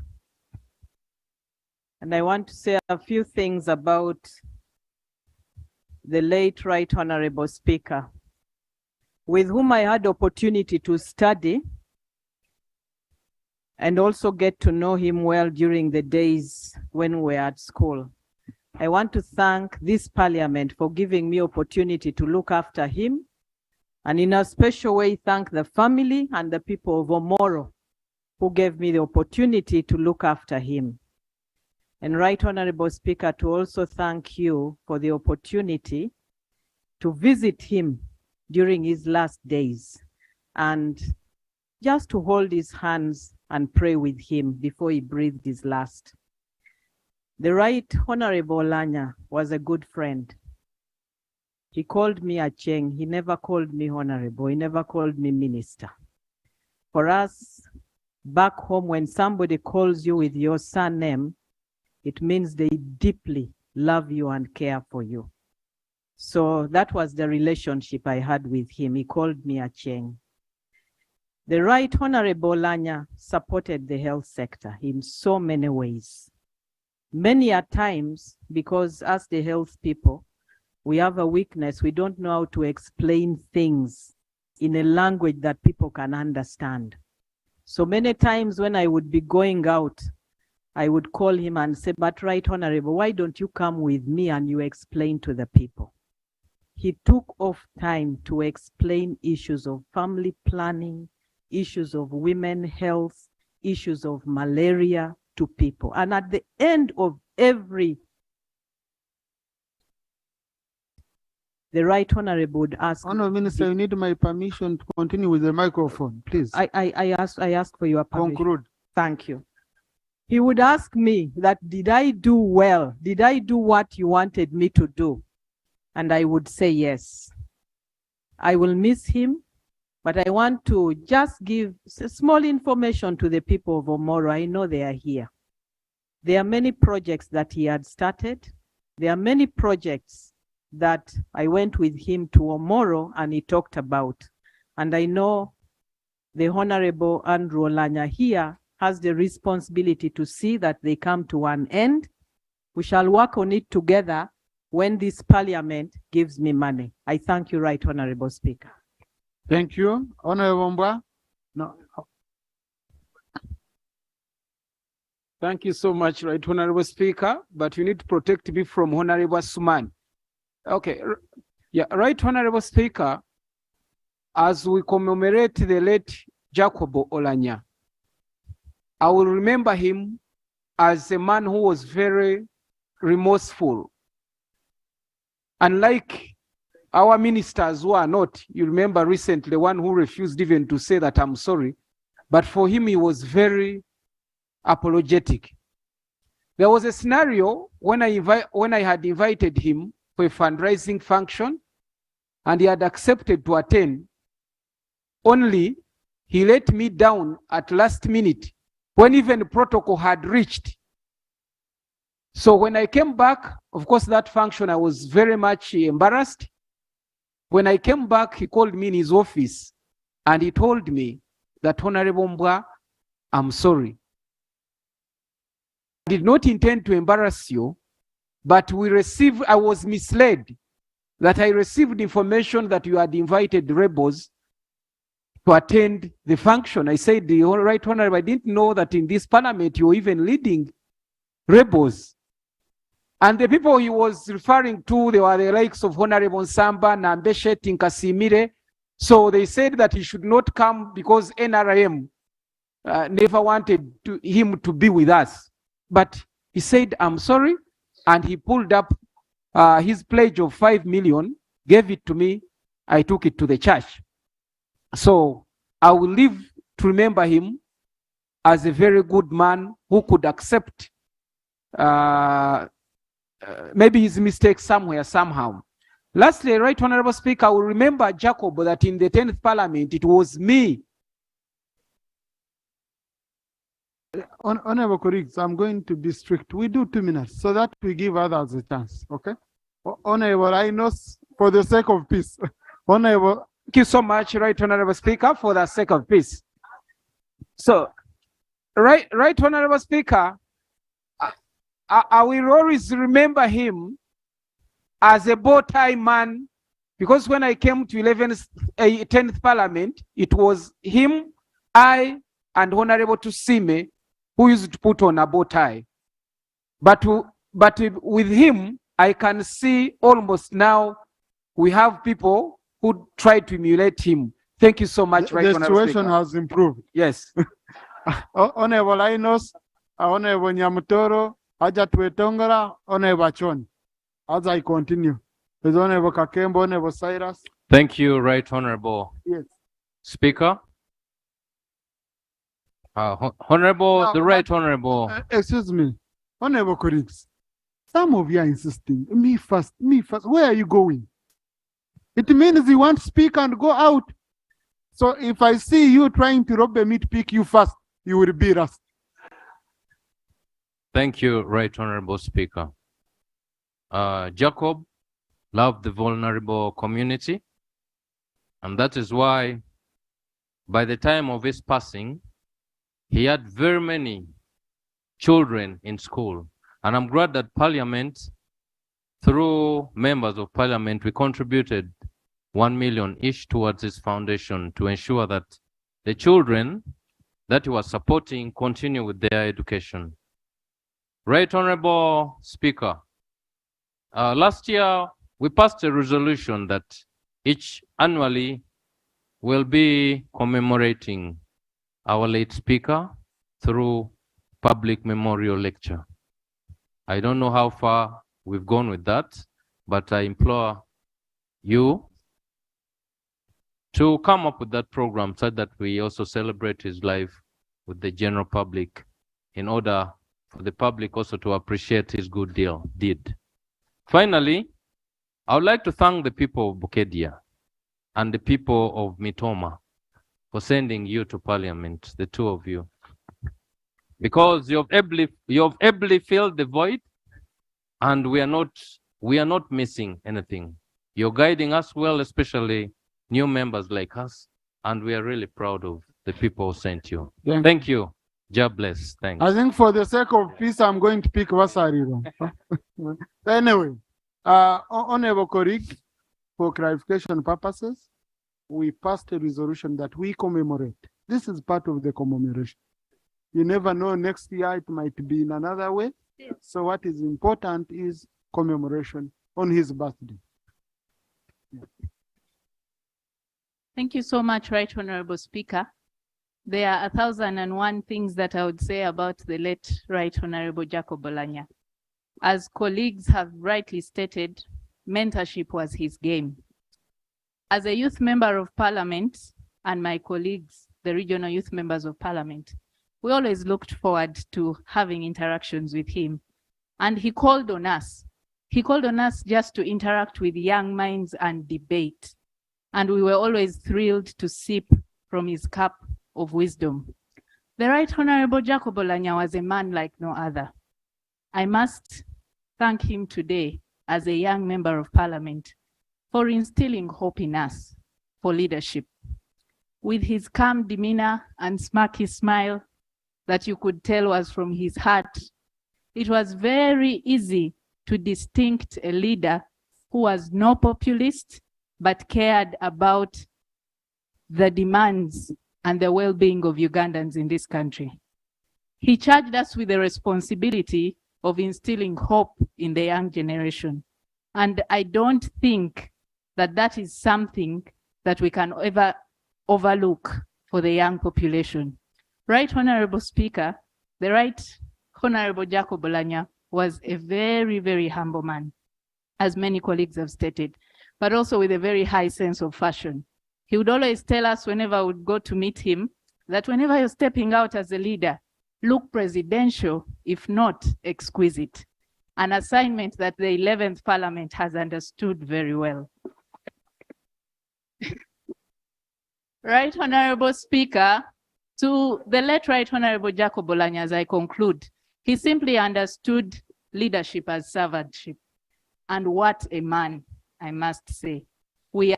S4: And I want to say a few things about the late Right Honorable Speaker, with whom I had opportunity to study and also get to know him well during the days when we were at school. I want to thank this Parliament for giving me opportunity to look after him, and in a special way thank the family and the people of Omoro who gave me the opportunity to look after him. And Right Honorable Speaker, to also thank you for the opportunity to visit him during his last days and just to hold his hands and pray with him before he breathed his last. The Right Honorable Oulanyah was a good friend. He called me Acheng. He never called me honorable. He never called me minister. For us, back home, when somebody calls you with your surname, it means they deeply love you and care for you. So that was the relationship I had with him. He called me Acheng. The Right Honorable Oulanyah supported the health sector in so many ways. Many a times, because as the health people, we have a weakness. We don't know how to explain things in a language that people can understand. So many times when I would be going out, I would call him and say, but Right Honorable, why don't you come with me and you explain to the people? He took off time to explain issues of family planning, issues of women health, issues of malaria
S18: to people. And at the end of every, the Right Honorable would ask.
S2: Honorable Minister, you need my permission to continue with the microphone, please.
S18: I ask for your permission.
S2: Conclude.
S18: Thank you. He would ask me that, did I do well? Did I do what you wanted me to do? And I would say yes. I will miss him, but I want to just give small information to the people of Omoro. I know they are here. There are many projects that he had started. There are many projects that I went with him to Omoro and he talked about. And I know the Honorable Andrew Oulanyah here has the responsibility to see that they come to an end. We shall work on it together when this parliament gives me money. I thank you, Right Honorable Speaker.
S2: Thank you. Honorable Mbwa? No.
S8: Thank you so much, Right Honorable Speaker, but you need to protect me from Honorable Suman. Okay, yeah, Right Honorable Speaker, as we commemorate the late Jacob Oulanyah, I will remember him as a man who was very remorseful. Unlike our ministers who are not, you remember recently one who refused even to say that I'm sorry, but for him he was very apologetic. There was a scenario when I had invited him for a fundraising function and he had accepted to attend, only he let me down at last minute when even protocol had reached. So when I came back, of course, that function, I was very much embarrassed. When I came back, he called me in his office and he told me that, Honorable Mbwa, I'm sorry. I did not intend to embarrass you, but I was misled that I received information that you had invited rebels to attend the function. I said, the Right Honorable, I didn't know that in this parliament you were even leading rebels. And the people he was referring to, they were the likes of Honorable Samba, Nambeshet, Nkasimire. So they said that he should not come because NRM never wanted him to be with us. But he said, I'm sorry. And he pulled up his pledge of 5 million, gave it to me. I took it to the church. So I will live to remember him as a very good man who could accept maybe his mistake somewhere, somehow. Lastly, Right Honorable Speaker, I will remember Jacob that in the 10th Parliament, it was me.
S2: Honorable colleagues, I'm going to be strict. We do 2 minutes so that we give others a chance, okay? Honorable, I know for the sake of peace. Honorable.
S8: Thank you so much, Right Honorable Speaker, for the sake of peace. So, Right Honorable Speaker, I will always remember him as a bow tie man, because when I came to 10th Parliament, it was him, I, and Honorable Tusime who used to put on a bow tie. But with him, I can see almost now we have people who try to emulate him. Thank you so much, Right Honorable Speaker.
S2: The situation has improved.
S8: Yes.
S2: Honorable Inos, Honorable Nyamutoro, Aja Twetongara, Honorable Chon. As I continue, with Honorable Kakembo, Honorable Cyrus.
S12: Thank you, Right Honorable
S2: Yes.
S12: Speaker. Honorable, the Right Honorable.
S2: Excuse me, Honorable colleagues. Some of you are insisting, me first, me first. Where are you going? It means you want to speak and go out. So if I see you trying to rob me to pick you first, you will beat us.
S12: Thank you, Right Honorable Speaker. Jacob loved the vulnerable community, and that is why by the time of his passing, he had very many children in school. And I'm glad that Parliament, through members of Parliament, we contributed 1 million each towards his foundation to ensure that the children that he was supporting continue with their education. Right Honorable Speaker, last year we passed a resolution that each annually will be commemorating our late speaker through public memorial lecture. I don't know how far we've gone with that, but I implore you to come up with that program so that we also celebrate his life with the general public in order for the public also to appreciate his good deed. Finally, I would like to thank the people of Bukedia and the people of Mitoma for sending you to Parliament, the two of you, because you have ably filled the void, and we are not missing anything. You're guiding us well, especially new members like us, and we are really proud of the people who sent you. Thank you. God bless. Thanks.
S2: I think for the sake of peace, I'm going to pick Vasari. Anyway, honorable colleague, for clarification purposes, we passed a resolution that we commemorate. This is part of the commemoration. You never know, next year it might be in another way. So what is important is commemoration on his birthday.
S6: Thank you so much, Right Honorable Speaker. There are 1,001 things that I would say about the late Right Honorable Jacob Oulanyah. As colleagues have rightly stated, mentorship was his game. As a youth member of parliament and my colleagues, the regional youth members of parliament, we always looked forward to having interactions with him. And he called on us. He called on us just to interact with young minds and debate. And we were always thrilled to sip from his cup of wisdom. The Right Honorable Jacob Oulanyah was a man like no other. I must thank him today as a young member of parliament for instilling hope in us for leadership. With his calm demeanor and smirky smile that you could tell was from his heart, it was very easy to distinct a leader who was no populist, but cared about the demands and the well-being of Ugandans in this country. He charged us with the responsibility of instilling hope in the young generation. And I don't think that that is something that we can ever overlook for the young population. Right Honorable Speaker, the Right Honorable Jacob Oulanyah was a very, very humble man, as many colleagues have stated, but also with a very high sense of fashion. He would always tell us whenever we would go to meet him that whenever you're stepping out as a leader, look presidential, if not exquisite, an assignment that the 11th Parliament has understood very well. Right Honorable Speaker, to the late Right Honorable Jacob Oulanyah, as I conclude, he simply understood leadership as servantship. And what a man, I must say. We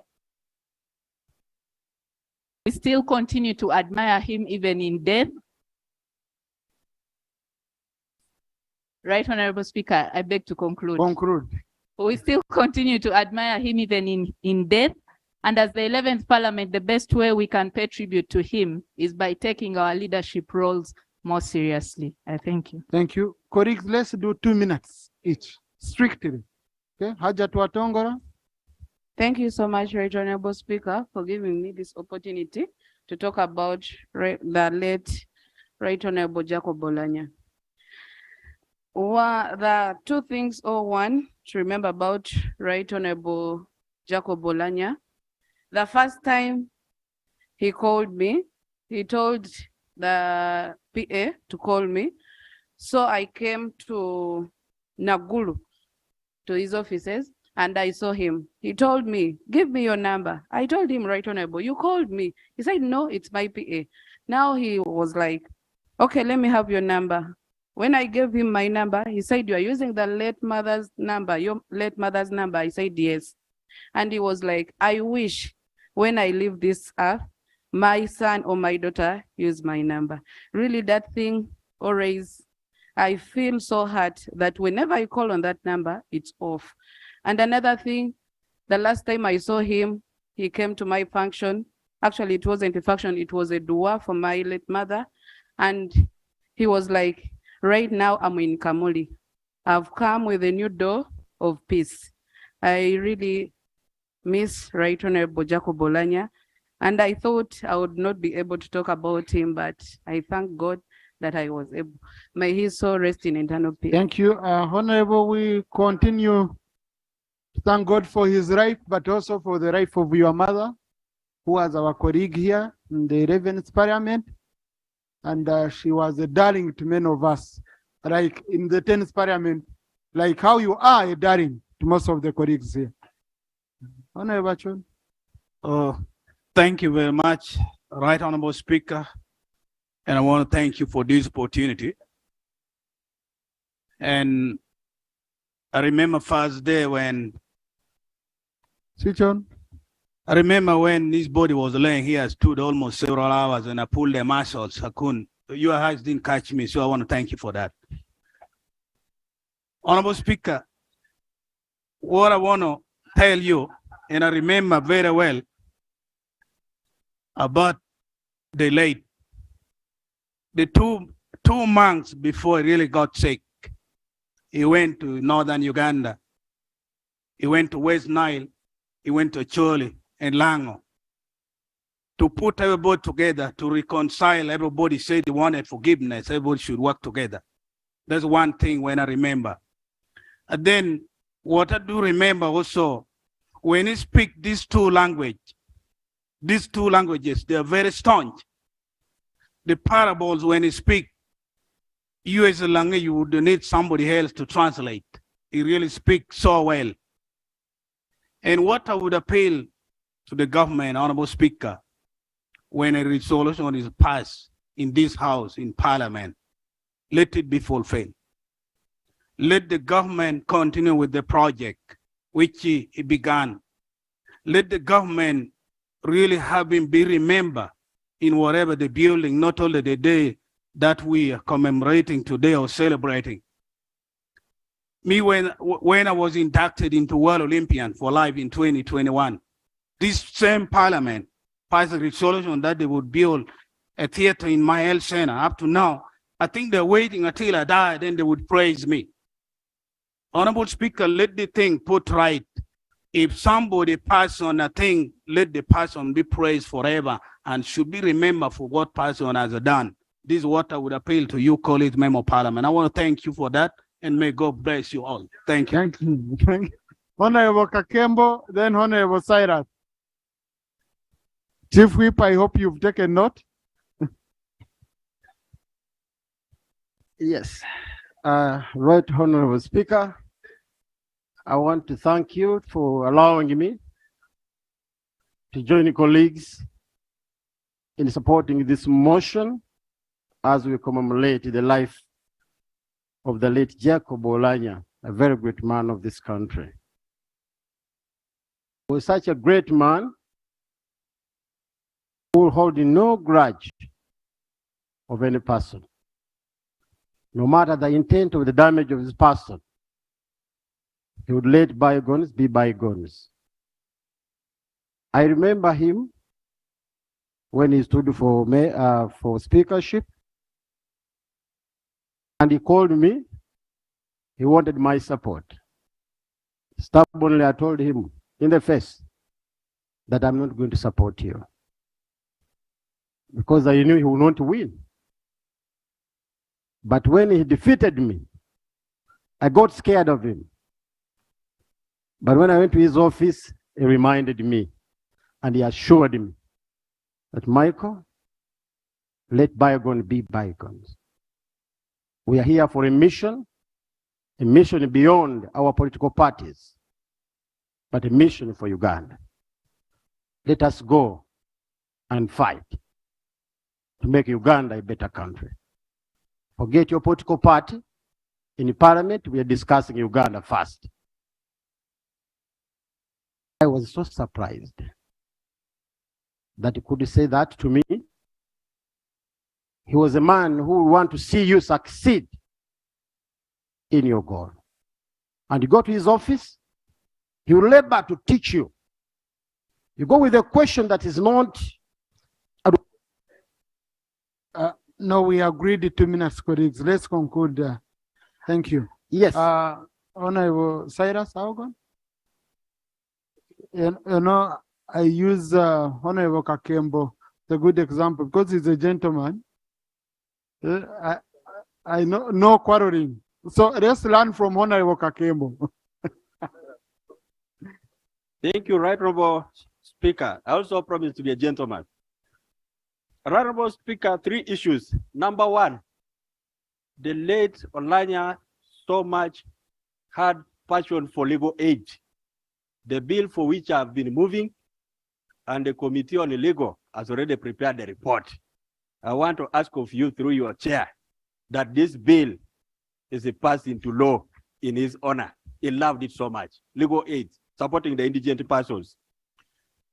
S6: still continue to admire him even in death. Right Honorable Speaker, I beg to conclude.
S2: Conclude.
S6: We still continue to admire him even in death. And as the 11th Parliament, the best way we can pay tribute to him is by taking our leadership roles more seriously. I thank you.
S2: Thank you. Colleagues, let's do 2 minutes each, strictly. Okay, Hajat Watongora.
S14: Thank you so much, Right Honorable Speaker, for giving me this opportunity to talk about the late Right Honorable Jacob Oulanyah. The two things, or one, to remember about Right Honorable Jacob Oulanyah. The first time he called me, he told the PA to call me. So I came to Naguru, to his offices, and I saw him. He told me, give me your number. I told him, Right Honorable, you called me. He said, no, it's my PA. Now he was like, okay, let me have your number. When I gave him my number, he said, you are using the late mother's number, your late mother's number. I said, yes. And he was like, I wish when I leave this earth, my son or my daughter use my number. Really, that thing always, I feel so hurt that whenever I call on that number, it's off. And another thing, the last time I saw him, he came to my function. Actually, it wasn't a function, it was a dua for my late mother. And he was like, right now I'm in Kamuli. I've come with a new door of peace. I really miss Right Honorable Jacob Oulanyah. And I thought I would not be able to talk about him, but I thank God that I was able. May his soul rest in eternal peace.
S2: Thank you. Honorable, we continue to thank God for his life, but also for the life of your mother, who was our colleague here in the 11th Parliament. And she was a darling to many of us, like in the 10th Parliament, like how you are a darling to most of the colleagues here. Honorable Chon.
S3: Thank you very much, Right Honorable Speaker. And I want to thank you for this opportunity. And I remember first day when
S2: Switch on.
S3: I remember when this body was laying here, I stood almost several hours and I pulled the muscles. I couldn't, your eyes didn't catch me, so I want to thank you for that. Honorable Speaker, what I want to tell you, and I remember very well about the late, the two months before he really got sick, he went to northern Uganda, he went to West Nile, he went to Chole and Lango to put everybody together, to reconcile. Everybody said they wanted forgiveness. Everybody should work together. That's one thing when I remember. And then what I do remember also, when he speak these two languages, they are very staunch. The parables, when he speak, you as a language, you would need somebody else to translate. He really speaks so well. And what I would appeal to the government, Honorable Speaker, when a resolution is passed in this house, in Parliament, let it be fulfilled. Let the government continue with the project which he began. Let the government really have him be remembered in whatever the building, not only the day that we are commemorating today or celebrating. Me, when I was inducted into World Olympian for Life in 2021, this same Parliament passed a resolution that they would build a theater in my health center. Up to now, I think they're waiting until I die, then they would praise me. Honorable Speaker, let the thing put right. If somebody pass on a thing, let the person be praised forever and should be remembered for what person has done. This is what I would appeal to you, colleagues, Member of Parliament. I want to thank you for that, and may God bless you all. Thank you.
S2: Thank you. Thank you. Honorable Kakembo, then Honorable Cyrus. Chief Whip, I hope you've taken note.
S8: Yes. Right Honorable Speaker, I want to thank you for allowing me to join colleagues in supporting this motion as we commemorate the life of the late Jacob Oulanyah, a very great man of this country. He was such a great man who hold no grudge of any person, no matter the intent of the damage of this person. He would let bygones be bygones. I remember him when he stood for speakership, and he called me. He wanted my support. Stubbornly, I told him in the face that I'm not going to support you, because I knew he would not win. But when he defeated me, I got scared of him. But when I went to his office, he reminded me and he assured me that, Michael, let bygones be bygones. We are here for a mission beyond our political parties, but a mission for Uganda. Let us go and fight to make Uganda a better country. Forget your political party. In Parliament, we are discussing Uganda first. I was so surprised that he could say that to me. He was a man who would want to see you succeed in your goal. And you go to his office, he will labor to teach you. You go with a question that is not.
S2: No, we agreed 2 minutes, colleagues. Let's conclude. Thank you.
S8: Yes.
S2: Honorable Cyrus, how gone? You know, I use Honorable Kakembo, the good example, because he's a gentleman. I know no quarreling. So let's learn from Honorable Kakembo.
S13: Thank you, Right Honorable Speaker. I also promise to be a gentleman. Right Honorable Speaker, 3 issues. Number 1, the late Oulanyah so much had passion for legal aid. The bill for which I've been moving and the Committee on Legal has already prepared the report. I want to ask of you through your chair that this bill is passed into law in his honor. He loved it so much. Legal aid, supporting the indigent persons.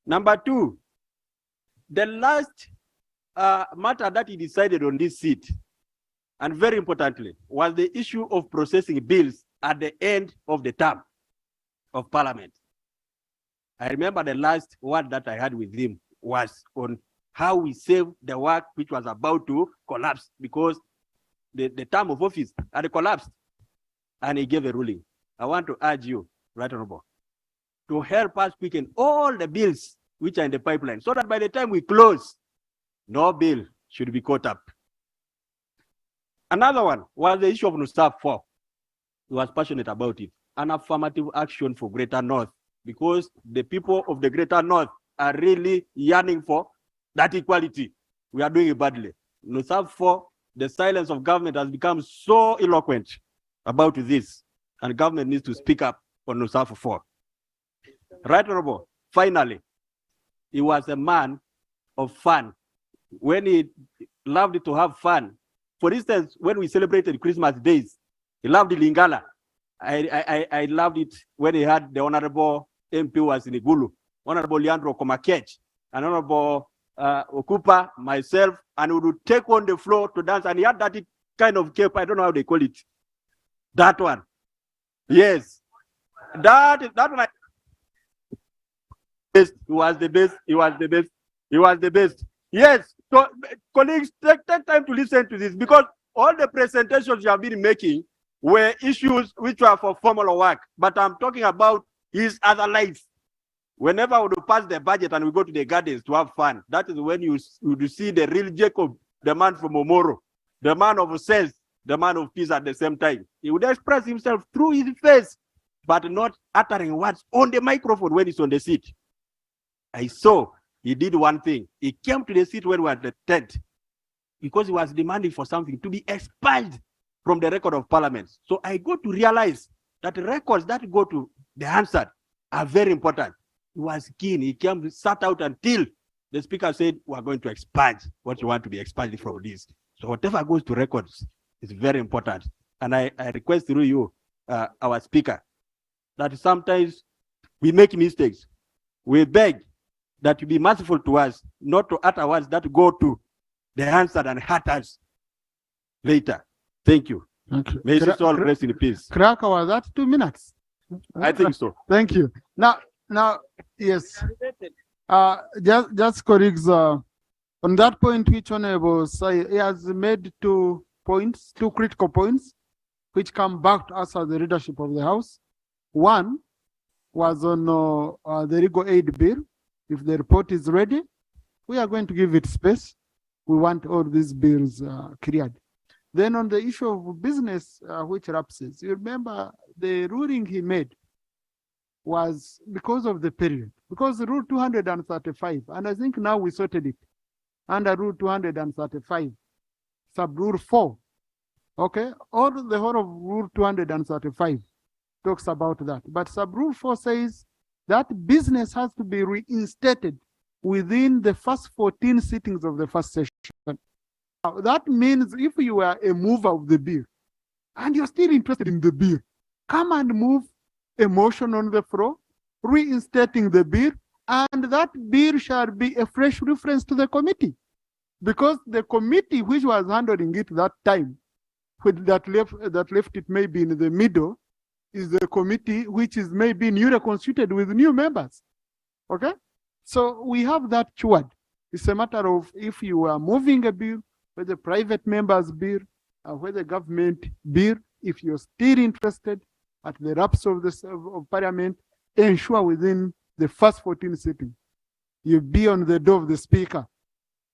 S13: Number 2, the last matter that he decided on this seat, and very importantly, was the issue of processing bills at the end of the term of Parliament. I remember the last word that I had with him was on how we save the work which was about to collapse because the term of office had collapsed, and he gave a ruling. I want to urge you, Right Honorable, to help us quicken all the bills which are in the pipeline so that by the time we close, no bill should be caught up. Another one was the issue of NUSAF 4. He was passionate about it. An affirmative action for Greater North, because the people of the Greater North are really yearning for that equality. We are doing it badly. NUSAF 4, the silence of government has become so eloquent about this, and government needs to speak up on NUSAF 4. Right Honorable, finally, he was a man of fun. When he loved to have fun, for instance, when we celebrated Christmas days, he loved Lingala. I loved it when he had the Honorable MP was in Igulu, Honorable Leandro Komakech, and Honorable Okupa, myself, and we would take on the floor to dance. And he had that kind of cape, I don't know how they call it. That one. Yes. That one. He was the best. He was the best. He was the best. Yes. So, colleagues, take time to listen to this, because all the presentations you have been making were issues which were for formal work. But I'm talking about his other life. Whenever we pass the budget and we go to the gardens to have fun, that is when you see the real Jacob, the man from Omoro, the man of sense, the man of peace at the same time. He would express himself through his face, but not uttering words on the microphone when he's on the seat. I saw he did one thing. He came to the seat when we were at the tent because he was demanding for something to be expelled from the record of Parliament. So I got to realize that records that go to the answer are very important. He was keen. He came, sat out until the speaker said, we are going to expunge what you want to be expunged from this. So whatever goes to records is very important. And I request through you, our speaker, that sometimes we make mistakes. We beg that you be merciful to us, not to utter words that go to the answer and hurt us later. Thank you.
S2: Okay.
S13: May you all rest in peace.
S2: Cracker, was that 2 minutes?
S13: I think so.
S2: Thank you. Now, yes. Just colleagues, on that point, which Honorable say, he has made 2 points, 2 critical points, which come back to us as the leadership of the House. One was on the legal aid bill. If the report is ready, we are going to give it space. We want all these bills cleared. Then on the issue of business, which lapses, you remember the ruling he made was because of the period, because Rule 235, and I think now we sorted it under Rule 235, sub-Rule 4. Okay, the whole of Rule 235 talks about that, but sub-Rule 4 says that business has to be reinstated within the first 14 sittings of the first session. Now, that means if you are a mover of the bill and you're still interested in the bill, come and move a motion on the floor, reinstating the bill, and that bill shall be a fresh reference to the committee. Because the committee which was handling it that time, that left it maybe in the middle, is the committee which is maybe newly constituted with new members. Okay? So we have that cured. It's a matter of if you are moving a bill, whether private members bill, or whether government bill, if you're still interested at the lapse of Parliament, ensure within the first 14 sittings, you be on the door of the Speaker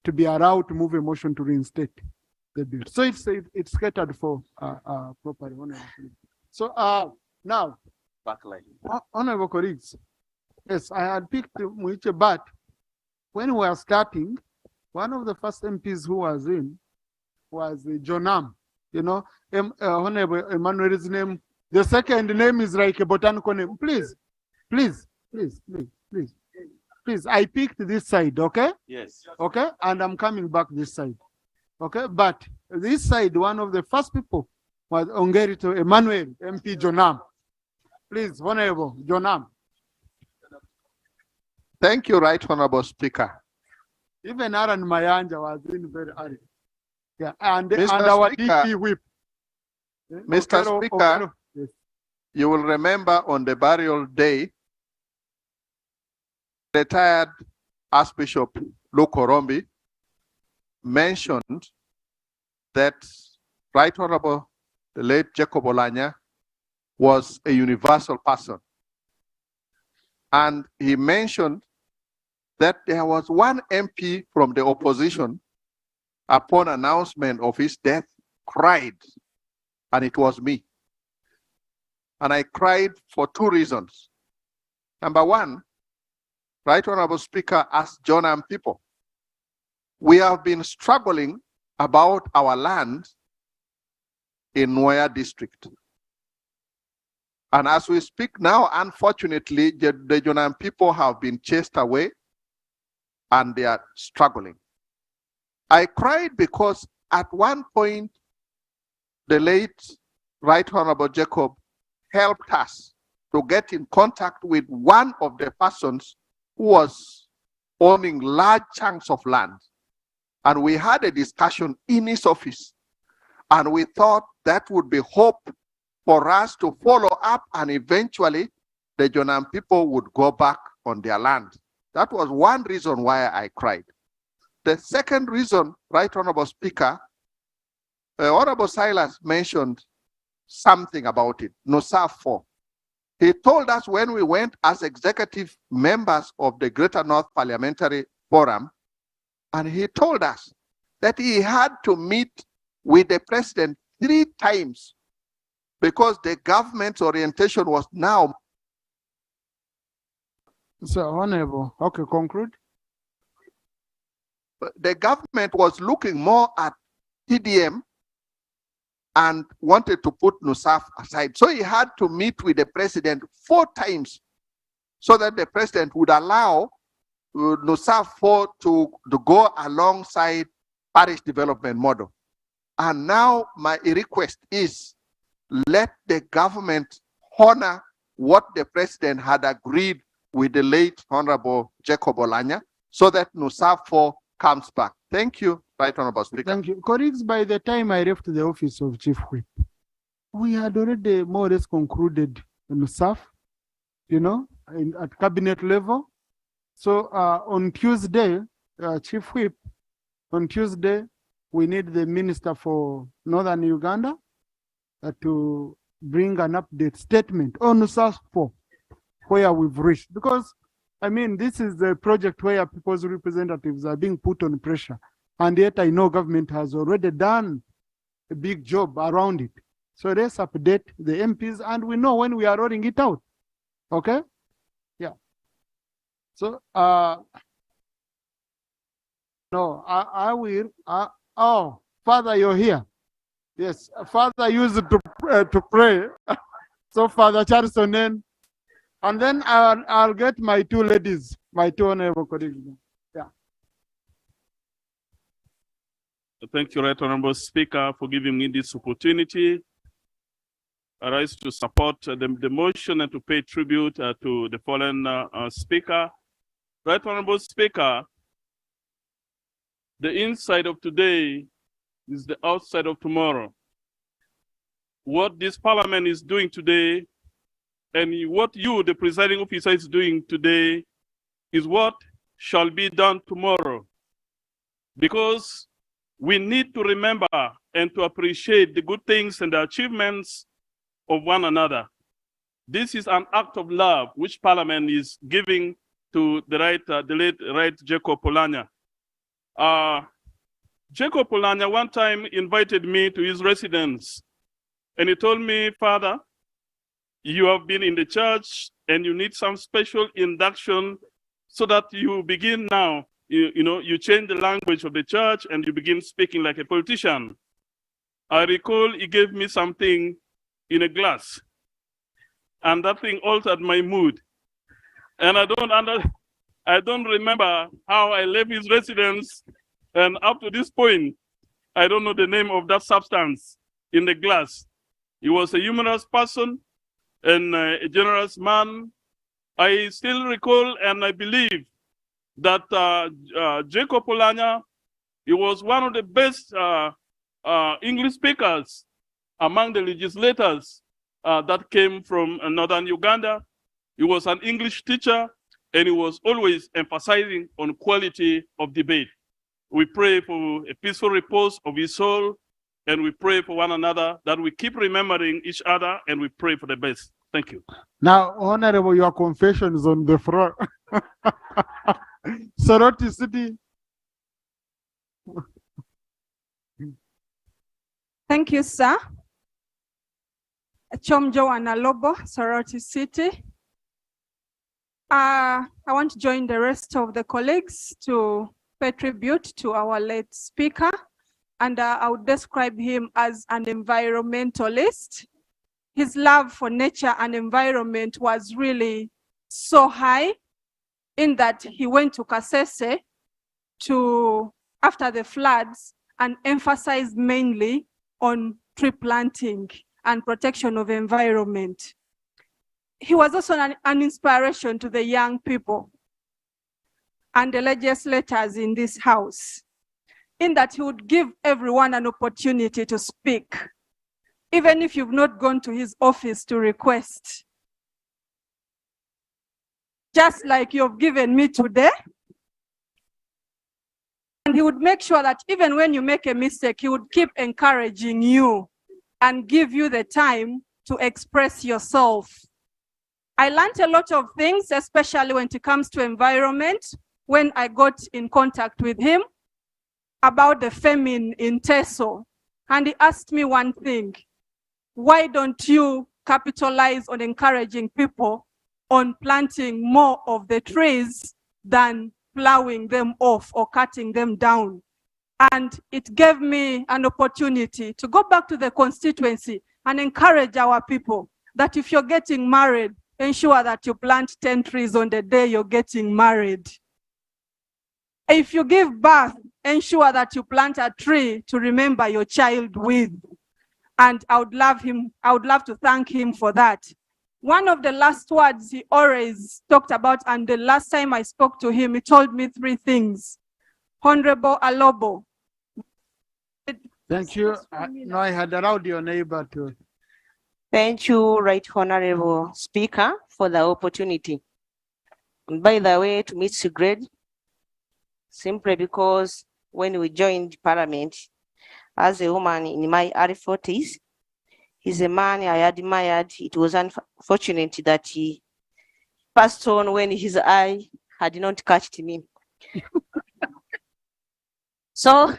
S2: to be allowed to move a motion to reinstate. the bill. So it's catered for properly. So now, honorable colleagues, yes, I had picked Muiche, but when we were starting, one of the first MPs who was in was Jonam. You know, Honorable Emmanuel's name. The second name is like a botanical name. Please, please, please, please, please, please. I picked this side, okay?
S11: Yes.
S2: Okay, and I'm coming back this side. Okay, but this side, one of the first people was Ongerito Emmanuel, MP Jonam. Please, Honorable Jonam.
S15: Thank you, Right Honorable Speaker.
S2: Even Aaron Mayanja was in very early. Yeah, and
S15: Mr.
S2: our
S15: Speaker,
S2: DP whip.
S15: Mr.
S2: Okero,
S15: Speaker,
S2: Okero. Yes.
S15: you will remember on the burial day, retired Archbishop Luke Orombi mentioned that Right Honorable the late Jacob Oulanyah was a universal person. And he mentioned that there was one MP from the opposition upon announcement of his death cried, and it was me. And I cried for two reasons. Number one, Right Honorable Speaker, as Jonam people, we have been struggling about our land in Noya district. And as we speak now, unfortunately, the Jonam people have been chased away and they are struggling. I cried because at one point, the late Right Honorable Jacob helped us to get in contact with one of the persons who was owning large chunks of land. And we had a discussion in his office. And we thought that would be hope for us to follow up, and eventually the Jonam people would go back on their land. That was one reason why I cried. The second reason, Right Honorable Speaker, Honorable Silas mentioned something about it, NUSAF 4. He told us when we went as executive members of the Greater North Parliamentary Forum, and he told us that he had to meet with the president 3 times because the government's orientation was now.
S2: So, Honorable, okay, conclude.
S15: The government was looking more at TDM and wanted to put NUSAF aside. So he had to meet with the president 4 times so that the president would allow NUSAF 4 to go alongside parish development model. And now my request is let the government honor what the president had agreed with the late Honorable Jacob Oulanyah so that NUSAF 4 comes back. Thank you, Right Honorable Speaker.
S2: Thank you. Colleagues, by the time I left the office of Chief Whip, we had already more or less concluded NUSAF, you know, at cabinet level. So on Tuesday, Chief Whip, on Tuesday, we need the Minister for Northern Uganda to bring an update statement on NUSAF 4, where we've reached. Because, I mean, this is the project where people's representatives are being put on pressure. And yet I know government has already done a big job around it. So let's update the MPs and we know when we are rolling it out. Okay? Yeah. So, no, I will. Oh, Father, you're here. Yes, Father used to pray. So Father Charleston, and then I'll get my 2 ladies, my 2 honorable colleagues. Yeah.
S16: Thank you, Right Honorable Speaker, for giving me this opportunity. I rise to support the motion and to pay tribute to the fallen Speaker. Right Honorable Speaker, the inside of today is the outside of tomorrow. What this parliament is doing today and what you, the presiding officer, is doing today is what shall be done tomorrow. Because we need to remember and to appreciate the good things and the achievements of one another. This is an act of love which Parliament is giving to the late Jacob Oulanyah. Jacob Oulanyah one time invited me to his residence, and he told me, Father, you have been in the church and you need some special induction so that you begin now, you change the language of the church and you begin speaking like a politician. I recall he gave me something in a glass, and that thing altered my mood. And I don't remember how I left his residence, and up to this point, I don't know the name of that substance in the glass. He was a humorous person and a generous man. I still recall and I believe that Jacob Oulanyah, he was one of the best English speakers among the legislators that came from northern Uganda. He was an English teacher, and he was always emphasizing on quality of debate. We pray for a peaceful repose of his soul, and we pray for one another that we keep remembering each other, and we pray for the best. Thank you.
S2: Now, Honorable, your confession is on the floor. Soroti City.
S17: Thank you, sir. Chomjo Analobo, Soroti City. I want to join the rest of the colleagues to pay tribute to our late speaker, and I would describe him as an environmentalist. His love for nature and environment was really so high in that he went to Kasese after the floods and emphasized mainly on tree planting and protection of environment. He was also an inspiration to the young people and the legislators in this house, in that he would give everyone an opportunity to speak, even if you've not gone to his office to request. Just like you've given me today. And he would make sure that even when you make a mistake, he would keep encouraging you and give you the time to express yourself. I learned a lot of things, especially when it comes to environment, when I got in contact with him about the famine in Teso. And he asked me one thing: why don't you capitalize on encouraging people on planting more of the trees than plowing them off or cutting them down? And it gave me an opportunity to go back to the constituency and encourage our people that if you're getting married, ensure that you plant 10 trees on the day you're getting married. If you give birth, ensure that you plant a tree to remember your child with. And I would love to thank him for that. One of the last words he always talked about, and the last time I spoke to him, he told me 3 things. Honorable Alobo.
S2: Thank you. No, I had allowed your neighbor to.
S19: Thank you, Right Honorable Speaker, for the opportunity. And by the way, to meet Sigrid, simply because when we joined Parliament, as a woman in my early 40s, he's a man I admired. It was unfortunate that he passed on when his eye had not catched me. So,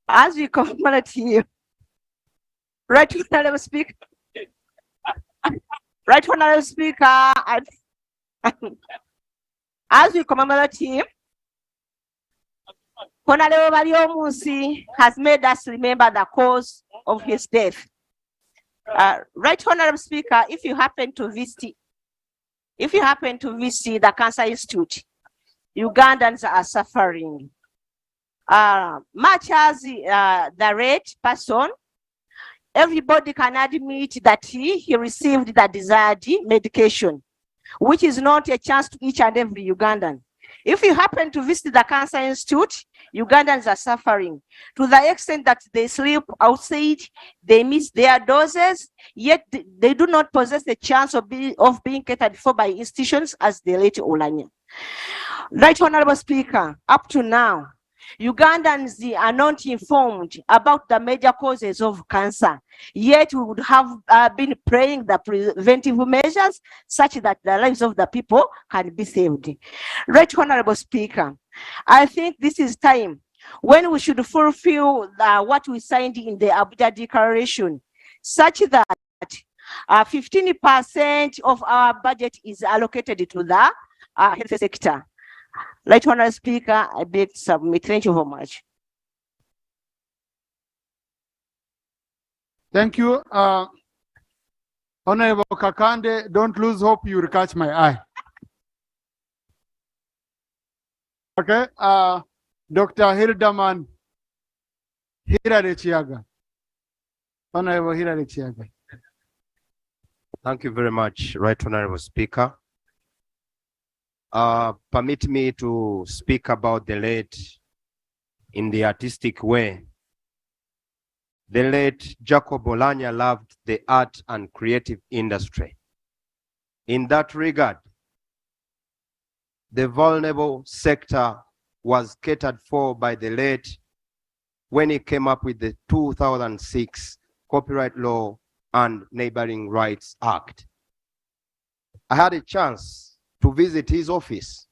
S19: as we commemorate him, Right Honorable Speaker, Right Honorable Speaker, as we commemorate him, Honorable Bariomusi has made us remember the cause of his death. Right Honorable Speaker, if you happen to visit the Cancer Institute, Ugandans are suffering. Much as the rate person, everybody can admit that he received the desired medication, which is not a chance to each and every Ugandan. If you happen to visit the Cancer Institute, Ugandans are suffering to the extent that they sleep outside, they miss their doses, yet they do not possess the chance of being catered for by institutions as the late Oulanyah. Right Honorable Speaker, up to now, Ugandans are not informed about the major causes of cancer, yet we would have been praying the preventive measures such that the lives of the people can be saved. Right Honorable Speaker, I think this is time when we should fulfill what we signed in the Abuja Declaration, such that 15% of our budget is allocated to the health sector. Right Honourable Speaker, I beg to submit. Thank you very much.
S2: Thank you. Honorable Kakande, don't lose hope, you will catch my eye. Okay, Dr. Hildaman Hirare Chiaga. Honorable Hirare Chiaga.
S20: Thank you very much, Right Honorable Speaker. Permit me to speak about the late in the artistic way. The late Jacob Oulanyah loved the art and creative industry. In that regard, the vulnerable sector was catered for by the late when he came up with the 2006 Copyright Law and Neighboring Rights Act. I had a chance to visit his office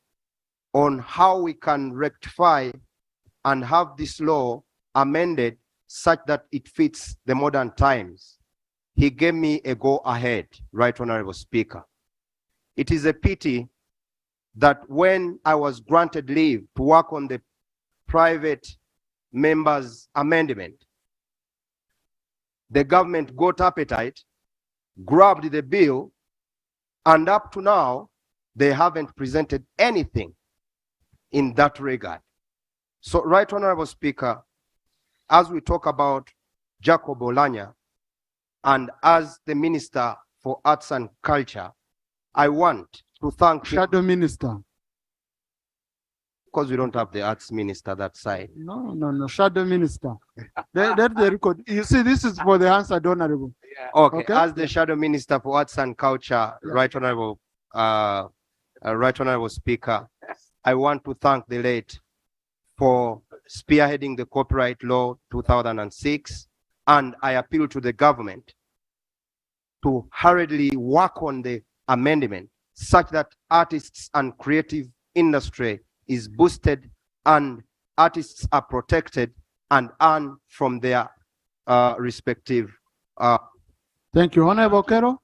S20: on how we can rectify and have this law amended such that it fits the modern times. He gave me a go-ahead, Right Honorable Speaker. It is a pity that when I was granted leave to work on the private members' amendment, the government got appetite, grabbed the bill, and up to now, they haven't presented anything in that regard. So, Right Honorable Speaker, as we talk about Jacob Oulanyah, and as the Minister for Arts and Culture, I want to thank
S2: Shadow Minister.
S20: Because we don't have the Arts Minister that side.
S2: No, Shadow Minister. That's the record. You see, this is for the answer, Honorable.
S20: Okay, as the Shadow Minister for Arts and Culture, Right Honorable Speaker, I want to thank the late for spearheading the Copyright Law 2006, and I appeal to the government to hurriedly work on the amendment such that artists and creative industry is boosted and artists are protected and earn from their respective.
S2: Thank you, Honorable Kero.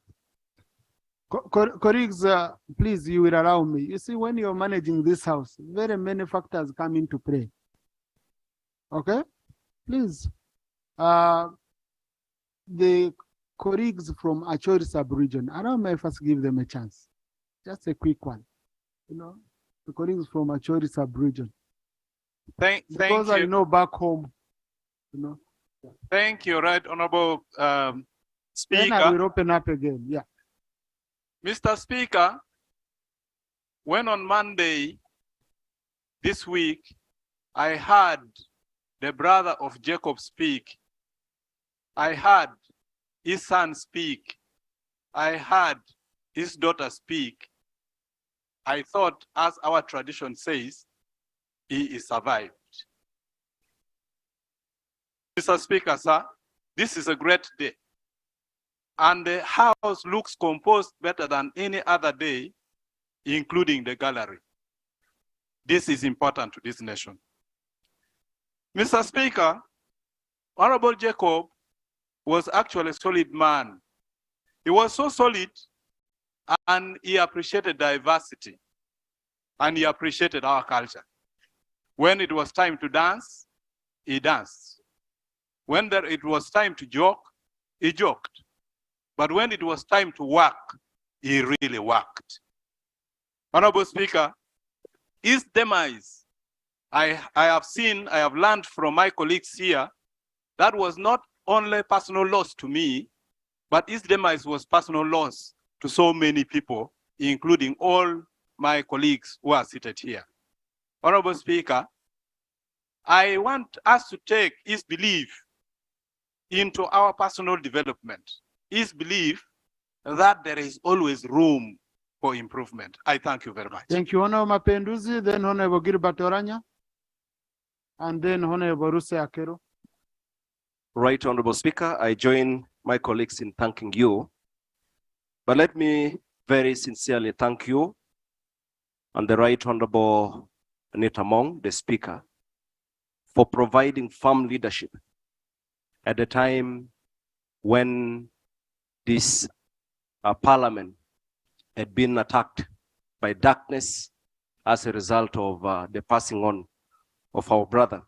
S2: Colleagues, please, you will allow me. You see, when you're managing this house, very many factors come into play. Okay, please. The colleagues from Acholi sub-region, I don't know if I give them a chance. Just a quick one. You know, the colleagues from Acholi sub-region. Because I know back home, you know.
S21: Thank you, Right Honorable Speaker.
S2: Then I will open up again. Yeah.
S21: Mr. Speaker, when on Monday this week, I heard the brother of Jacob speak, I heard his son speak, I heard his daughter speak, I thought, as our tradition says, he is survived. Mr. Speaker, sir, this is a great day. And the house looks composed better than any other day, including the gallery. This is important to this nation. Mr. Speaker, Honorable Jacob was actually a solid man. He was so solid, and he appreciated diversity, and he appreciated our culture. When it was time to dance, he danced. When it was time to joke, he joked. But when it was time to work, he really worked. Honorable Speaker, his demise, I have learned from my colleagues here, that was not only personal loss to me, but his demise was personal loss to so many people, including all my colleagues who are seated here. Honorable Speaker, I want us to take his belief into our personal development. His belief that there is always room for improvement. I thank you very much.
S2: Thank you, Honorable Mapenduzi, then Honorable Gilbert Oulanyah, and then Honorable Ruse Akero.
S23: Right Honorable Speaker, I join my colleagues in thanking you. But let me very sincerely thank you and the Right Honorable Anita Mong, the Speaker, for providing firm leadership at the time when this parliament had been attacked by darkness as a result of the passing on of our brother.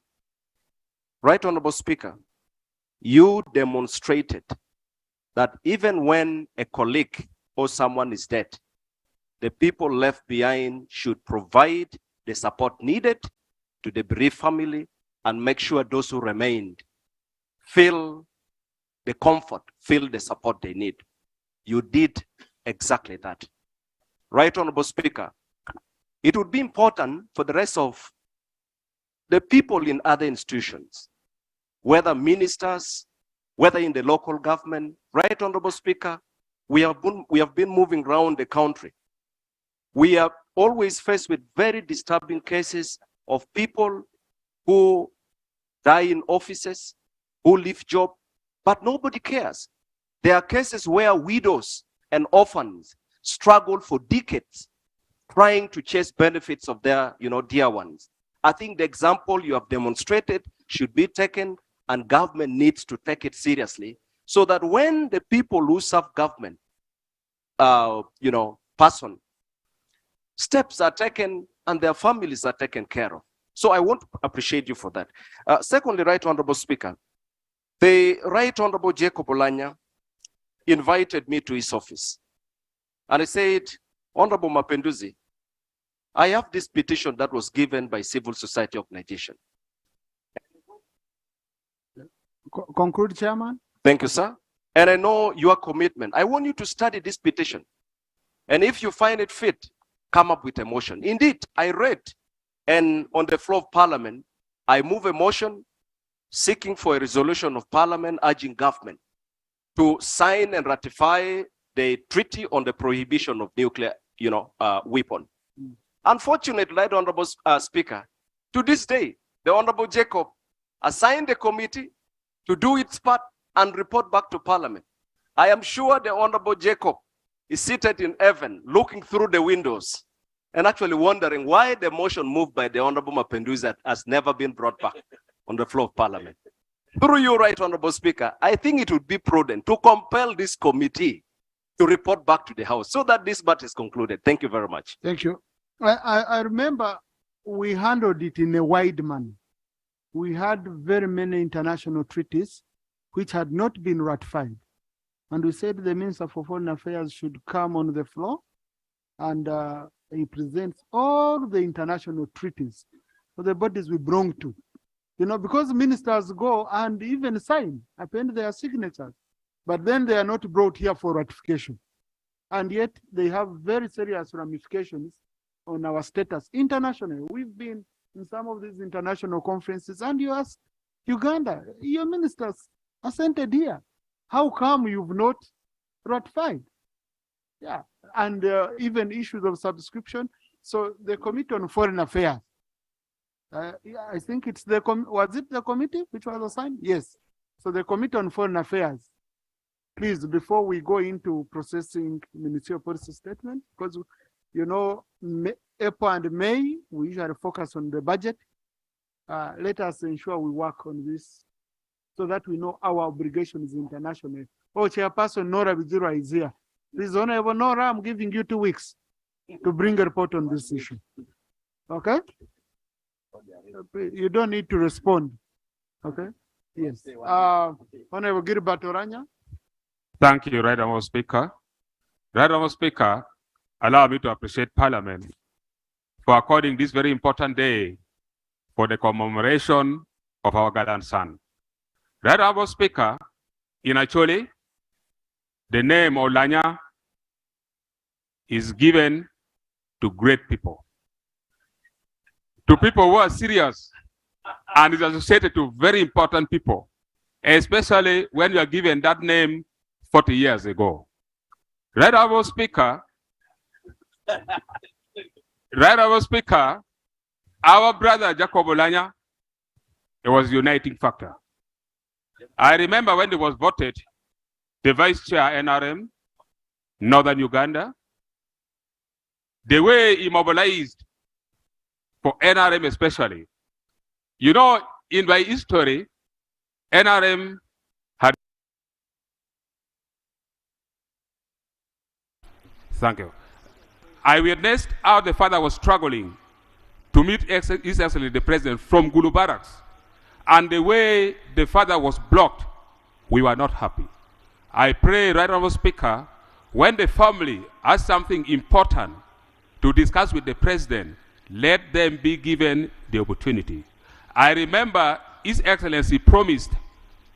S23: Right Honorable Speaker, you demonstrated that even when a colleague or someone is dead, the people left behind should provide the support needed to the bereaved family and make sure those who remained feel the comfort, feel the support they need. You did exactly that. Right Honorable Speaker, it would be important for the rest of the people in other institutions, whether ministers, whether in the local government. Right Honorable Speaker, we have been moving around the country. We are always faced with very disturbing cases of people who die in offices, who leave job, but nobody cares. There are cases where widows and orphans struggle for decades trying to chase benefits of their, dear ones. I think the example you have demonstrated should be taken, and government needs to take it seriously so that when the people who serve government, pass on, steps are taken and their families are taken care of. So I want to appreciate you for that. Secondly, Right Honorable Speaker, the Right Honorable Jacob Oulanyah invited me to his office. And he said, Honorable Mapenduzi, I have this petition that was given by civil society organization.
S2: Conclude, Chairman.
S23: Thank you, sir. And I know your commitment. I want you to study this petition. And if you find it fit, come up with a motion. Indeed, I read, and on the floor of Parliament, I move a motion seeking for a resolution of Parliament urging government to sign and ratify the Treaty on the Prohibition of Nuclear, weapon. Unfortunately, Right Honorable Speaker, to this day, the Honorable Jacob assigned a committee to do its part and report back to Parliament. I am sure the Honorable Jacob is seated in heaven, looking through the windows and actually wondering why the motion moved by the Honorable Mapenduzi has never been brought back on the floor of Parliament. Through you, Right Honorable Speaker, I think it would be prudent to compel this committee to report back to the House so that this matter is concluded. Thank you very much.
S2: Thank you. I remember we handled it in a wide manner. We had very many international treaties which had not been ratified. And we said the Minister for Foreign Affairs should come on the floor and he presents all the international treaties for the bodies we belong to. Because ministers go and even sign, append their signatures, but then they are not brought here for ratification. And yet they have very serious ramifications on our status internationally. We've been in some of these international conferences, and you ask Uganda, your ministers assented here. How come you've not ratified? Yeah, and even issues of subscription. So the Committee on Foreign Affairs, I think it's was it the committee which was assigned? Yes. So the Committee on Foreign Affairs, please, before we go into processing ministerial policy statement, because April and May, we usually focus on the budget. Let us ensure we work on this so that we know our obligations internationally. Oh, Chairperson Nora Bijura is here. Please, Honorable Nora, I'm giving you 2 weeks to bring a report on this issue. Okay? You don't need to respond. Okay? Yes. Honorable Gilbert Oulanyah.
S7: Thank you, Right Honorable Speaker. Right Honorable Speaker, allow me to appreciate Parliament for according this very important day for the commemoration of our gallant son. Right Honorable Speaker, in Acholi, the name Oulanyah is given to great people, to people who are serious, and is associated to very important people, especially when you are given that name 40 years ago. Right Honorable Speaker, Right Honorable Speaker, our brother Jacob Oulanyah, it was a uniting factor. I remember when he was voted the Vice Chair NRM, Northern Uganda, the way he mobilized for NRM especially.
S1: in my history, NRM had. Thank you. I witnessed how the father was struggling to meet His Excellency the President from Gulu Barracks. And the way the father was blocked, we were not happy. I pray, Right Honorable Speaker, when the family has something important to discuss with the President, let them be given the opportunity. I remember His Excellency promised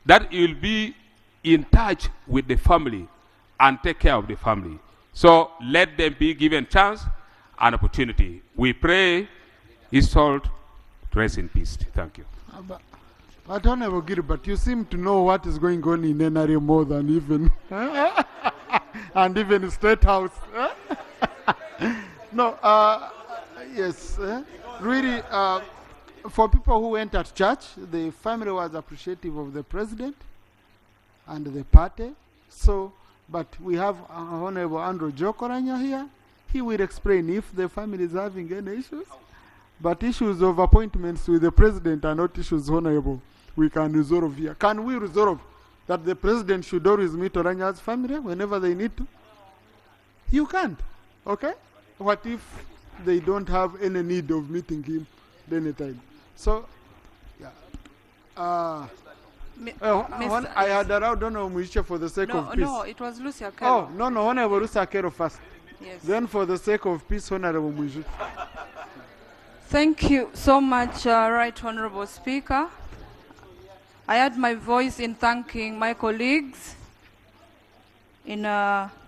S1: that he will be in touch with the family and take care of the family. So let them be given chance and opportunity. We pray his soul to rest in peace. Thank you.
S2: But Honorable Gilbert, you seem to know what is going on in NRA more than even and even State House. No, yes, really, for people who went at church, the family was appreciative of the president and the party. So, but we have Honorable Andrew Oulanyah here. He will explain if the family is having any issues. But issues of appointments with the president are not issues, Honorable, we can resolve here. Can we resolve that the president should always meet Oulanyah's family whenever they need to? You can't, okay? What if they don't have any need of meeting him anytime? So, yeah. I had allowed Honorable Mwishe for the sake of peace.
S17: No, it was Lucia Kero.
S2: Oh, no, Honorable Lucia Kero first.
S17: Yes.
S2: Then for the sake of peace, Honorable Mwishe.
S17: Thank you so much, Right Honorable Speaker. I add my voice in thanking my colleagues, in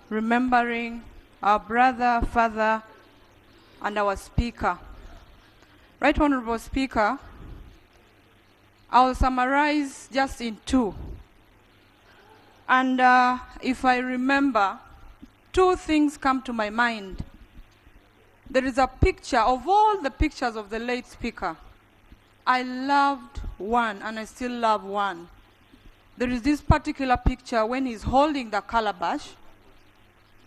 S17: remembering our brother, father, and our speaker. Right Honorable Speaker, I'll summarize just in two. And if I remember, two things come to my mind. There is a picture of all the pictures of the late speaker. I loved one, and I still love one. There is this particular picture when he's holding the calabash,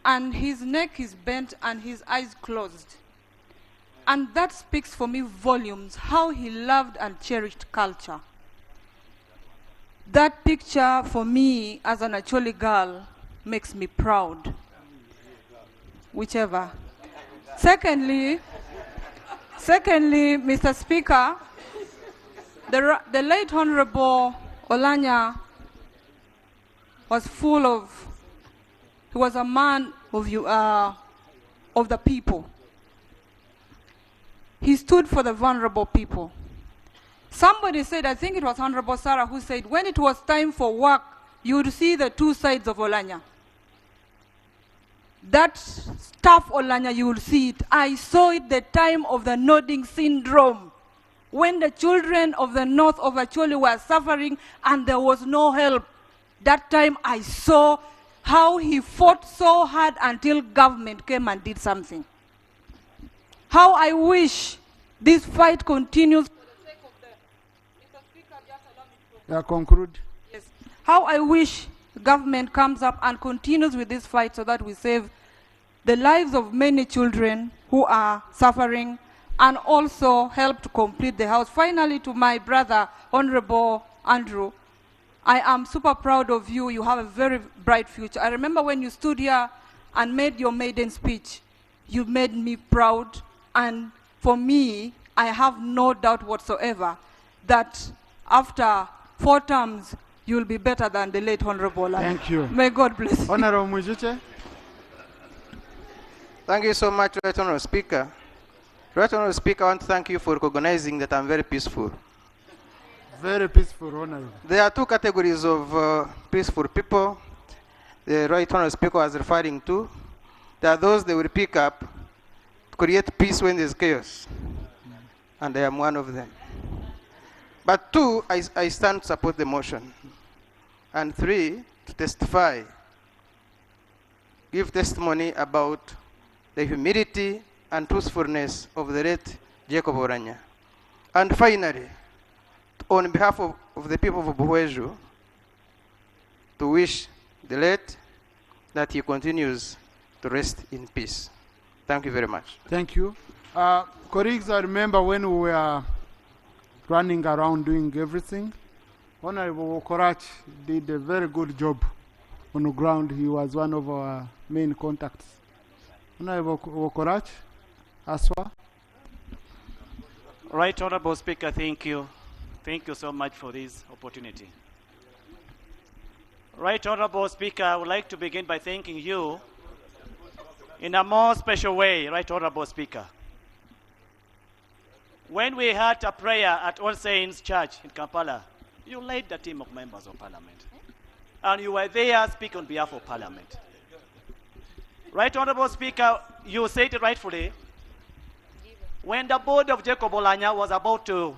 S17: and his neck is bent and his eyes closed. And that speaks for me volumes, how he loved and cherished culture. That picture for me, as an Acholi girl, makes me proud. Whichever. Secondly, Mr. Speaker, the late Honorable Oulanyah was full of, he was a man of the people. He stood for the vulnerable people. Somebody said, I think it was Honorable Sarah, who said, when it was time for work, you would see the two sides of Oulanyah. That tough Oulanyah, you will see it. I saw it the time of the nodding syndrome, when the children of the north of Acholi were suffering and there was no help. That time I saw how he fought so hard until government came and did something. How I wish this fight continues.
S2: Yeah, conclude.
S17: Yes. How I wish government comes up and continues with this fight so that we save the lives of many children who are suffering and also help to complete the house. Finally, to my brother, Honorable Andrew, I am super proud of you. You have a very bright future. I remember when you stood here and made your maiden speech, you made me proud. And for me, I have no doubt whatsoever that after 4 terms, you will be better than the late Honorable Oulanyah.
S2: Thank you.
S17: May God bless you.
S2: Honorable Mwishe.
S5: Thank you so much, Right Honorable Speaker. Right Honorable Speaker, I want to thank you for recognizing that I'm very peaceful.
S2: Very peaceful, Honorable.
S5: There are two categories of peaceful people the Right Honorable Speaker was referring to. There are those they will pick up to create peace when there's chaos. And I am one of them. But 2, I stand to support the motion. And 3, to testify, give testimony about the humility and truthfulness of the late Jacob Oulanyah. And finally, on behalf of the people of Buhweju, to wish the late that he continues to rest in peace. Thank you very much.
S2: Thank you. Colleagues, I remember when we were running around doing everything. Honorable Wokorach did a very good job on the ground. He was one of our main contacts. Honorable Wokorach, Aswa.
S9: Right Honorable Speaker, thank you. Thank you so much for this opportunity. Right Honorable Speaker, I would like to begin by thanking you in a more special way, Right Honorable Speaker. When we had a prayer at All Saints Church in Kampala, you led the team of members of parliament. And you were there speaking on behalf of parliament. Right Honorable Speaker, you said it rightfully. When the board of Jacob Oulanyah was about to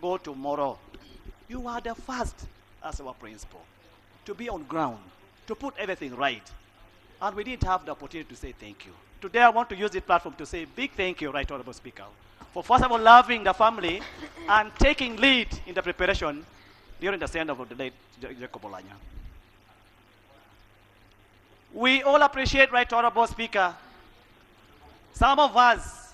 S9: go to Moro, you were the first as our principal to be on ground, to put everything right. And we didn't have the opportunity to say thank you. Today I want to use this platform to say big thank you, Right Honorable Speaker, for first of all loving the family and taking lead in the preparation during the send of the late Jacob Oulanyah. We all appreciate, Right Honorable Speaker, some of us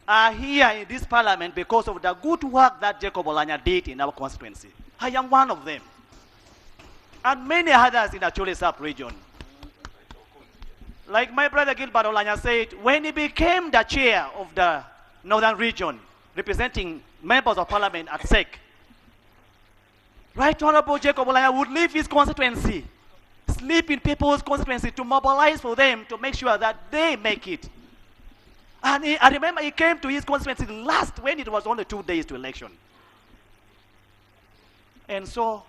S9: are here in this parliament because of the good work that Jacob Oulanyah did in our constituency. I am one of them. And many others in the Acholi sub-region. Like my brother Gilbert Oulanyah said, when he became the chair of the Northern Region, representing members of parliament at SEC, Right Honorable Jacob Oulanyah would leave his constituency, sleep in people's constituency to mobilize for them to make sure that they make it. And I remember he came to his constituency last when it was only 2 days to election. And so,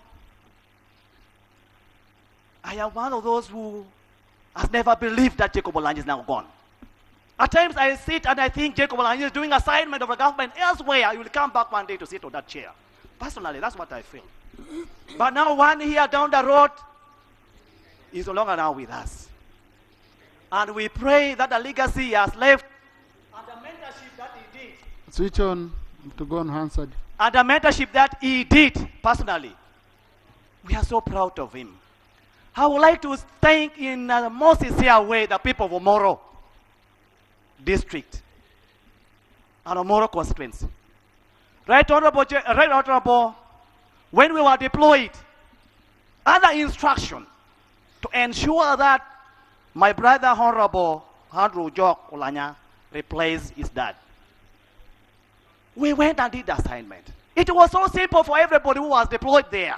S9: I am one of those who has never believed that Jacob Oulanyah is now gone. At times I sit and I think Jacob Oulanyah is doing assignment of the government elsewhere. He will come back one day to sit on that chair. Personally, that's what I feel. But now one here down the road is no longer now with us. And we pray that the legacy he has left and the mentorship that he did.
S2: Switch on to go unanswered.
S9: And the mentorship that he did personally. We are so proud of him. I would like to thank in a most sincere way the people of Omoro district and Omoro constituency. Right Honorable, when we were deployed, other instruction to ensure that my brother Honorable Andrew Jock Oulanyah replaced his dad. We went and did the assignment. It was so simple for everybody who was deployed there.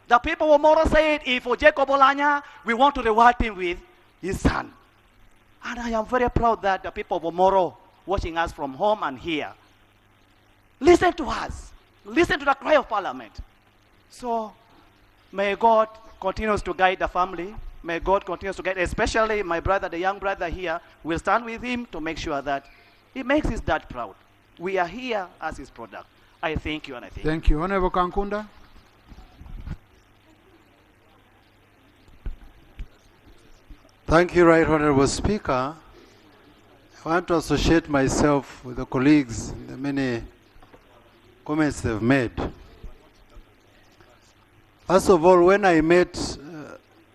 S9: The people of Moro said, if for Jacob Oulanyah, we want to reward him with his son. And I am very proud that the people of Moro, watching us from home and here, listen to us. Listen to the cry of parliament. So, may God continues to guide the family. May God continues to guide, especially my brother, the young brother here. We'll stand with him to make sure that he makes his dad proud. We are here as his product. I thank you and I thank you.
S2: Thank you. Honorable Kankunda.
S10: Thank you, Right Honorable Speaker. I want to associate myself with the colleagues in the many comments they've made. First of all, when I met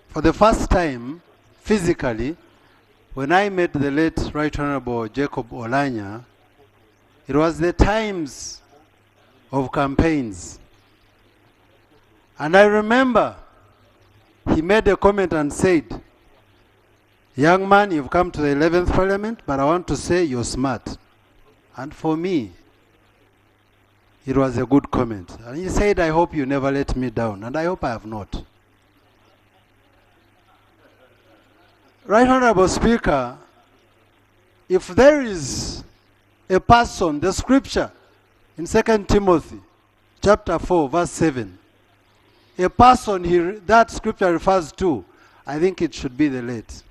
S10: for the first time physically, when I met the late Right Honorable Jacob Oulanyah, it was the times of campaigns. And I remember he made a comment and said, young man, you've come to the 11th Parliament, but I want to say you're smart. And for me, it was a good comment. And he said, I hope you never let me down. And I hope I have not. Right Honorable Speaker, if there is a person, the scripture in 2 Timothy chapter 4, verse 7, a person that scripture refers to, I think it should be the late.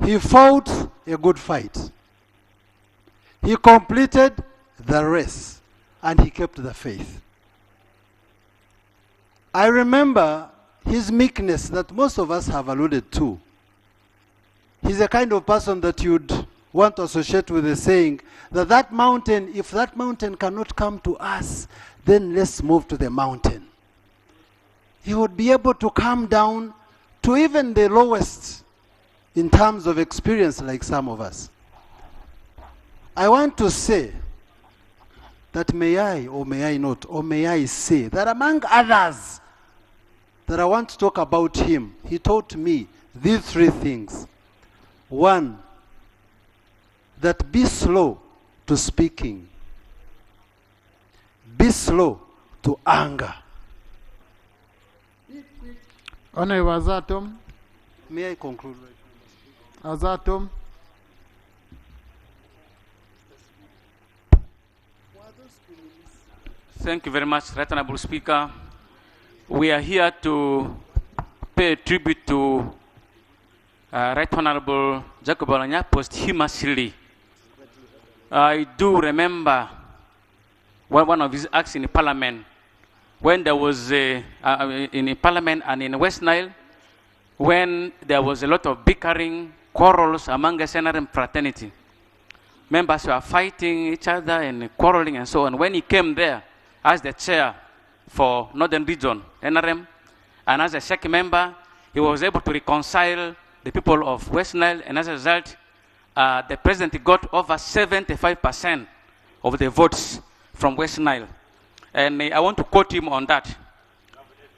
S10: He fought a good fight. He completed the race and he kept the faith. I remember his meekness that most of us have alluded to. He's a kind of person that you'd want to associate with the saying that that mountain, if that mountain cannot come to us, then let's move to the mountain. He would be able to come down to even the lowest in terms of experience like some of us. I want to say that may I or may I not, or may I say that among others that I want to talk about him, he taught me these three things. One, that be slow to speaking. Be slow to anger.
S2: Honorable Azatom.
S10: May I conclude?
S2: Azatom.
S4: Thank you very much, Right Honorable Speaker. We are here to pay tribute to Right Honorable Jacob Oulanyah posthumously. I do remember one of his acts in Parliament, when there was in Parliament and in West Nile, when there was a lot of bickering, quarrels among the NRM fraternity. Members were fighting each other and quarreling and so on. When he came there as the chair for Northern Region, NRM, and as a second member, he was able to reconcile the people of West Nile, and as a result, the president got over 75% of the votes from West Nile. And I want to quote him on that.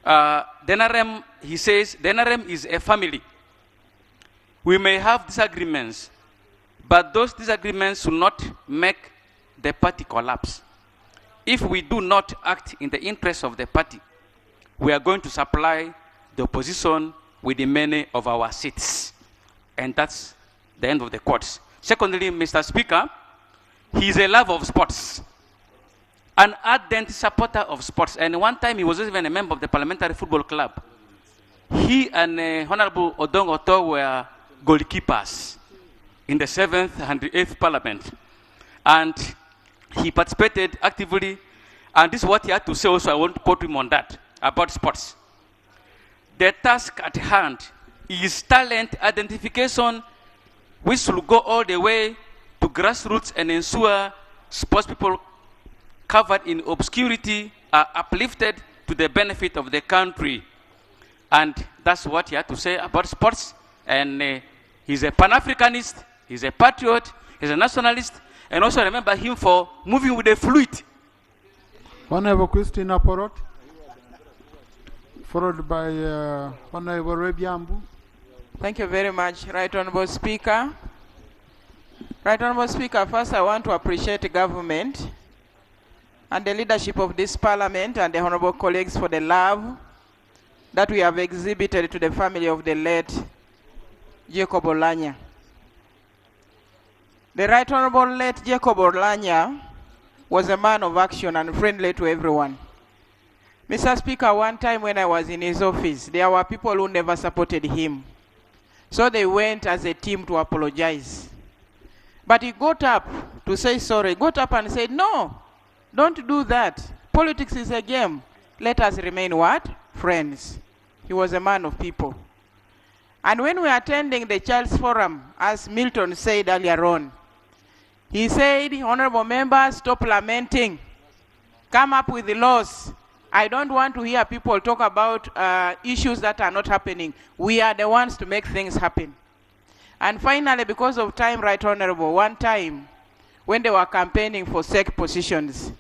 S4: The NRM, he says, the NRM is a family. We may have disagreements, but those disagreements will not make the party collapse. If we do not act in the interest of the party, we are going to supply the opposition with the many of our seats. And that's the end of the quotes. Secondly, Mr. Speaker, he is a lover of sports, an ardent supporter of sports. And one time he was even a member of the Parliamentary Football Club. He and Honorable Odong Oto were goalkeepers in the 7th and the 8th Parliament. And he participated actively. And this is what he had to say also. I want to quote him on that, about sports. The task at hand is talent identification, which will go all the way to grassroots and ensure sports people covered in obscurity are uplifted to the benefit of the country. And that's what he had to say about sports. And he's a Pan-Africanist, he's a patriot, he's a nationalist, and also remember him for moving with the fluid.
S2: Honorable Christina Porot, followed by Honorable Rebiambu.
S18: Thank you very much, Right Honorable Speaker. Right Honorable Speaker, first I want to appreciate the government and the leadership of this parliament and the honorable colleagues for the love that we have exhibited to the family of the late Jacob Oulanyah. The Right Honorable late Jacob Oulanyah was a man of action and friendly to everyone. Mr. Speaker, one time when I was in his office, there were people who never supported him. So they went as a team to apologize. But he got up to say sorry, got up and said, no, don't do that. Politics is a game. Let us remain what? Friends. He was a man of people. And when we were attending the Child's Forum, as Milton said earlier on, he said, honorable members, stop lamenting. Come up with the laws. I don't want to hear people talk about issues that are not happening. We are the ones to make things happen. And finally, because of time, Right Honorable, one time when they were campaigning for SEC positions,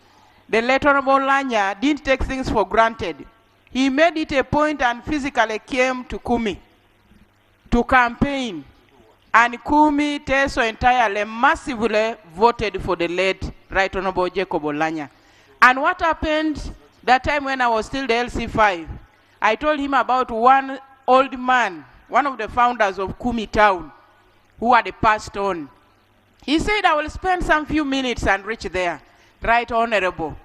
S18: the late Honorable Oulanyah didn't take things for granted. He made it a point and physically came to Kumi to campaign. And Kumi, Teso entirely massively voted for the late Right Honorable Jacob Oulanyah. And what happened that time when I was still the LC5, I told him about one old man, one of the founders of Kumi town, who had passed on. He said, I will spend some few minutes and reach there. Right Honorable.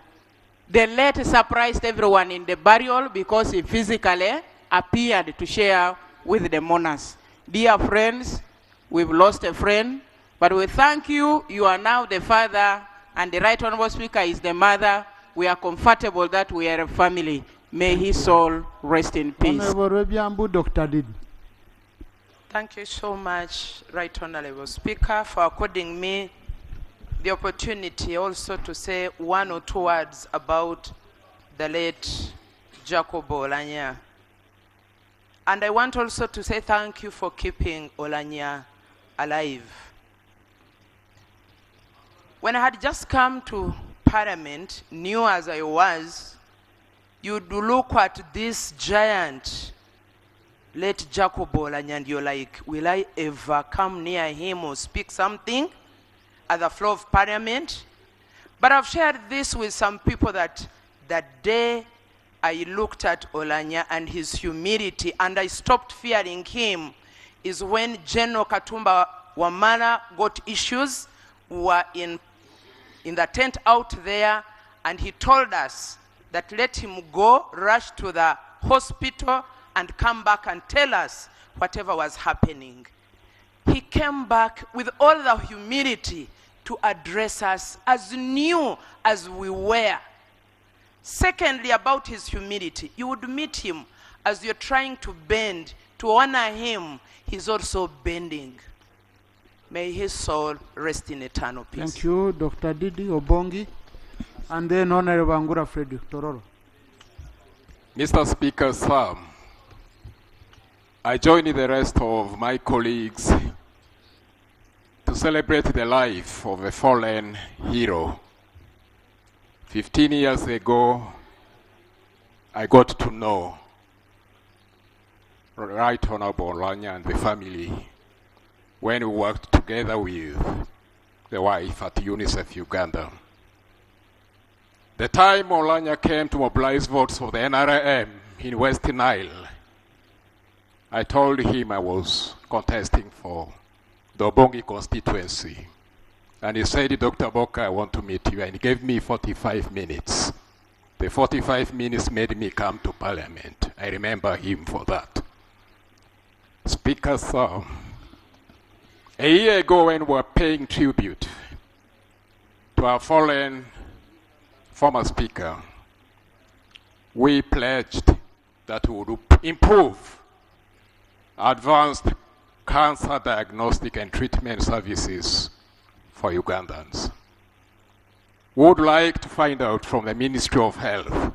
S18: The late surprised everyone in the burial because he physically appeared to share with the mourners. Dear friends, we've lost a friend, but we thank you. You are now the father, and the Right Honorable Speaker is the mother. We are comfortable that we are a family. May his soul rest in peace.
S2: Honorable Rebiambu, Dr. Did.
S22: Thank you so much, Right Honorable Speaker, for according me the opportunity also to say one or two words about the late Jacob Oulanyah. And I want also to say thank you for keeping Oulanyah alive. When I had just come to Parliament, new as I was, you'd look at this giant, late Jacob Oulanyah, and you're like, will I ever come near him or speak something at the floor of Parliament? But I've shared this with some people that day I looked at Oulanyah and his humility, and I stopped fearing him, is when General Katumba Wamala got issues. We were in the tent out there, and he told us that let him go, rush to the hospital, and come back and tell us whatever was happening. He came back with all the humility to address us as new as we were. Secondly, about his humility, you would meet him as you're trying to bend, to honor him, he's also bending. May his soul rest in eternal peace.
S2: Thank you, Dr. Didi Obongi. And then Honorable Angura Frederick Tororo.
S6: Mr. Speaker, sir, I join the rest of my colleagues to celebrate the life of a fallen hero. 15 years ago, I got to know Right Honorable Oulanyah and the family when we worked together with the wife at UNICEF Uganda. The time Oulanyah came to mobilize votes for the NRM in West Nile, I told him I was contesting for the Obongi constituency. And he said, Dr. Boka, I want to meet you. And he gave me 45 minutes. The 45 minutes made me come to Parliament. I remember him for that. Speaker, sir, a year ago when we were paying tribute to our fallen former speaker, we pledged that we would improve advanced cancer diagnostic and treatment services for Ugandans. We would like to find out from the Ministry of Health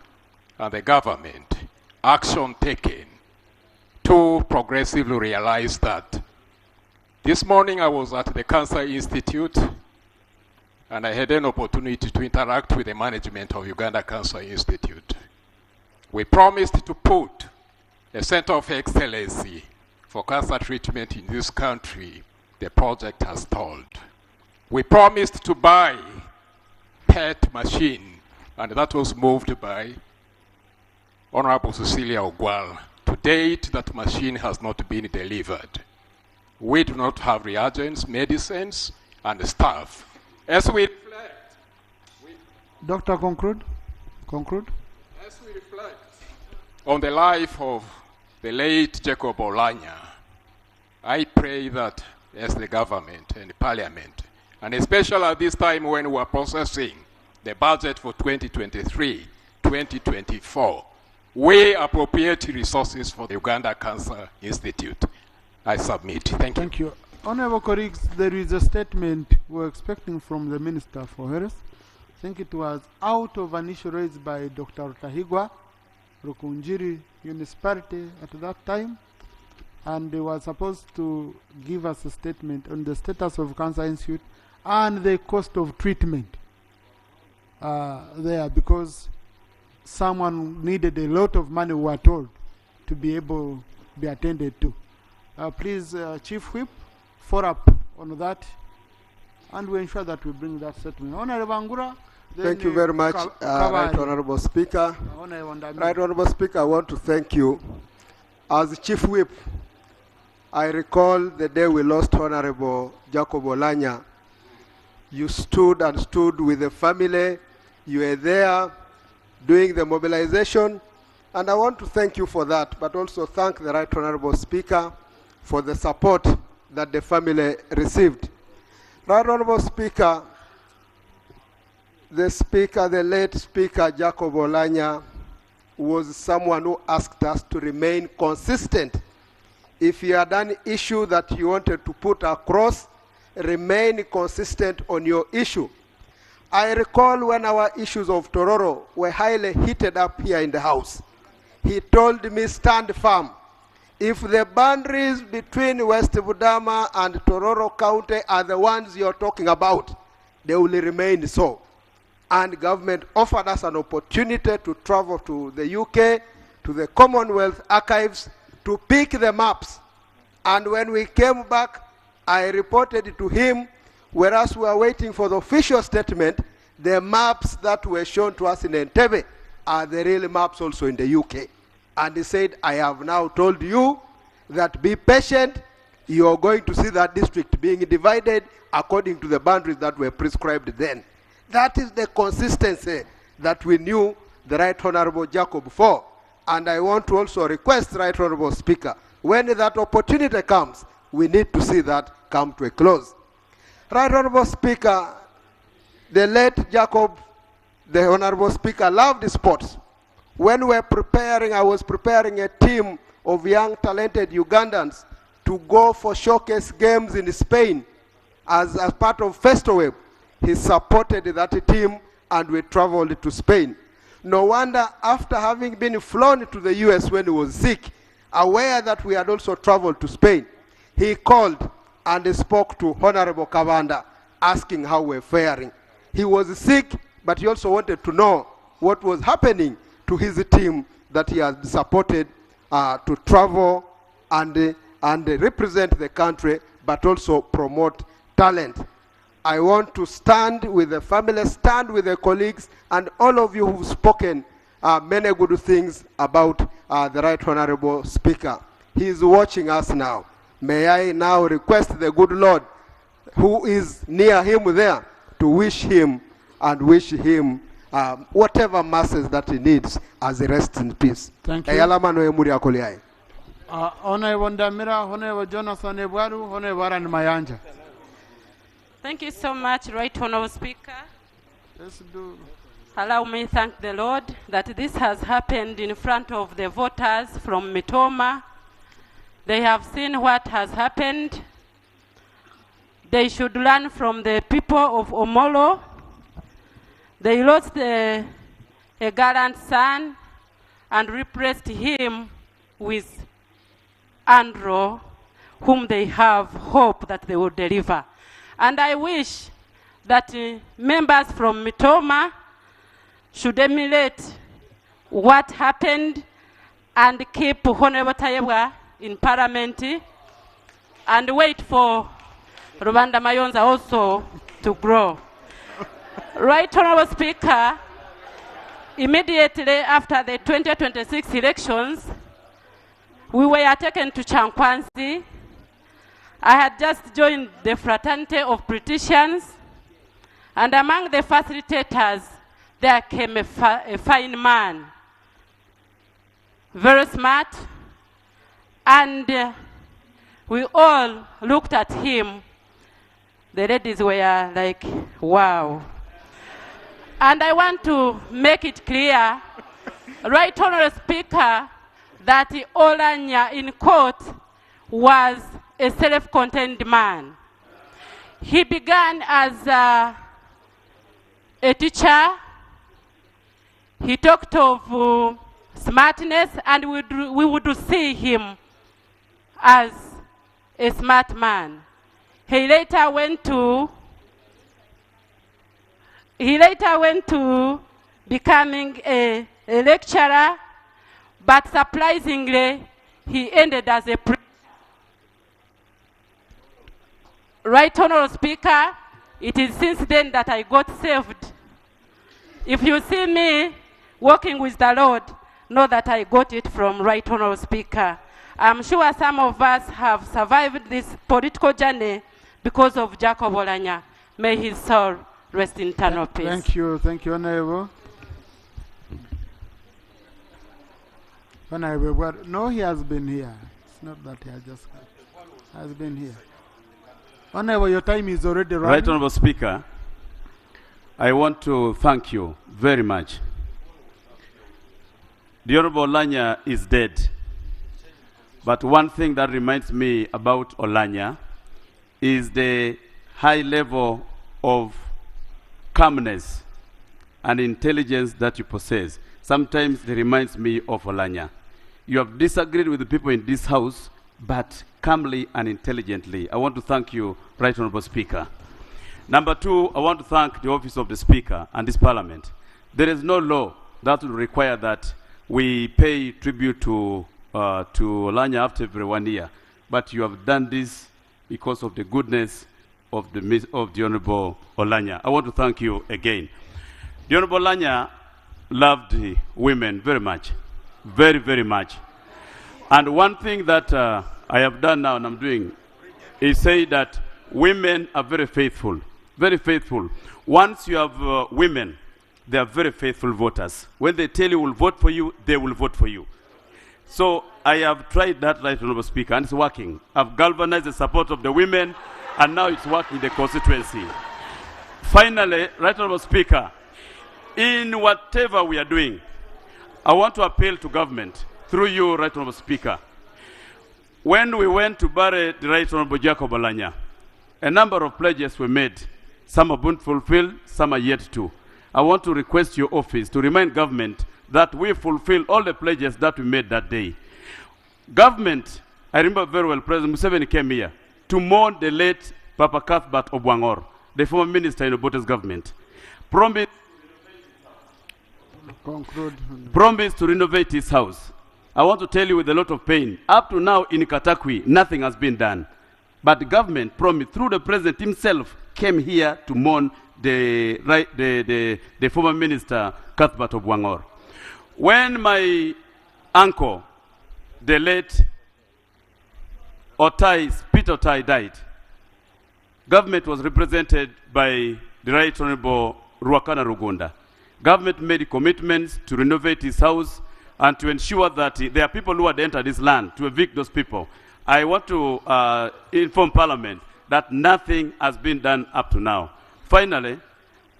S6: and the government action taken to progressively realize that. This morning I was at the Cancer Institute and I had an opportunity to interact with the management of Uganda Cancer Institute. We promised to put a center of excellency for cancer treatment in this country. The project has stalled. We promised to buy PET machine, and that was moved by Honorable Cecilia Ogwal. To date, that machine has not been delivered. We do not have reagents, medicines, and staff. As we reflect,
S2: Doctor, conclude. Conclude.
S6: As we reflect on the life of the late Jacob Oulanyah, I pray that as the government and the parliament, and especially at this time when we are processing the budget for 2023-2024, we appropriate resources for the Uganda Cancer Institute. I submit. Thank you.
S2: Thank you. Honorable colleagues, there is a statement we're expecting from the Minister for Health. I think it was out of an issue raised by Dr. Tahigwa, Rukunjiri municipality at that time, and they were supposed to give us a statement on the status of Cancer Institute and the cost of treatment there, because someone needed a lot of money, we were told, to be able to be attended to. Please, Chief Whip, follow up on that, and we ensure that we bring that statement. Honorable Angura.
S12: Thank you very much, Right Honorable Speaker. Right Honorable Speaker, I want to thank you. As Chief Whip, I recall the day we lost Honorable Jacob Oulanyah. You stood with the family. You were there doing the mobilization, and I want to thank you for that, but also thank the Right Honorable Speaker for the support that the family received. Right Honorable Speaker, the late Speaker Jacob Oulanyah was someone who asked us to remain consistent. If you had an issue that you wanted to put across, remain consistent on your issue. I recall when our issues of Tororo were highly heated up here in the House. He told me, stand firm. If the boundaries between West Budama and Tororo County are the ones you're talking about, they will remain so. and government offered us an opportunity to travel to the UK, to the Commonwealth archives, to pick the maps. And when we came back, I reported to him, whereas we were waiting for the official statement, the maps that were shown to us in Entebbe are the real maps also in the UK. And he said, I have now told you that be patient, you are going to see that district being divided according to the boundaries that were prescribed then. That is the consistency that we knew the Right Honorable Jacob for. And I want to also request, Right Honorable Speaker, when that opportunity comes, we need to see that come to a close. Right Honorable Speaker, the late Jacob, the Honorable Speaker, loved sports. When we were preparing, I was preparing a team of young talented Ugandans to go for showcase games in Spain as part of Festoweb. He supported that team and we traveled to Spain. No wonder, after having been flown to the US when he was sick, aware that we had also traveled to Spain, he called and spoke to Honorable Kavanda, asking how we're faring. He was sick, but he also wanted to know what was happening to his team that he had supported to travel and represent the country, but also promote talent. I want to stand with the family, stand with the colleagues, and all of you who've spoken many good things about the Right Honorable Speaker. He is watching us now. May I now request the good Lord, who is near him there, to wish him whatever masses that he needs as he rests in peace.
S2: Thank you. Honorable Ndamira, Honorable Jonathan Ebwaru, Honorable Aran Mayanja.
S3: Thank you so much, Right Honorable Speaker.
S2: Let's do.
S3: Allow me to thank the Lord that this has happened in front of the voters from Mitoma. They have seen what has happened. They should learn from the people of Omolo. They lost a gallant son and replaced him with Andrew, whom they have hope that they will deliver. And I wish that members from Mitoma should emulate what happened and keep Honorable Tayebwa in Parliament and wait for Rwanda Mayonza also to grow. Right Honorable Speaker, immediately after the 2026 elections, we were taken to Chankwanzi. I had just joined the fraternity of politicians, and among the facilitators, there came a fine man, very smart, and we all looked at him. The ladies were like, wow. And I want to make it clear, Right Honorable Speaker, that Oulanyah in court was a self-contained man. He began as a teacher. He talked of smartness, and we would see him as a smart man. He later went to becoming a lecturer, but surprisingly, he ended as a preacher. Right Honorable Speaker, it is since then that I got saved. If you see me walking with the Lord, know that I got it from Right Honorable Speaker. I'm sure some of us have survived this political journey because of Jacob Oulanyah. May his soul rest in eternal peace.
S2: Thank you, Honorable. Honorable, no, he has been here. It's not that he has been here. Honorable, your time is already running.
S11: Right Honorable Speaker, I want to thank you very much. The Honorable Oulanyah is dead. But one thing that reminds me about Oulanyah is the high level of calmness and intelligence that you possess. Sometimes it reminds me of Oulanyah. You have disagreed with the people in this house, but calmly and intelligently. I want to thank you, Right Honorable Speaker. Number two, I want to thank the office of the Speaker and this Parliament. There is no law that will require that we pay tribute to Oulanyah after every 1 year. But you have done this because of the goodness of the Honorable Oulanyah. I want to thank you again. The Honorable Oulanyah loved women very much, very, very much. And one thing that I have done now and I'm doing is say that women are very faithful, very faithful. Once you have women, they are very faithful voters. When they tell you will vote for you, they will vote for you. So I have tried that, Right Honorable Speaker, and it's working. I've galvanized the support of the women, and now it's working in the constituency. Finally, Right Honorable Speaker, in whatever we are doing, I want to appeal to government, through you, Right Honorable Speaker. When we went to bury the Right Honorable Jacob Oulanyah, a number of pledges were made. Some have been fulfilled, some are yet to. I want to request your office to remind government that we fulfill all the pledges that we made that day. Government, I remember very well, President Museveni came here to mourn the late Papa Cuthbert Obwangor, the former minister in Obote's government. Promised to renovate his house. I want to tell you with a lot of pain, up to now in Katakwi, nothing has been done. But the government promised, through the president himself, came here to mourn the former minister, Cuthbert Obwangor. When my uncle, the late Peter Otai died, government was represented by the Right Honorable Ruakana Rugunda. Government made commitments to renovate his house and to ensure that there are people who had entered this land, to evict those people. I want to inform Parliament that nothing has been done up to now. Finally,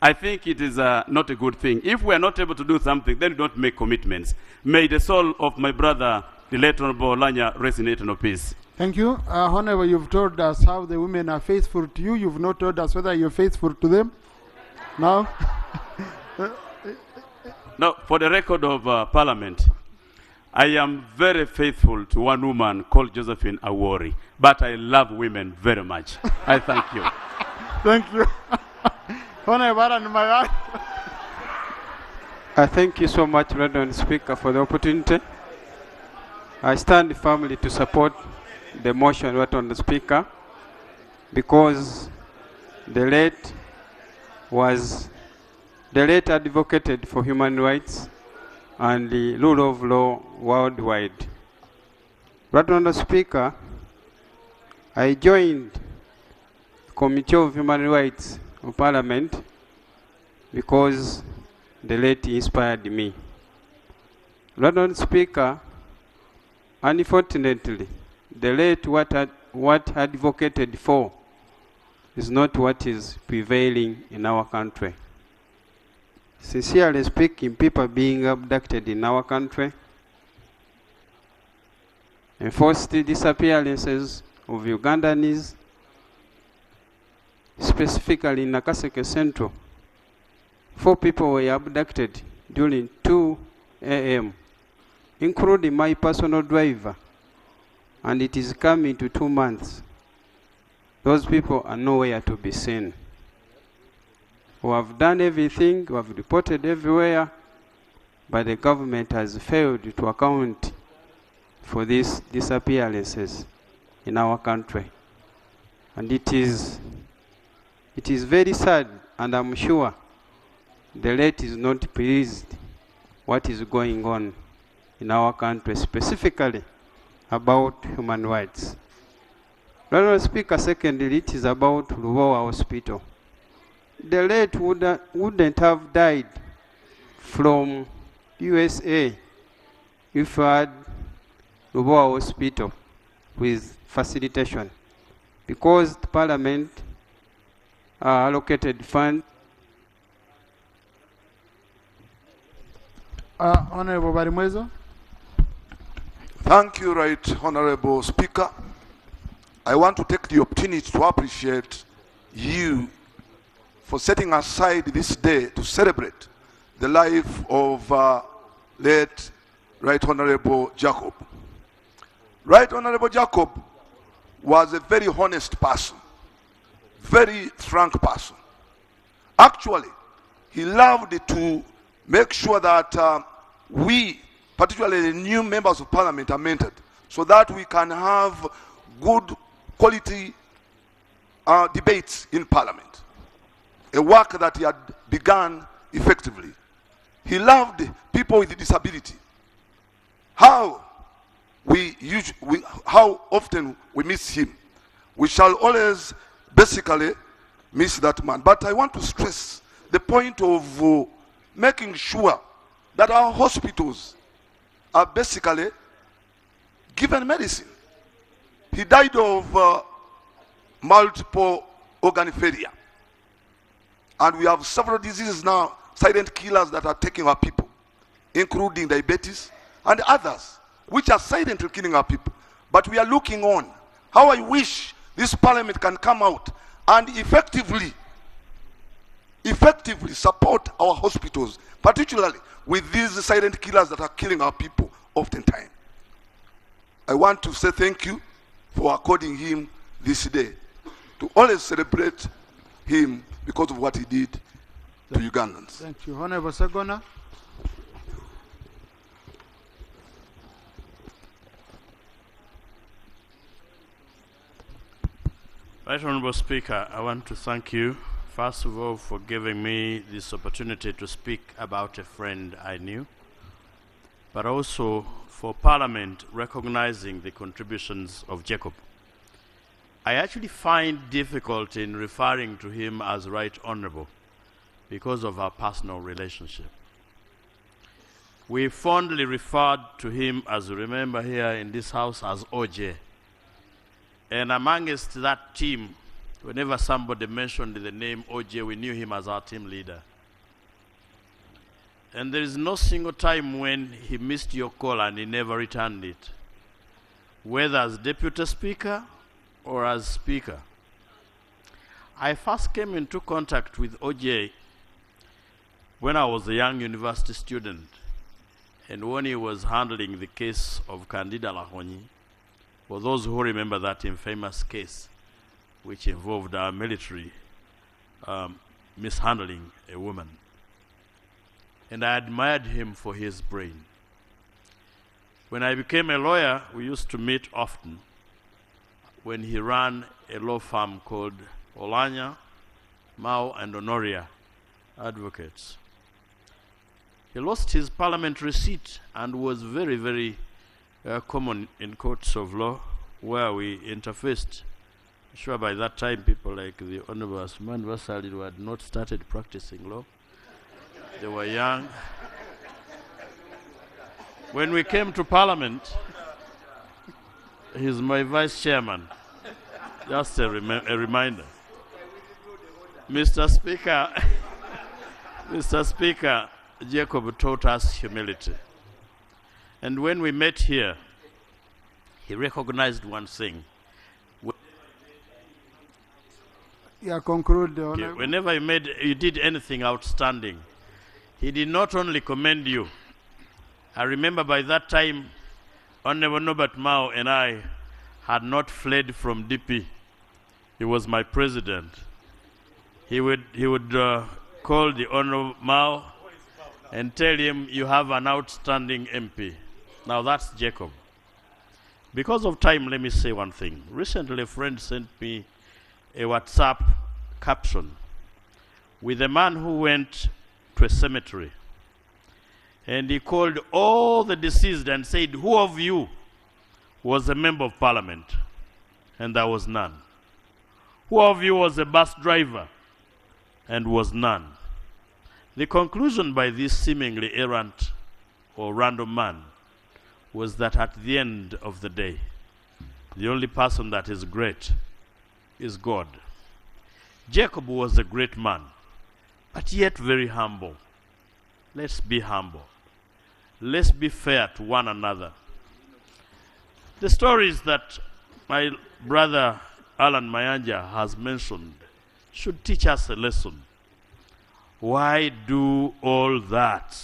S11: I think it is not a good thing. If we are not able to do something, then we don't make commitments. May the soul of my brother, the late Honorable Oulanyah, rest in eternal peace.
S2: Thank you. Honorable, you've told us how the women are faithful to you. You've not told us whether you're faithful to them. Now?
S11: No, for the record of Parliament, I am very faithful to one woman called Josephine Awori, but I love women very much. I thank you.
S2: Thank you.
S8: I thank you so much, Reverend Speaker, for the opportunity. I stand firmly to support the motion, Reverend Speaker, because the late advocated for human rights and the rule of law worldwide. Reverend Speaker, I joined the Committee of Human Rights of Parliament because the late inspired me. Reverend Speaker, unfortunately, the late what advocated for is not what is prevailing in our country. Sincerely speaking, people being abducted in our country, enforced disappearances of Ugandans, specifically in Nakaseke Central. 4 people were abducted during 2 a.m., including my personal driver, and it is coming to 2 months. Those people are nowhere to be seen. We have done everything, we have reported everywhere, but the government has failed to account for these disappearances in our country. And it is very sad, and I'm sure the late is not pleased what is going on in our country, specifically about human rights. Honorable Speaker, secondly, it is about Lubowa Hospital. The late wouldn't have died from USA if we had Lubowa Hospital with facilitation, because the Parliament allocated funds.
S2: Honorable Barimwezo.
S13: Thank you, Right Honorable Speaker. I want to take the opportunity to appreciate you for setting aside this day to celebrate the life of late Right Honorable Jacob. Right Honorable Jacob was a very honest person, very frank person. Actually, he loved to make sure that we, particularly the new members of parliament, are mentored so that we can have good quality debates in parliament. A work that he had begun effectively. He loved people with disability. How often we miss him. We shall always basically miss that man. But I want to stress the point of making sure that our hospitals are basically given medicine. He died of multiple organ failure. And we have several diseases now, silent killers that are taking our people, including diabetes and others, which are silently killing our people. But we are looking on. How I wish this parliament can come out and effectively support our hospitals, particularly with these silent killers that are killing our people oftentimes. I want to say thank you for according him this day, to always celebrate him because of what he did to Ugandans.
S2: Thank you. Honorable Sagona.
S14: Right Honorable Speaker, I want to thank you, first of all, for giving me this opportunity to speak about a friend I knew, but also for Parliament recognizing the contributions of Jacob. I actually find difficulty in referring to him as Right Honorable because of our personal relationship. We fondly referred to him, as you remember here in this house, as OJ. And amongst that team, whenever somebody mentioned the name OJ, we knew him as our team leader. And there is no single time when he missed your call and he never returned it, whether as Deputy Speaker or as Speaker. I first came into contact with OJ when I was a young university student, and when he was handling the case of Candida Lahonyi, for those who remember that infamous case which involved our military mishandling a woman. And I admired him for his brain. When I became a lawyer, we used to meet often when he ran a law firm called Oulanyah, Mao and Honoria Advocates. He lost his parliamentary seat and was very, very common in courts of law where we interfaced. Sure, by that time, people like the Honorable Asuman Vasali who had not started practicing law. They were young. When we came to Parliament, he's my vice chairman. Just a reminder. Mr. Speaker, Mr. Speaker, Jacob taught us humility. And when we met here, he recognized one thing.
S2: Yeah, conclude.
S14: Whenever you did anything outstanding, he did not only commend you. I remember by that time, Honorable Norbert Mao and I had not fled from DP. He was my president. He would call the Honorable Mao and tell him, you have an outstanding MP. Now that's Jacob. Because of time, let me say one thing. Recently, a friend sent me a WhatsApp caption with a man who went to a cemetery. And he called all the deceased and said, who of you was a member of parliament? And there was none. Who of you was a bus driver? And was none. The conclusion by this seemingly errant or random man was that at the end of the day, the only person that is great is God. Jacob was a great man, but yet very humble. Let's be humble. Let's be fair to one another. The stories that my brother Alan Mayanja has mentioned should teach us a lesson. Why do all that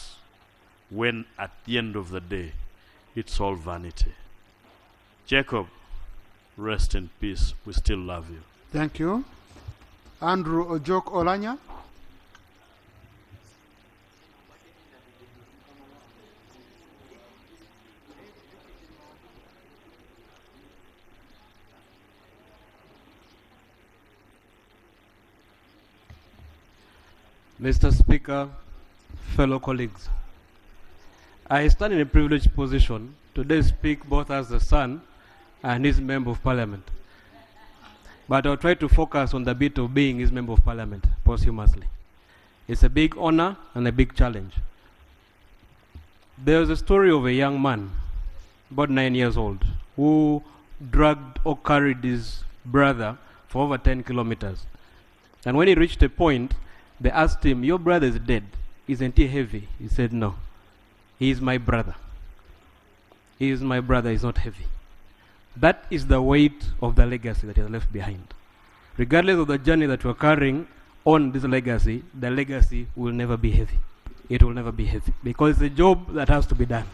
S14: when at the end of the day it's all vanity? Jacob, rest in peace. We still love you.
S2: Thank you. Andrew Ojok Oulanyah.
S15: Mr. Speaker, fellow colleagues, I stand in a privileged position today speak both as the son and his member of parliament. But I'll try to focus on the bit of being his member of parliament posthumously. It's a big honor and a big challenge. There's a story of a young man, about 9 years old, who dragged or carried his brother for over 10 kilometers. And when he reached a point, they asked him, "Your brother is dead. Isn't he heavy?" He said, "No. He is my brother. He is my brother. He's not heavy." That is the weight of the legacy that he has left behind. Regardless of the journey that we're carrying on this legacy, the legacy will never be heavy. It will never be heavy because it's a job that has to be done.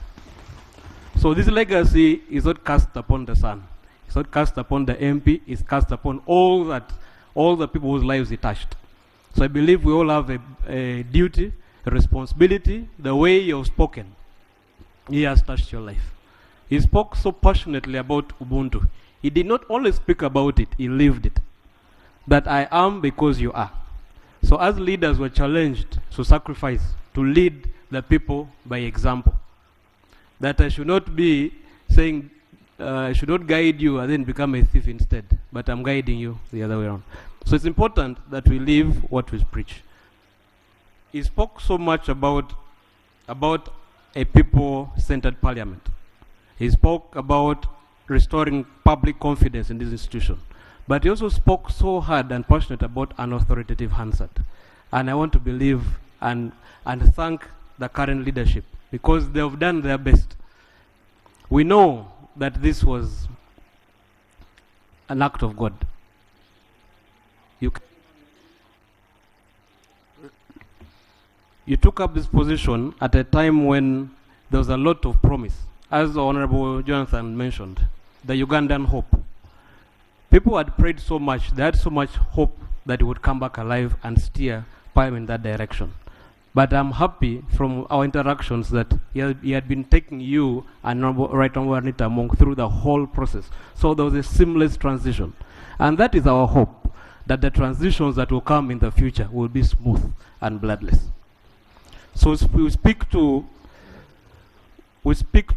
S15: So this legacy is not cast upon the son. It's not cast upon the MP. It's cast upon all the people whose lives he touched. So I believe we all have a duty, a responsibility. The way you've spoken, he has touched your life. He spoke so passionately about Ubuntu. He did not only speak about it, he lived it. That I am because you are. So as leaders, we're challenged to sacrifice, to lead the people by example. That I should not be saying, I should not guide you and then become a thief instead, but I'm guiding you the other way around. So it's important that we live what we preach. He spoke so much about a people-centered parliament. He spoke about restoring public confidence in this institution. But he also spoke so hard and passionate about an authoritative Hansard. And I want to believe and thank the current leadership because they have done their best. We know that this was an act of God. You took up this position at a time when there was a lot of promise. As the Honorable Jonathan mentioned, the Ugandan hope. People had prayed so much, they had so much hope that he would come back alive and steer Parliament in that direction. But I'm happy from our interactions that he had been taking you and Right Honorable Anita Among through the whole process. So there was a seamless transition. And that is our hope, that the transitions that will come in the future will be smooth and bloodless. So we speak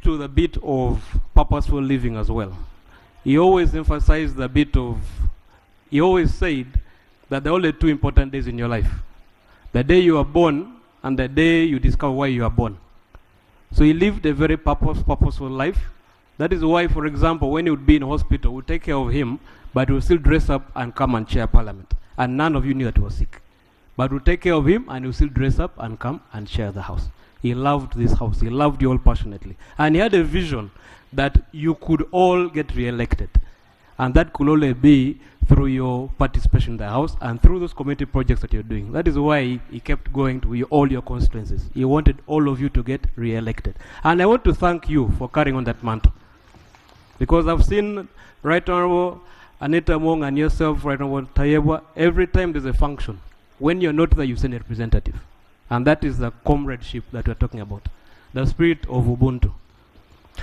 S15: to the bit of purposeful living as well. He always emphasized the bit of, he always said that there are only two important days in your life. The day you are born and the day you discover why you are born. So he lived a very purposeful life. That is why, for example, when he would be in hospital, we would take care of him, but we would still dress up and come and chair Parliament. And none of you knew that he was sick. But we would take care of him and he would still dress up and come and chair the house. He loved this house. He loved you all passionately. And he had a vision that you could all get re-elected. And that could only be through your participation in the house and through those community projects that you're doing. That is why he kept going to all your constituencies. He wanted all of you to get re-elected. And I want to thank you for carrying on that mantle. Because I've seen Right Honorable Anita Among and yourself, Right Honorable Tayebwa, every time there's a function, when you're not there, you send a representative. And that is the comradeship that we're talking about, the spirit of Ubuntu.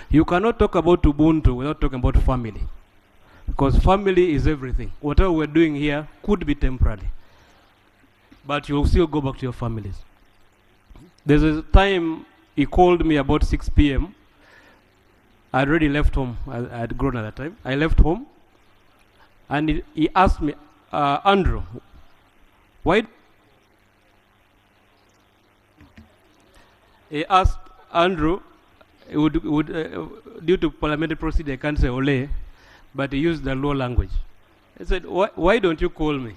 S15: You cannot talk about Ubuntu without talking about family. Because family is everything. Whatever we're doing here could be temporary. But you'll still go back to your families. There's a time he called me about 6 p.m. I'd already left home. I had grown at that time. I left home. And he asked me, Andrew, why? He asked Andrew, due to parliamentary procedure, I can't say Ole, but he used the law language. He said, why don't you call me?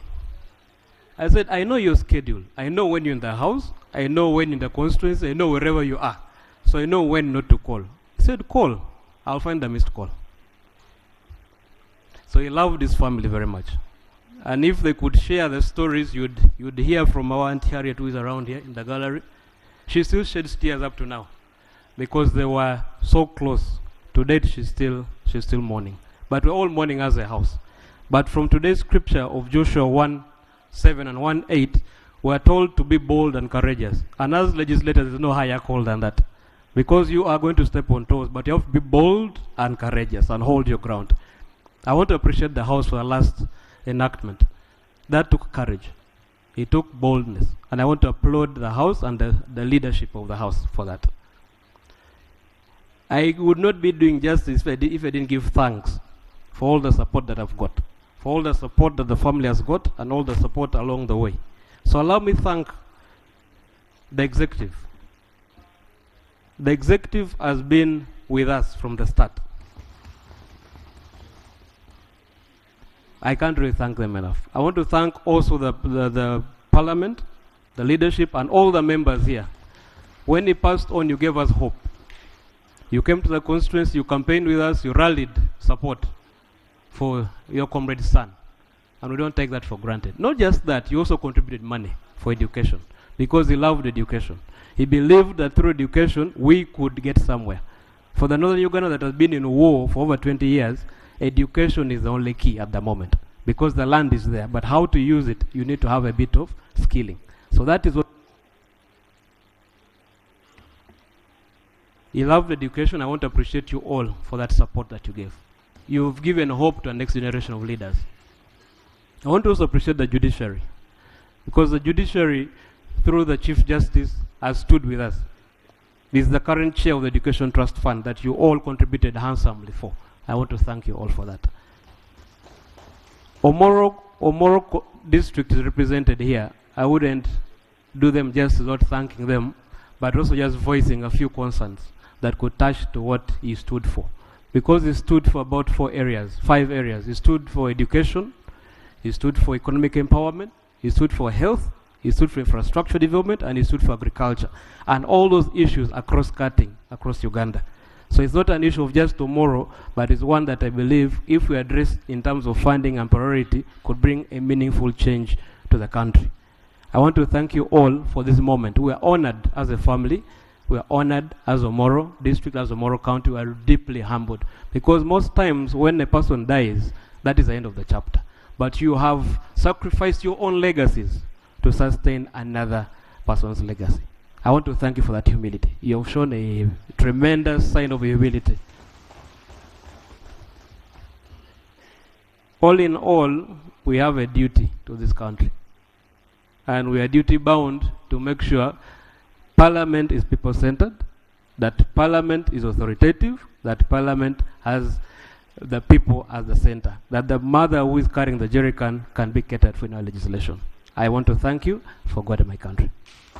S15: I said, I know your schedule. I know when you're in the house. I know when in the constituency. I know wherever you are. So I know when not to call. He said, call. I'll find the missed call. So he loved his family very much. And if they could share the stories, you'd hear from our Auntie Harriet, who is around here in the gallery. She still sheds tears up to now because they were so close. To date, she's still mourning. But we're all mourning as a house. But from today's scripture of Joshua 1, 7 and 1:8, we're told to be bold and courageous. And as legislators, there's no higher call than that. Because you are going to step on toes, but you have to be bold and courageous and hold your ground. I want to appreciate the House for the last enactment. That took courage. It took boldness. And I want to applaud the House and the leadership of the House for that. I would not be doing justice if I didn't give thanks for all the support that I've got, for all the support that the family has got, and all the support along the way. So allow me to thank the executive. The executive has been with us from the start. I can't really thank them enough. I want to thank also the parliament, the leadership, and all the members here. When he passed on, you gave us hope. You came to the constituency, you campaigned with us, you rallied support for your comrade's son. And we don't take that for granted. Not just that, you also contributed money for education because he loved education. He believed that through education, we could get somewhere. For the Northern Uganda that has been in war for over 20 years, education is the only key at the moment because the land is there. But how to use it, you need to have a bit of skilling. So that is what he loved education. I want to appreciate you all for that support that you gave. You've given hope to the next generation of leaders. I want to also appreciate the judiciary because the judiciary, through the Chief Justice, has stood with us. This is the current chair of the Education Trust Fund that you all contributed handsomely for. I want to thank you all for that. Omoro district is represented here. I wouldn't do them justice without thanking them, but also just voicing a few concerns that could touch to what he stood for. Because he stood for about 5 areas. He stood for education, he stood for economic empowerment, he stood for health, he stood for infrastructure development, and he stood for agriculture. And all those issues are cross-cutting across Uganda. So it's not an issue of just tomorrow, but it's one that I believe, if we address in terms of funding and priority, could bring a meaningful change to the country. I want to thank you all for this moment. We are honored as a family. We are honored as Omoro district, as Omoro county. We are deeply humbled. Because most times when a person dies, that is the end of the chapter. But you have sacrificed your own legacies to sustain another person's legacy. I want to thank you for that humility. You have shown a tremendous sign of humility. All in all, we have a duty to this country. And we are duty bound to make sure Parliament is people-centered, that Parliament is authoritative, that Parliament has the people as the center, that the mother who is carrying the jerrycan can be catered for in our legislation. I want to thank you for God and my country.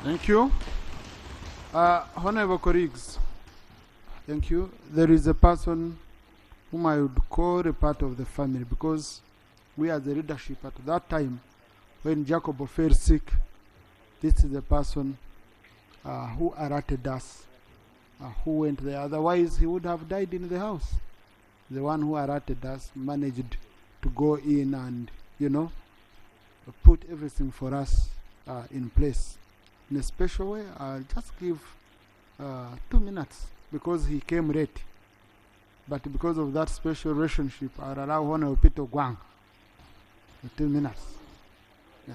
S2: Thank you. Honorable colleagues, thank you. There is a person whom I would call a part of the family because we as the leadership at that time when Jacob fell sick, this is the person who alerted us, who went there. Otherwise, he would have died in the house. The one who alerted us managed to go in and, put everything for us in place. In a special way, I'll just give 2 minutes because he came late. But because of that special relationship, I'll allow Honorable Peter Gwang 2 minutes. Yeah.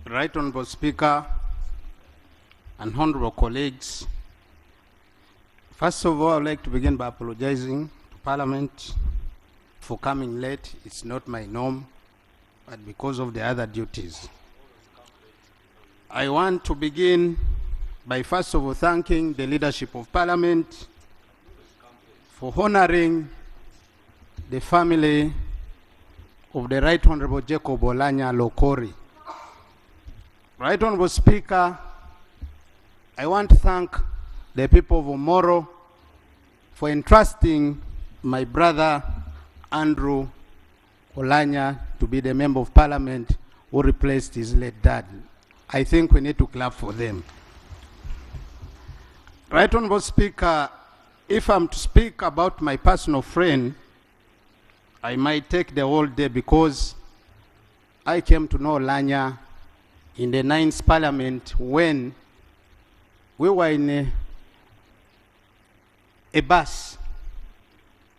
S16: Right Honorable Speaker and honorable colleagues, first of all, I'd like to begin by apologizing to Parliament for coming late. It's not my norm, but because of the other duties. I want to begin by first of all thanking the leadership of Parliament for honoring the family of the Right Honorable Jacob Oulanyah Lokori. Right Honorable Speaker, I want to thank the people of Omoro for entrusting my brother Andrew Oulanyah to be the Member of Parliament who replaced his late dad. I think we need to clap for them. Right Honorable Speaker, if I'm to speak about my personal friend, I might take the whole day because I came to know Oulanyah in the 9th Parliament when we were in a bus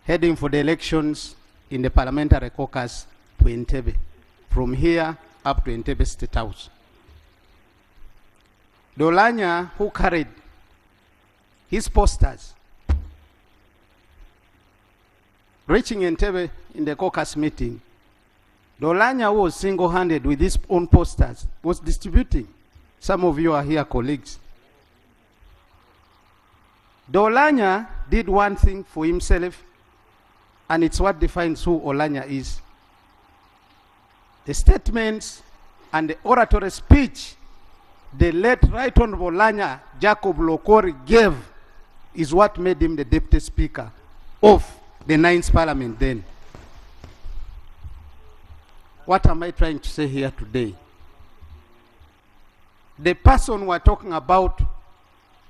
S16: heading for the elections in the parliamentary caucus to Entebbe, from here up to Entebbe State House. The Oulanyah who carried his posters, reaching Entebbe in the caucus meeting, the Oulanyah was single-handed with his own posters, was distributing. Some of you are here, colleagues. The Oulanyah did one thing for himself, and it's what defines who Oulanyah is. The statements and the oratory speech the late Right Honorable Oulanyah Jacob Lokori gave is what made him the Deputy Speaker of the 9th Parliament then. What am I trying to say here today? The person we're talking about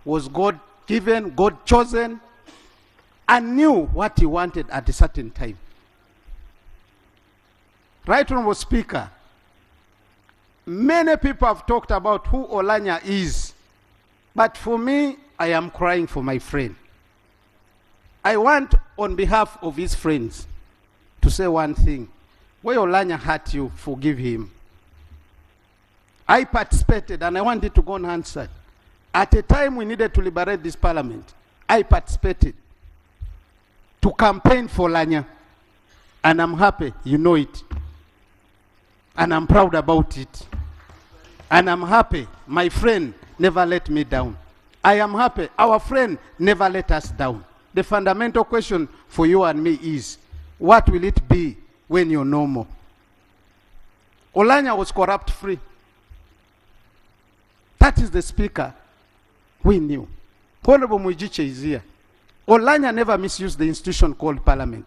S16: was God-given, God-chosen, and knew what he wanted at a certain time. Right Honorable Speaker, many people have talked about who Oulanyah is, but for me, I am crying for my friend. I want, on behalf of his friends, to say one thing. Where Oulanyah hurt you, forgive him. I participated, and I wanted to go unanswered. At a time we needed to liberate this parliament, I participated to campaign for Oulanyah, and I'm happy, you know it. And I'm proud about it. And I'm happy my friend never let me down. I am happy our friend never let us down. The fundamental question for you and me is, what will it be when you're no more? Oulanyah was corrupt-free. That is the speaker we knew. Honorable Mujiche is here. Oulanyah never misused the institution called parliament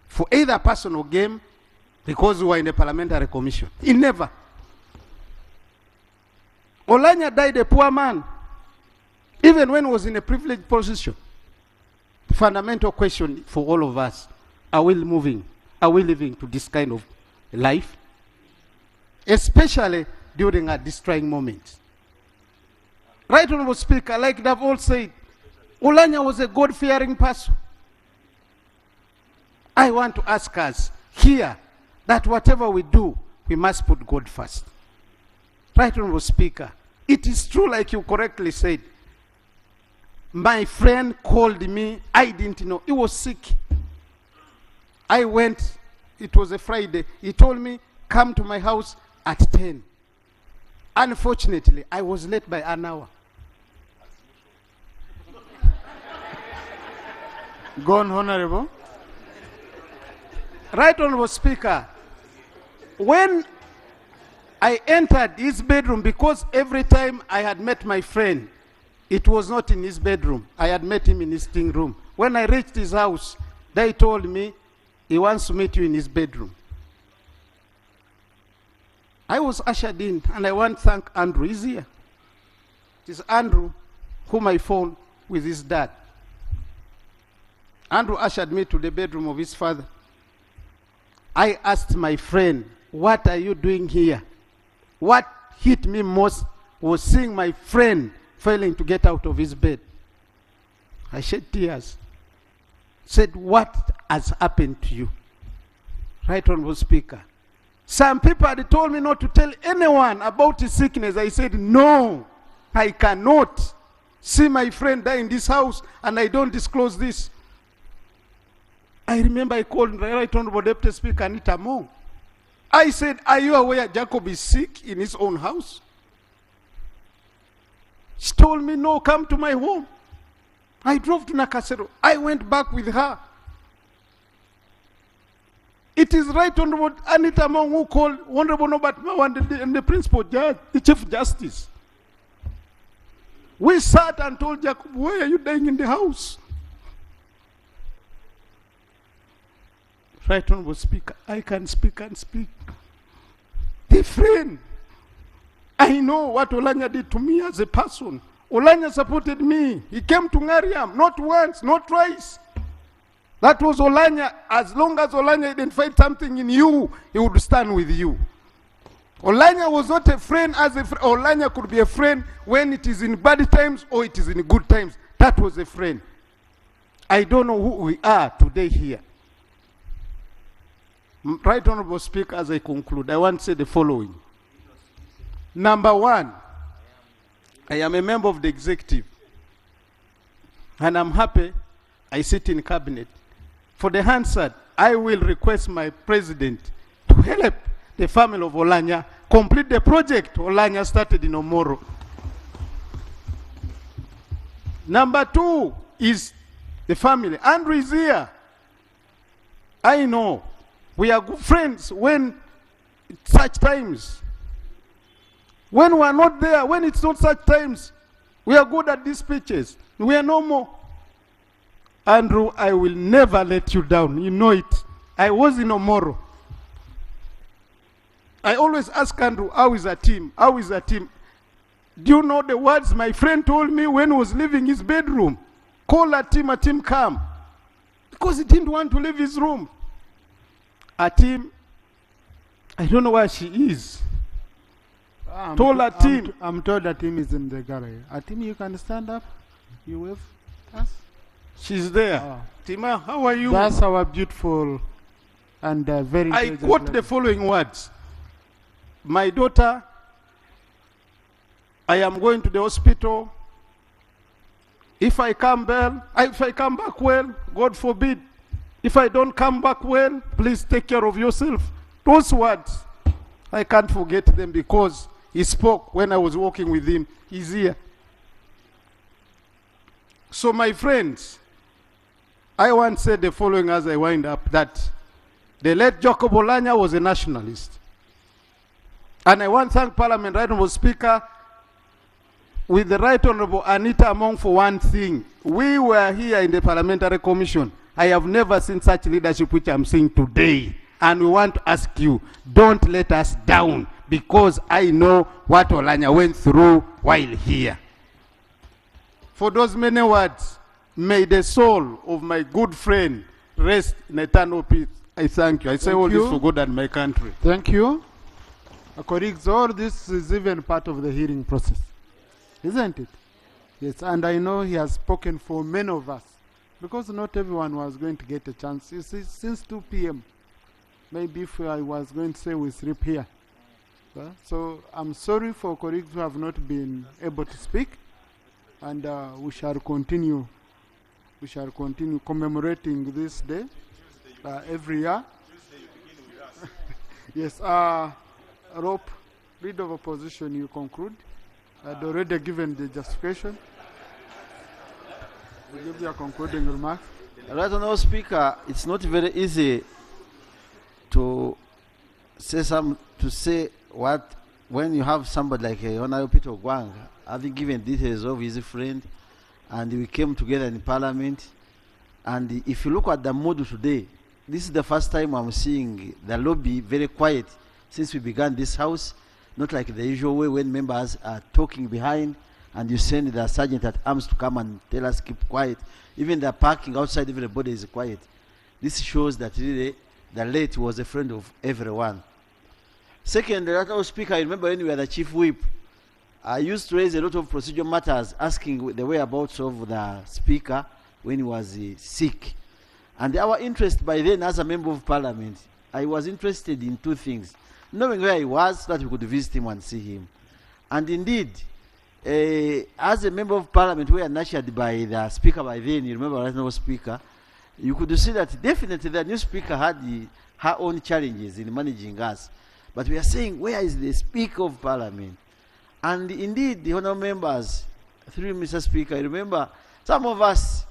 S16: for either personal gain, because we were in the parliamentary commission. He never. Oulanyah died a poor man, even when he was in a privileged position. The fundamental question for all of us, are we moving? Are we living to this kind of life? Especially during our destroying moments. Right Honorable Speaker, like they've all said, Oulanyah was a God-fearing person. I want to ask us here that whatever we do, we must put God first. Right Honorable Speaker, it is true, like you correctly said. My friend called me, I didn't know, he was sick. I went, it was a Friday, he told me, come to my house at 10. Unfortunately, I was late by an hour.
S2: Go on, Honorable.
S16: Right Honorable Speaker, when I entered his bedroom, because every time I had met my friend, it was not in his bedroom. I had met him in his sitting room. When I reached his house, they told me he wants to meet you in his bedroom. I was ushered in, and I want to thank Andrew. He's here. It is Andrew whom I phoned with his dad. Andrew ushered me to the bedroom of his father. I asked my friend, what are you doing here? What hit me most was seeing my friend failing to get out of his bed. I shed tears. Said, what has happened to you? Right Honorable Speaker. Some people had told me not to tell anyone about his sickness. I said, no, I cannot see my friend die in this house and I don't disclose this. I remember I called Right Honorable Deputy Speaker Anita Mong. I said, are you aware Jacob is sick in his own house? She told me, no, come to my home. I drove to Nakasero. I went back with her. It is Right Honorable Anita Mong who called Honorable Norbert Mao and the principal judge, the Chief Justice. We sat and told Jacob, why are you dying in the house? Right Honorable Speaker, I can speak and speak. The friend, I know what Oulanyah did to me as a person. Oulanyah supported me. He came to Ngariam, not once, not twice. That was Oulanyah. As long as Oulanyah identified something in you, he would stand with you. Oulanyah was not a friend as a friend. Oulanyah could be a friend when it is in bad times or it is in good times. That was a friend. I don't know who we are today here. Right Honorable Speaker, as I conclude, I want to say the following. Number one, I am a member of the executive, and I'm happy I sit in cabinet. For the Hansard, I will request my president to help the family of Oulanyah complete the project Oulanyah started in Omoro. Number two is the family. Andrew is here. I know. We are good friends when it's such times. When we are not there, when it's not such times, we are good at these speeches. We are no more. Andrew, I will never let you down. You know it. I was in Omoro. I always ask Andrew, how is a team? How is a team? Do you know the words my friend told me when he was leaving his bedroom? Call a team come. Because he didn't want to leave his room. A team, I don't know where she is. Told a team.
S2: I'm told that team is in the gallery. A team, you can stand up. You wave us.
S16: She's there. Tima, how are you?
S2: That's our beautiful and very
S16: I quote the following words. My daughter, I am going to the hospital. If I come back well, God forbid. If I don't come back well, please take care of yourself. Those words, I can't forget them because he spoke when I was walking with him. He's here. So my friends, I want to say the following as I wind up, that the late Jacob Oulanyah was a nationalist. And I want to thank Parliament, Right Honourable Speaker, with the Right Honourable Anita Among for one thing. We were here in the Parliamentary Commission. I have never seen such leadership which I'm seeing today. And we want to ask you, don't let us down, because I know what Oulanyah went through while here. For those many words, may the soul of my good friend rest in eternal peace. I thank you. I say all this for God and my country.
S2: Thank you. Colleagues, all this is even part of the hearing process, isn't it? Yes, and I know he has spoken for many of us, because not everyone was going to get a chance. You see, since 2 p.m., maybe if I was going to say we sleep here. So I'm sorry for colleagues who have not been able to speak, and we shall continue. We shall continue commemorating this day every year. Yes. Rope, leader of opposition, you conclude. I'd already given the justification. We give you a concluding remark.
S19: Right Honourable Speaker, it's not very easy to say what when you have somebody like Honourable Peter Ogwang having given details of his friend, and we came together in Parliament. And if you look at the mood today, this is the first time I'm seeing the lobby very quiet since we began this house, not like the usual way when members are talking behind and you send the sergeant at arms to come and tell us keep quiet. Even the parking outside, everybody is quiet. This shows that really the late was a friend of everyone. Second, the Honourable Speaker, I remember when we were the Chief Whip, I used to raise a lot of procedural matters asking the whereabouts of the Speaker when he was sick. And our interest by then as a Member of Parliament, I was interested in 2 things. Knowing where he was so that we could visit him and see him. And indeed, as a Member of Parliament, we are nurtured by the Speaker by then, you remember Right Honourable Speaker, you could see that definitely the new Speaker had her own challenges in managing us. But we are saying, where is the Speaker of Parliament? And indeed, the honourable members, through Mr. Speaker, I remember some of us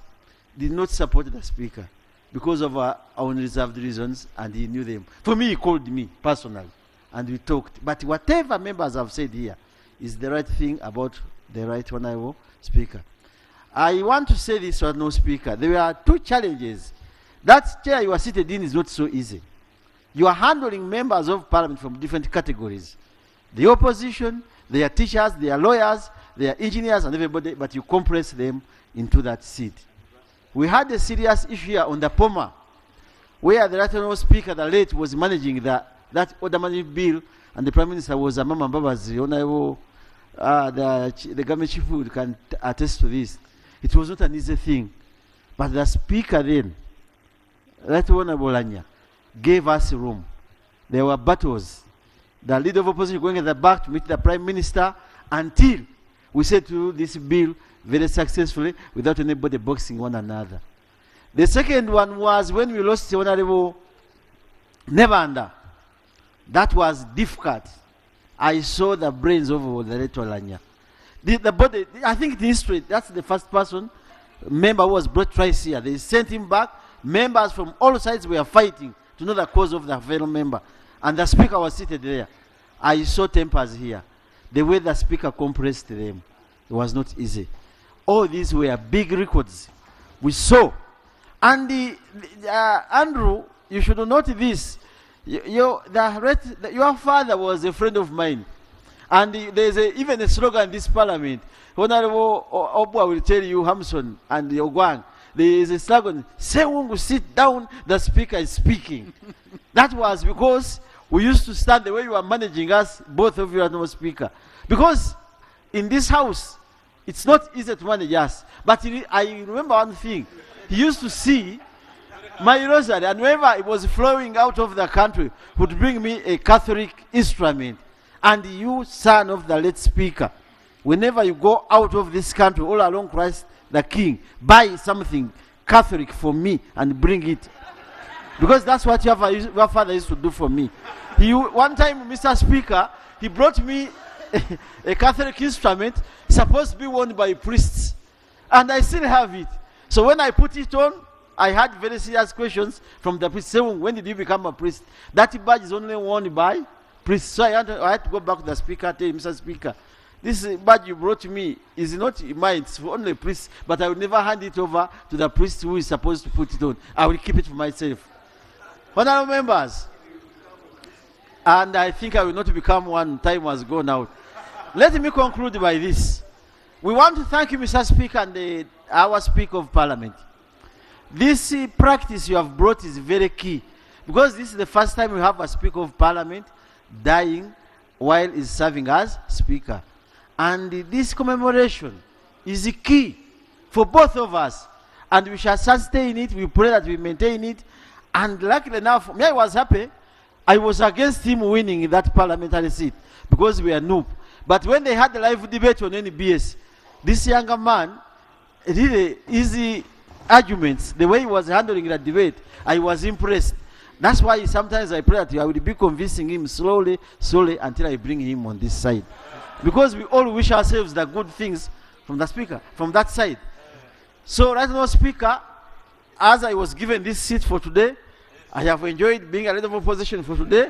S19: did not support the Speaker because of our unreserved reasons, and he knew them. For me, he called me personally, and we talked. But whatever members have said here is the right thing about the Right Honourable Speaker. I want to say this, Honourable Speaker. There are 2 challenges. That chair you are seated in is not so easy. You are handling members of Parliament from different categories. The opposition, they are teachers, they are lawyers, they are engineers and everybody, but you compress them into that seat. We had a serious issue here on the POMA, where the Right Honourable Speaker, the late, was managing that order management bill, and the Prime Minister was Mama Mbabazi, Honourable, the government chief can attest to this. It was not an easy thing. But the speaker then, Right Honorable Oulanyah, gave us room. There were battles. The leader of opposition going at the back to meet the prime minister until we said to this bill very successfully without anybody boxing one another. The second one was when we lost Honorable Nebanda. That was difficult. I saw the brains of the Right Oulanyah. The body, I think in history, that's the first person, member who was brought twice here. They sent him back. Members from all sides were fighting to know the cause of the fellow member. And the speaker was seated there. I saw tempers here. The way the speaker compressed them, it was not easy. All these were big records we saw. And Andrew, you should note this. Your father was a friend of mine. And there's even a slogan in this parliament. Honorable Obwa will tell you, Hamson and Ogwang, there is a slogan, say Wungu, sit down, the speaker is speaking. That was because we used to stand the way you are managing us, both of you are no speaker. Because in this house, it's not easy to manage us. But I remember one thing. He used to see my rosary, and whenever it was flowing out of the country, would bring me a Catholic instrument. And you, son of the late speaker, whenever you go out of this country, all along Christ the King, buy something Catholic for me and bring it. Because that's what your father used to do for me. One time, Mr. Speaker, he brought me a Catholic instrument supposed to be worn by priests. And I still have it. So when I put it on, I had very serious questions from the priest saying, when did you become a priest? That badge is only worn by priests. So I had to go back to the speaker and tell him, Mr. Speaker, this badge you brought to me is not mine, it's for only priests, but I will never hand it over to the priest who is supposed to put it on. I will keep it for myself. Honorable members, and I think I will not become one, time has gone out. Let me conclude by this. We want to thank you, Mr. Speaker, and our Speaker of Parliament. This practice you have brought is very key, because this is the first time we have a Speaker of Parliament dying while he's serving as Speaker. And this commemoration is key for both of us. And we shall sustain it. We pray that we maintain it. And luckily enough, me, I was happy. I was against him winning that parliamentary seat because we are noob. But when they had the live debate on NBS, this younger man, really easy arguments, the way he was handling the debate, I was impressed. That's why sometimes I pray that I will be convincing him slowly until I bring him on this side. Because we all wish ourselves the good things from the speaker, from that side. So right now, Speaker, as I was given this seat for today, I have enjoyed being a leader of opposition for today.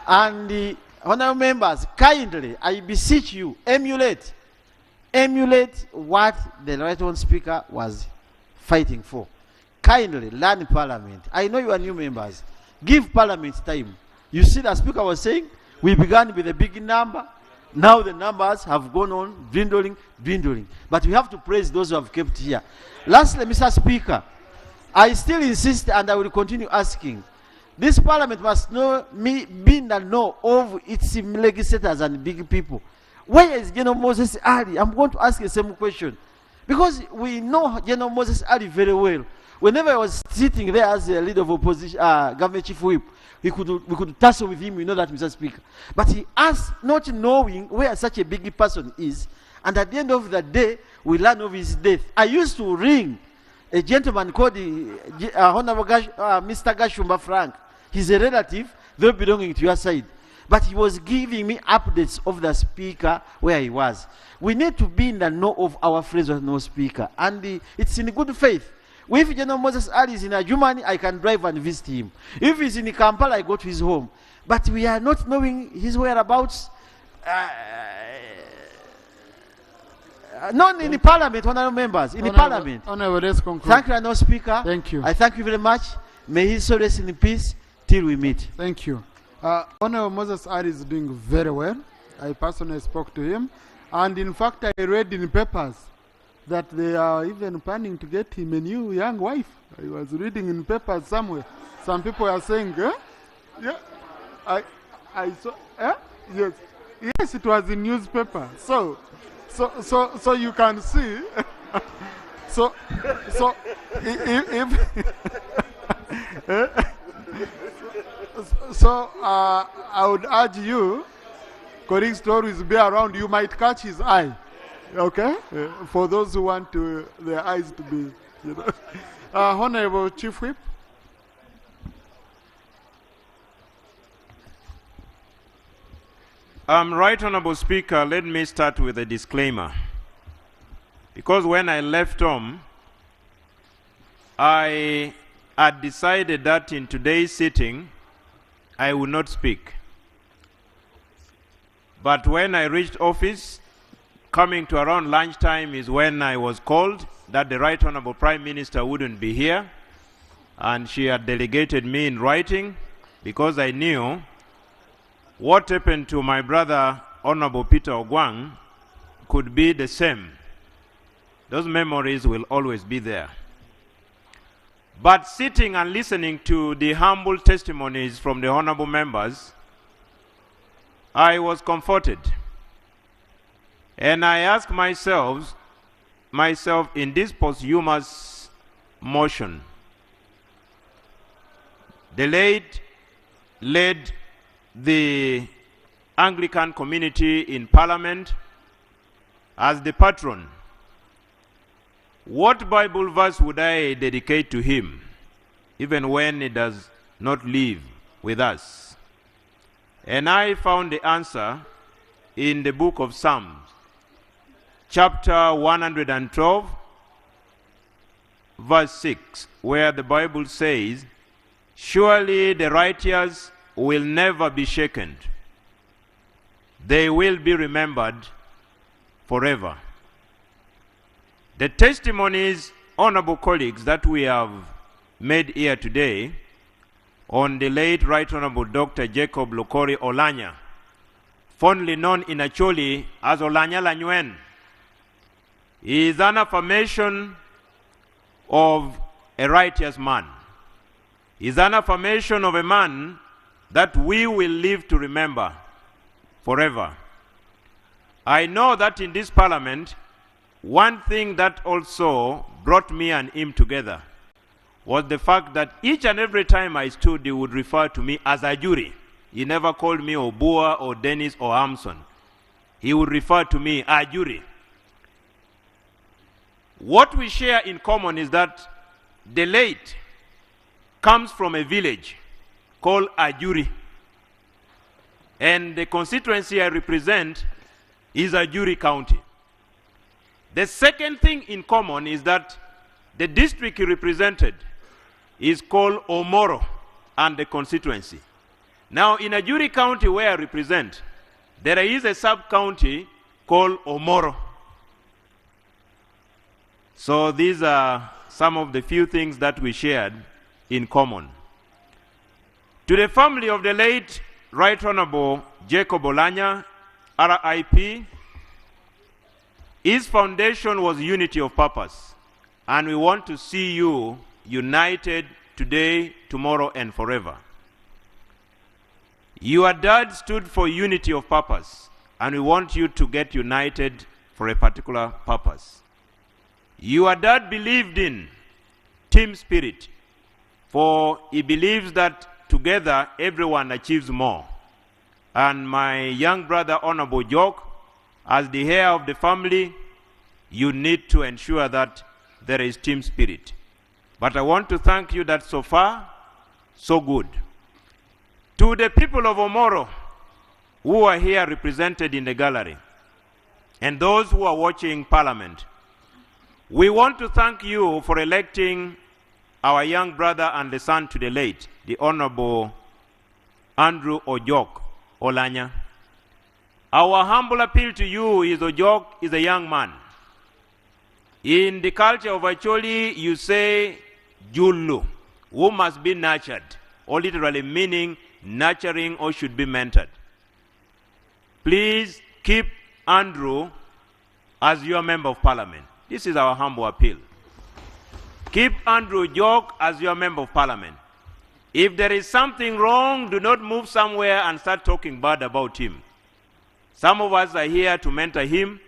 S19: And the honorable members, kindly, I beseech you, emulate what the right honorable Speaker was fighting for. Kindly learn Parliament. I know you are new members. Give Parliament time. You see, the Speaker was saying, we began with a big number. Now the numbers have gone on dwindling. But we have to praise those who have kept here. Lastly, Mr. Speaker, I still insist and I will continue asking. This Parliament must be in the know of its legislators and big people. Where is General Moses Ali? I'm going to ask the same question. Because we know General Moses Ali very well. Whenever I was sitting there as a leader of opposition, government chief whip, we could tussle with him, we know that, Mr. Speaker. But he asked, not knowing where such a big person is, and at the end of the day, we learn of his death. I used to ring a gentleman called Honorable Mr. Gashumba Frank. He's a relative, though belonging to your side. But he was giving me updates of the Speaker where he was. We need to be in the know of our friends with no Speaker. And it's in good faith. If General Moses Ali is in Germany, I can drive and visit him. If he's in Kampala, I go to his home. But we are not knowing his whereabouts. Not in the Parliament, honorable members. In the Parliament.
S2: Let's conclude.
S19: Thank you, Honorable Speaker.
S2: Thank you.
S19: I thank you very much. May his soul rest in peace till we meet.
S2: Thank you. Honorable Moses Ali is doing very well. I personally spoke to him. And in fact, I read in papers that they are even planning to get him a new young wife. I was reading in papers somewhere. Some people are saying, yeah, I saw, yes, yes, it was in newspaper. So you can see. so So I would urge you, colleagues, to always be around. You might catch his eye, okay? For those who want their eyes to be, Honorable Chief Whip.
S20: Right Honorable Speaker, let me start with a disclaimer. Because when I left home, I had decided that in today's sitting, I would not speak. But when I reached office, coming to around lunchtime is when I was called that the Right Honorable Prime Minister wouldn't be here, and she had delegated me in writing because I knew what happened to my brother, Honorable Peter Ogwang, could be the same. Those memories will always be there. But sitting and listening to the humble testimonies from the honorable members, I was comforted. And I asked myself in this posthumous motion, the late led the Anglican community in Parliament as the patron. What Bible verse would I dedicate to him, even when he does not live with us? And I found the answer in the book of Psalms, chapter 112, verse 6, where the Bible says, "Surely the righteous will never be shaken. They will be remembered forever." The testimonies, honorable colleagues, that we have made here today on the late Right Honorable Dr. Jacob Lokori Oulanyah, fondly known in Acholi as Oulanyah Lanyuen, is an affirmation of a righteous man. Is an affirmation of a man that we will live to remember forever. I know that in this parliament, one thing that also brought me and him together was the fact that each and every time I stood, he would refer to me as a jury. He never called me Obua or Dennis or Amson. He would refer to me as jury. What we share in common is that the late comes from a village called Ajuri. And the constituency I represent is Ajuri County. The second thing in common is that the district he represented is called Omoro and the constituency. Now in Ajuri County where I represent, there is a sub-county called Omoro. So these are some of the few things that we shared in common. To the family of the late Right Honorable Jacob Oulanyah, RIP, his foundation was unity of purpose, and we want to see you united today, tomorrow, and forever. Your dad stood for unity of purpose, and we want you to get united for a particular purpose. Your dad believed in team spirit, for he believes that together everyone achieves more. And my young brother, Honorable Jock, as the heir of the family, you need to ensure that there is team spirit. But I want to thank you that so far, so good. To the people of Omoro who are here represented in the gallery, and those who are watching Parliament, we want to thank you for electing our young brother and the son to the late, the Honorable Andrew Ojok Oulanyah. Our humble appeal to you is Ojok is a young man. In the culture of Acholi, you say Julu, who must be nurtured, or literally meaning nurturing or should be mentored. Please keep Andrew as your member of parliament. This is our humble appeal. Keep Andrew Jock as your member of parliament. If there is something wrong, do not move somewhere and start talking bad about him. Some of us are here to mentor him.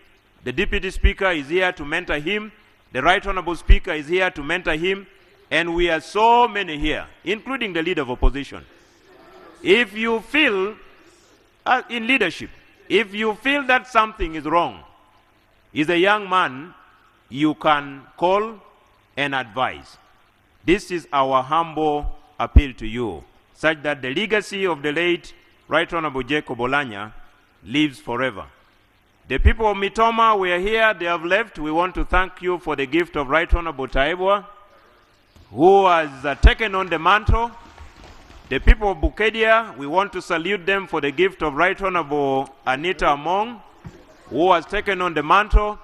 S20: The deputy speaker is here to mentor him. The Right Honorable Speaker is here to mentor him, and we are so many here, including the leader of opposition. If you feel, in leadership, if you feel that something is wrong, is a young man, you can call and advise. This is our humble appeal to you, such that the legacy of the late Right Honorable Jacob Oulanyah lives forever. The people of Mitoma were here, they have left. We want to thank you for the gift of Right Honorable Taibwa, who has taken on the mantle. The people of Bukedia, we want to salute them for the gift of Right Honorable Anita Among, who has taken on the mantle.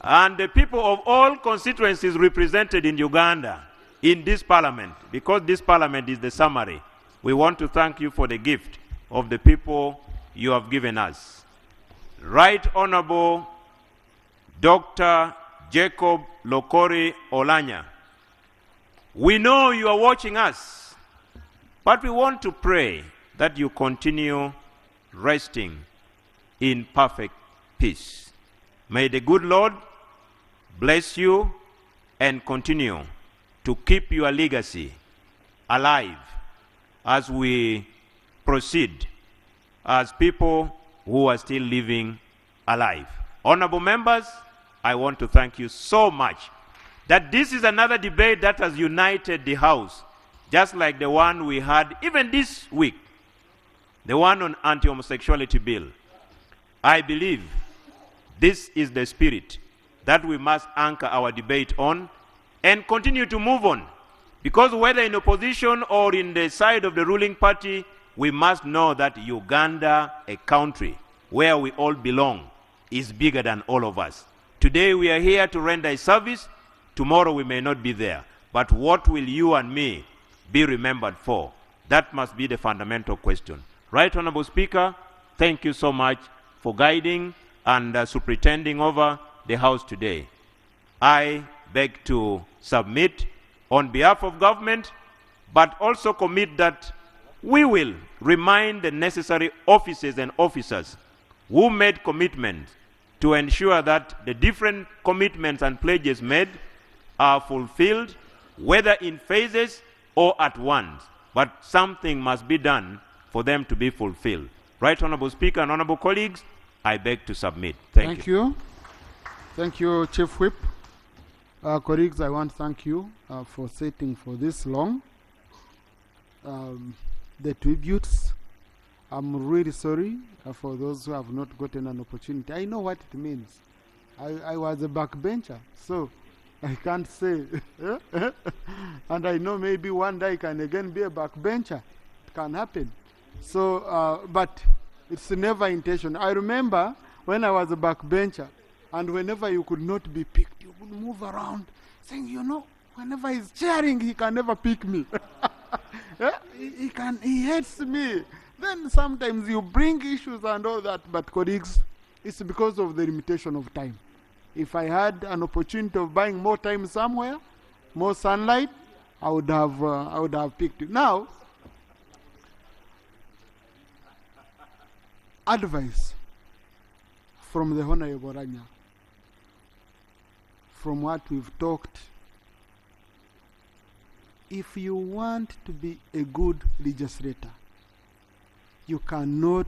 S20: And the people of all constituencies represented in Uganda in this parliament, because this parliament is the summary, we want to thank you for the gift of the people you have given us. Right Honorable Dr. Jacob Lokori Oulanyah, we know you are watching us, but we want to pray that you continue resting in perfect peace. May the good Lord bless you and continue to keep your legacy alive as we proceed as people who are still living alive. Honorable members, I want to thank you so much that this is another debate that has united the House, just like the one we had even this week, the one on anti-homosexuality bill. I believe this is the spirit that we must anchor our debate on and continue to move on. Because whether in opposition or in the side of the ruling party, we must know that Uganda, a country where we all belong, is bigger than all of us. Today we are here to render a service. Tomorrow we may not be there. But what will you and me be remembered for? That must be the fundamental question. Right Honorable Speaker, thank you so much for guiding and superintending over the House today. I beg to submit on behalf of government, but also commit that we will remind the necessary offices and officers who made commitments to ensure that the different commitments and pledges made are fulfilled, whether in phases or at once. But something must be done for them to be fulfilled. Right Honorable Speaker and honorable colleagues, I beg to submit. Thank you.
S2: Thank you, Chief Whip. Colleagues, I want to thank you for sitting for this long. The tributes, I'm really sorry for those who have not gotten an opportunity. I know what it means. I was a backbencher, so I can't say. And I know maybe one day I can again be a backbencher. It can happen. So, but it's never intention. I remember when I was a backbencher, and whenever you could not be picked, you would move around saying, you know, whenever he's cheering, he can never pick me. He hates me. Then sometimes you bring issues and all that, but colleagues, it's because of the limitation of time. If I had an opportunity of buying more time somewhere, more sunlight, I would have picked you. Now, advice from the Honorable Oulanyah. From what we've talked, if you want to be a good legislator, you cannot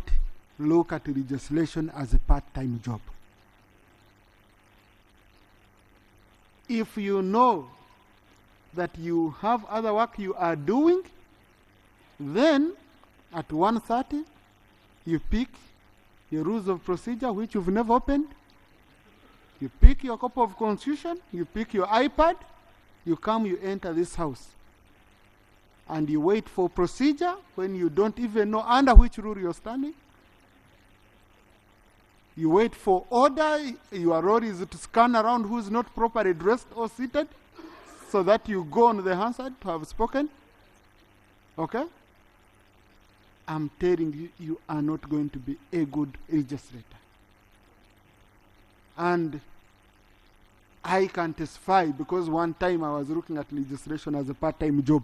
S2: look at legislation as a part-time job. If you know that you have other work you are doing, then at 1:30, you pick your rules of procedure, which you've never opened. You pick your copy of Constitution, you pick your iPad, you come, you enter this house. And you wait for procedure when you don't even know under which rule you're standing. You wait for order. Your role is to scan around who's not properly dressed or seated so that you go on the Hansard to have spoken. Okay? I'm telling you, you are not going to be a good legislator. And I can testify because one time I was looking at legislation as a part-time job.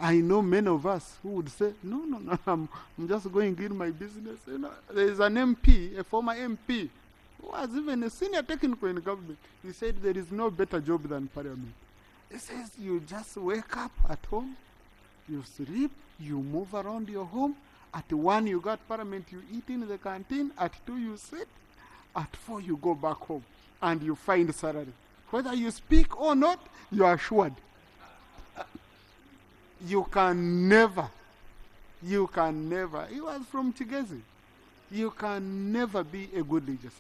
S2: I know many of us who would say, no, I'm just going in my business. You know, there is an MP, a former MP, who was even a senior technical in government, he said there is no better job than parliament. He says you just wake up at home, you sleep, you move around your home. At 1 you got parliament, you eat in the canteen. At 2 you sit. At 4 you go back home and you find salary. Whether you speak or not, you are assured. You can never, he was from Chigezi. You can never be a good legislator.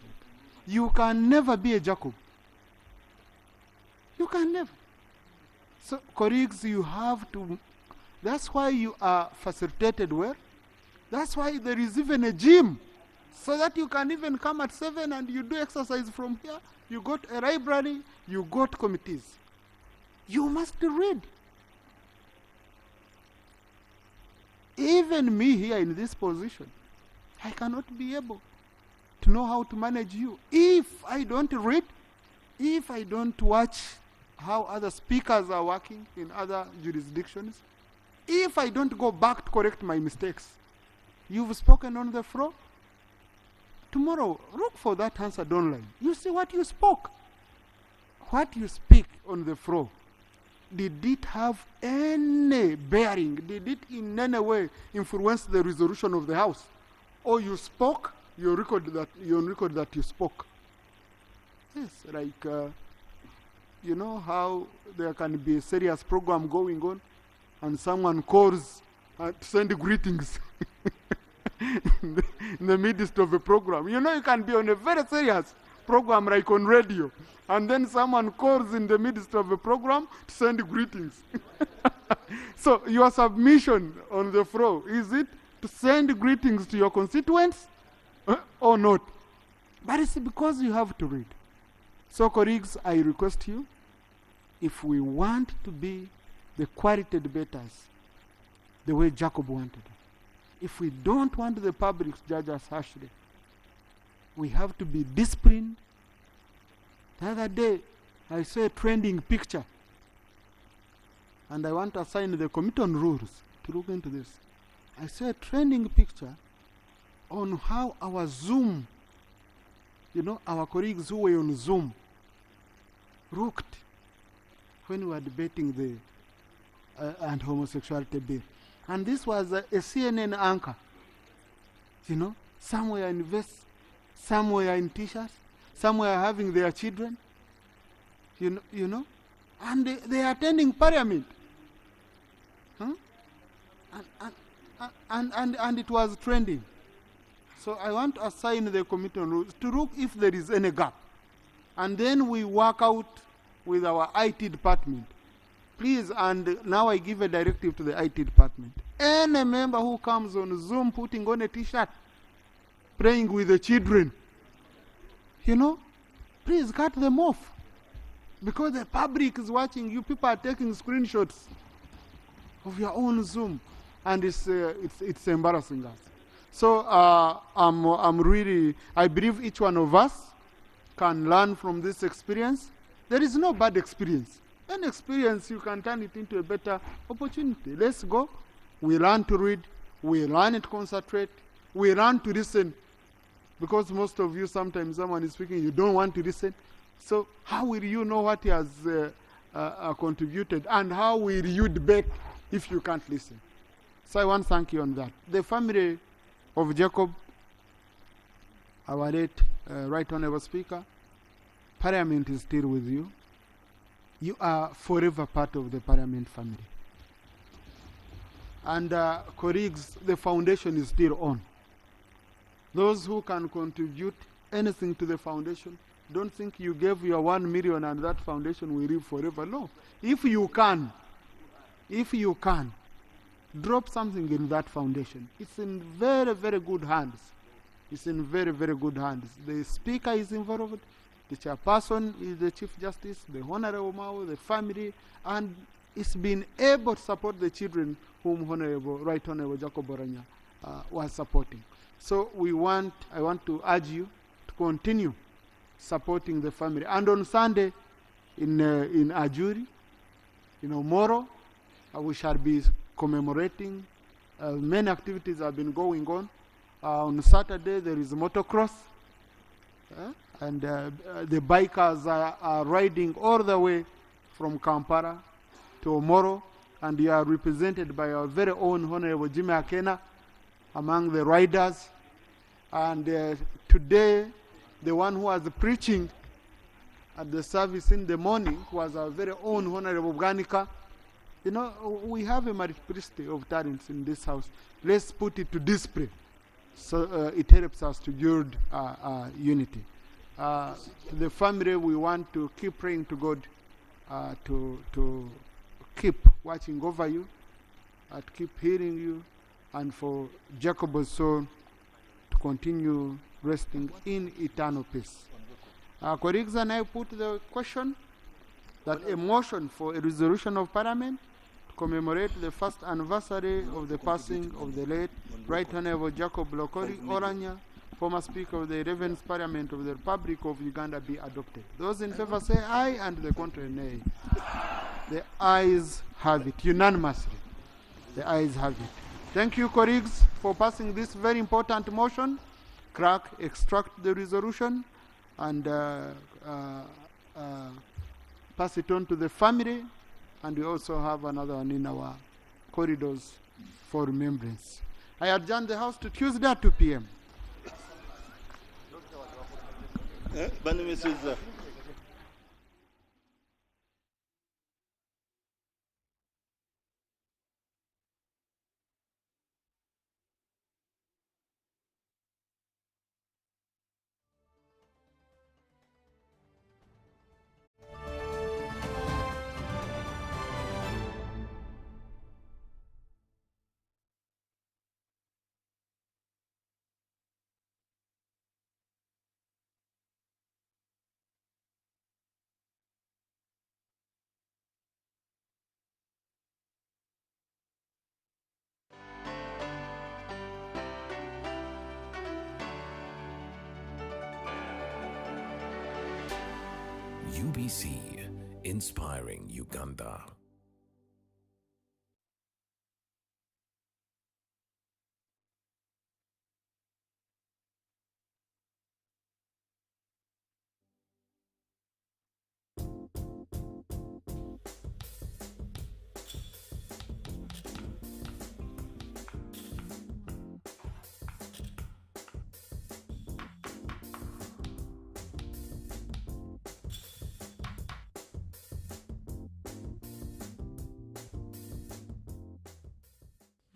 S2: You can never be a Jacob. You can never. So, colleagues, you have to, that's why you are facilitated well. That's why there is even a gym, so that you can even come at 7 and you do exercise from here. You got a library, you got committees. You must read. Even me here in this position, I cannot be able to know how to manage you if I don't read, if I don't watch how other speakers are working in other jurisdictions, if I don't go back to correct my mistakes. You've spoken on the floor. Tomorrow, look for that answered online. You see what you spoke. What you speak on the floor, did it have any bearing? Did it in any way influence the resolution of the House? Or you spoke, you record that you spoke. Yes, like, you know how there can be a serious program going on and someone calls to send greetings in the midst of a program. You know, you can be on a very serious program like on radio, and then someone calls in the midst of a program to send greetings. So your submission on the floor, is it to send greetings to your constituents or not? But it's because you have to read. So colleagues, I request you, if we want to be the quality debaters the way Jacob wanted, if we don't want the public to judge us harshly, we have to be disciplined. The other day, I saw a trending picture, and I want to assign the committee on rules to look into this. I saw a trending picture on how our Zoom, you know, our colleagues who were on Zoom, looked when we were debating the anti-homosexuality bill. And this was a CNN anchor, you know, somewhere in vests, somewhere in t-shirts, somewhere having their children, you know, and they are attending parliament. Huh? And it was trending. So I want to assign the committee on rules to look if there is any gap. And then we work out with our IT department. Please, and now I give a directive to the IT department. Any member who comes on Zoom putting on a t-shirt, praying with the children, you know, please cut them off. Because the public is watching you. People are taking screenshots of your own Zoom. And it's embarrassing us. So I'm really, I believe each one of us can learn from this experience. There is no bad experience. Any experience, you can turn it into a better opportunity. Let's go. We learn to read. We learn to concentrate. We learn to listen. Because most of you, sometimes someone is speaking, you don't want to listen. So how will you know what he has contributed? And how will you debate if you can't listen? So I want to thank you on that. The family of Jacob, our late Right Honorable Speaker, Parliament is still with you. You are forever part of the Parliament family. And colleagues, the foundation is still on. Those who can contribute anything to the foundation, don't think you gave your 1 million and that foundation will live forever. No. If you can, drop something in that foundation. It's in very, very good hands. It's in very, very good hands. The speaker is involved. The chairperson is the Chief Justice, the Honorable Mao, the family, and it's been able to support the children whom Right Honorable Jacob Oulanyah was supporting. So I want to urge you to continue supporting the family. And on Sunday in Ajuri, Moro, we shall be commemorating. Many activities have been going on. On Saturday there is motocross. And the bikers are riding all the way from Kampala to Omoro, and you are represented by our very own Honorable Jimmy Akena among the riders. And today, the one who was preaching at the service in the morning was our very own Honorable Ganika. You know, we have a multiplicity of talents in this house. Let's put it to display, so it helps us to build unity. To the family, we want to keep praying to God to keep watching over you, to keep healing you, and for Jacob's soul to continue resting in eternal peace. Colleagues, and I put the question that a motion for a resolution of Parliament to commemorate the first anniversary of the passing of the late Right Honorable Jacob Lokori Oulanyah, former Speaker of the 11th Parliament of the Republic of Uganda, be adopted. Those in favor say aye, and the contrary nay. The ayes have it, unanimously. The ayes have it. Thank you, colleagues, for passing this very important motion. Clerk, extract the resolution and pass it on to the family, and we also have another one in our corridors for remembrance. I adjourn the House to Tuesday at 2 p.m.
S7: UBC, inspiring Uganda.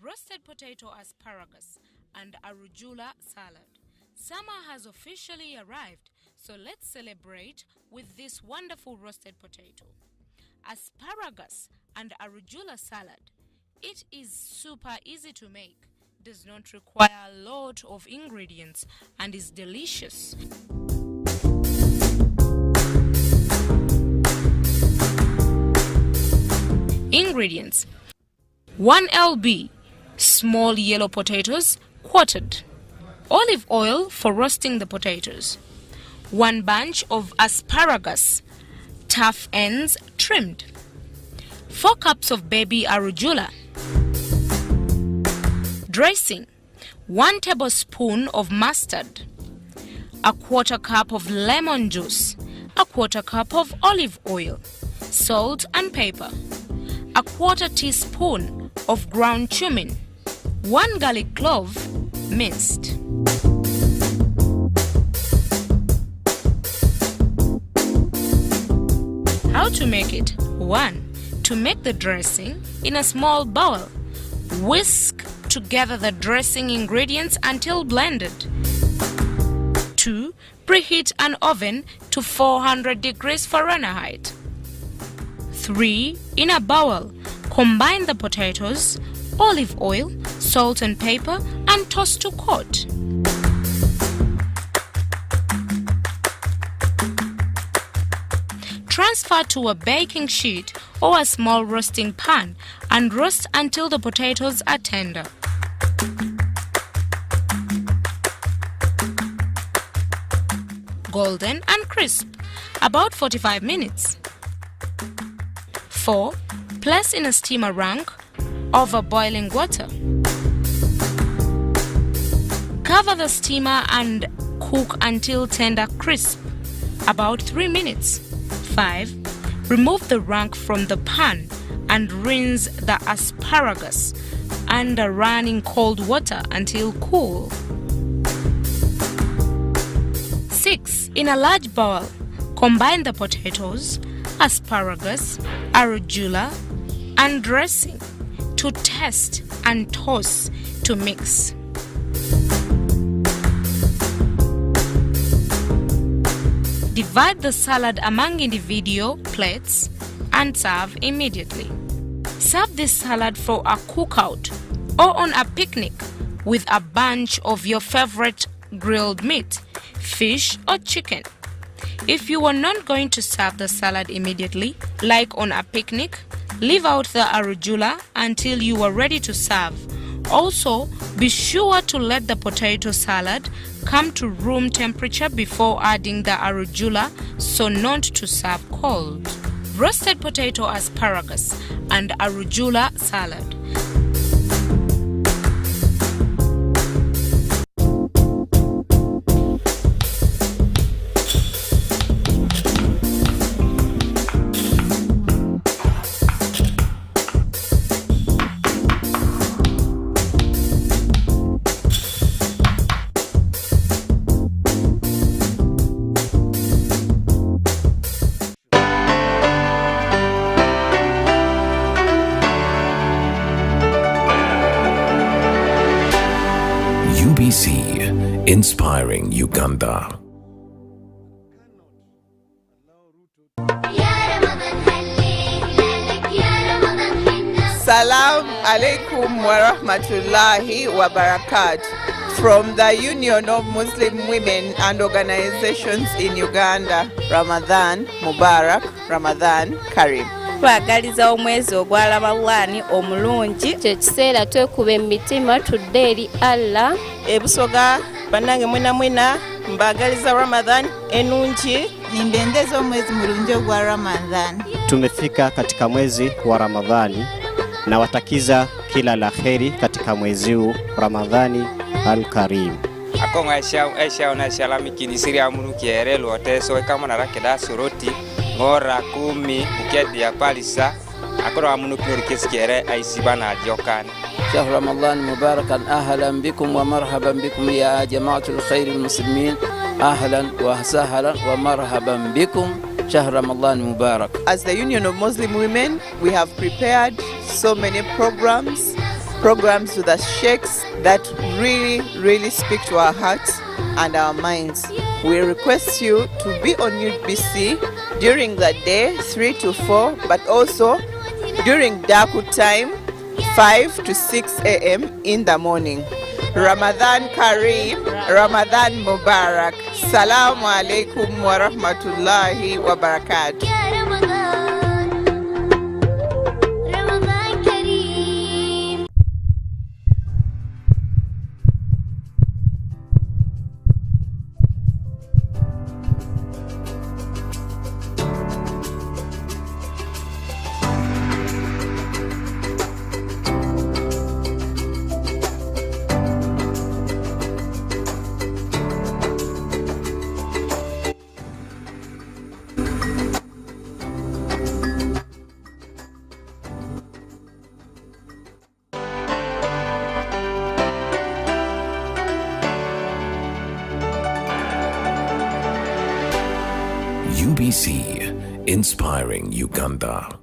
S21: Roasted potato asparagus and arugula salad. Summer has officially arrived, so let's celebrate with this wonderful roasted potato. Asparagus and arugula salad. It is super easy to make, does not require a lot of ingredients, and is delicious. Ingredients: 1 lb small yellow potatoes quartered, olive oil for roasting the potatoes, 1 bunch of asparagus, tough ends trimmed, 4 cups of baby arugula. Dressing: 1 tablespoon of mustard, 1/4 cup of lemon juice, 1/4 cup of olive oil, salt and pepper, 1/4 teaspoon of ground cumin, 1 garlic clove minced. How to make it? 1. To make the dressing, in a small bowl, whisk together the dressing ingredients until blended. 2. Preheat an oven to 400 degrees Fahrenheit. 3. In a bowl, combine the potatoes, olive oil, salt and pepper, and toss to coat. Transfer to a baking sheet or a small roasting pan and roast until the potatoes are tender. Golden and crisp, about 45 minutes. 4. Place in a steamer rack over boiling water. Cover the steamer and cook until tender crisp. about 3 minutes. 5. Remove the rank from the pan and rinse the asparagus under running cold water until cool. 6. In a large bowl, combine the potatoes, asparagus, arugula, and dressing to taste and toss to mix. Divide the salad among individual plates and serve immediately. Serve this salad for a cookout or on a picnic with a bunch of your favorite grilled meat, fish or chicken. If you are not going to serve the salad immediately, like on a picnic, leave out the arugula until you are ready to serve. Also, be sure to let the potato salad come to room temperature before adding the arugula so not to serve cold. Roasted potato asparagus and arugula salad.
S7: UBC, inspiring Uganda.
S18: Salam alaikum wa rahmatullahi wa barakatuh. From the Union of Muslim Women and Organizations in Uganda, Ramadan Mubarak, Ramadan Karim.
S1: Twagaliza omwezi ogwa Ramadani omulungi, kye kiseera twekuba emitima tudde eri Allah.
S18: Ebusoga bannange mwena mbagaliza Ramadan enungi,
S17: nimbendeza omwezi mulungi ogwa Ramadhan.
S23: Tumefika katika mwezi wa Ramadhani na watakiza kila la kheri katika mwezi huu Ramadhani al-Karim.
S24: Akonga esha na shalami kinisiri amunu kierelo oteso kama na rakeda suroti ngora 10 ukedi ya palisa akoro amunu kirikesi kiere aisibana jokan.
S25: شهر رمضان مباركا أهلا بكم ومرحبا بكم يا جماعة الخير المسلمين. أهلا وسهلا ومرحبا بكم. شهر رمضان مبارك.
S18: As the Union of Muslim Women, we have prepared so many programs with the sheikhs that really speak to our hearts and our minds. We request you to be on UBC during the day 3 to 4, but also during Daku time 5 to 6 a.m. in the morning. Ramadan Kareem, Ramadan Mubarak. Salamu alaikum wa rahmatullahi wa barakatuh.
S7: UBC, inspiring Uganda.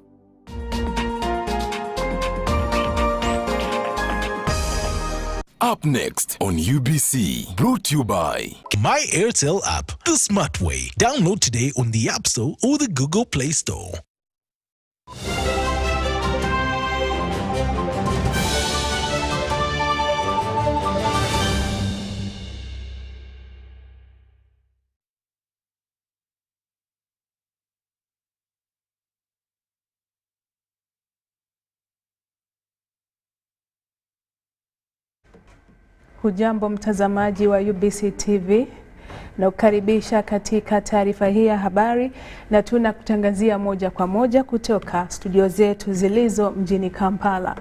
S26: Up next on UBC, brought to you by
S27: My Airtel app, the smart way. Download today on the App Store or the Google Play Store.
S28: Hujambo mtazamaji wa UBC TV na kukaribisha katika taarifa hii ya habari, na tunakutangazia moja kwa moja kutoka studio zetu zilizo mjini Kampala.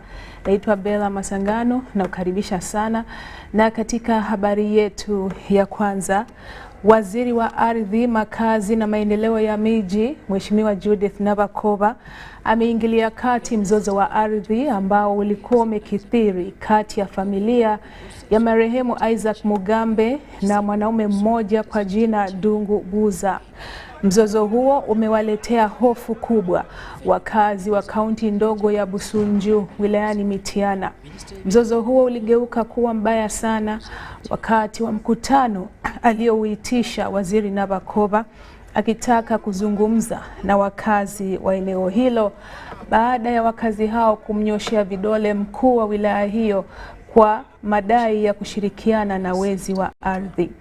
S28: Naitwa Bella Masangano na kukaribisha sana, na katika habari yetu ya kwanza, Waziri wa Ardhi, Makazi na Maendeleo ya Miji, Mheshimiwa Judith Nabakova, ameingilia kati mzozo wa ardhi ambao ulikuwa umekithiri kati ya familia ya marehemu Isaac Mugambe na mwanaume mmoja kwa jina Dungu Buza. Mzozo huo umewaletea hofu kubwa wakazi wa kaunti ndogo ya Busunju wilayani Mitiana. Mzozo huo uligeuka kuwa mbaya sana wakati wa mkutano aliyouitisha Waziri Nabakova akitaka kuzungumza na wakazi wa eneo hilo baada ya wakazi hao kumnyoshea vidole mkuu wa wilaya hiyo kwa madai ya kushirikiana na wezi wa ardhi.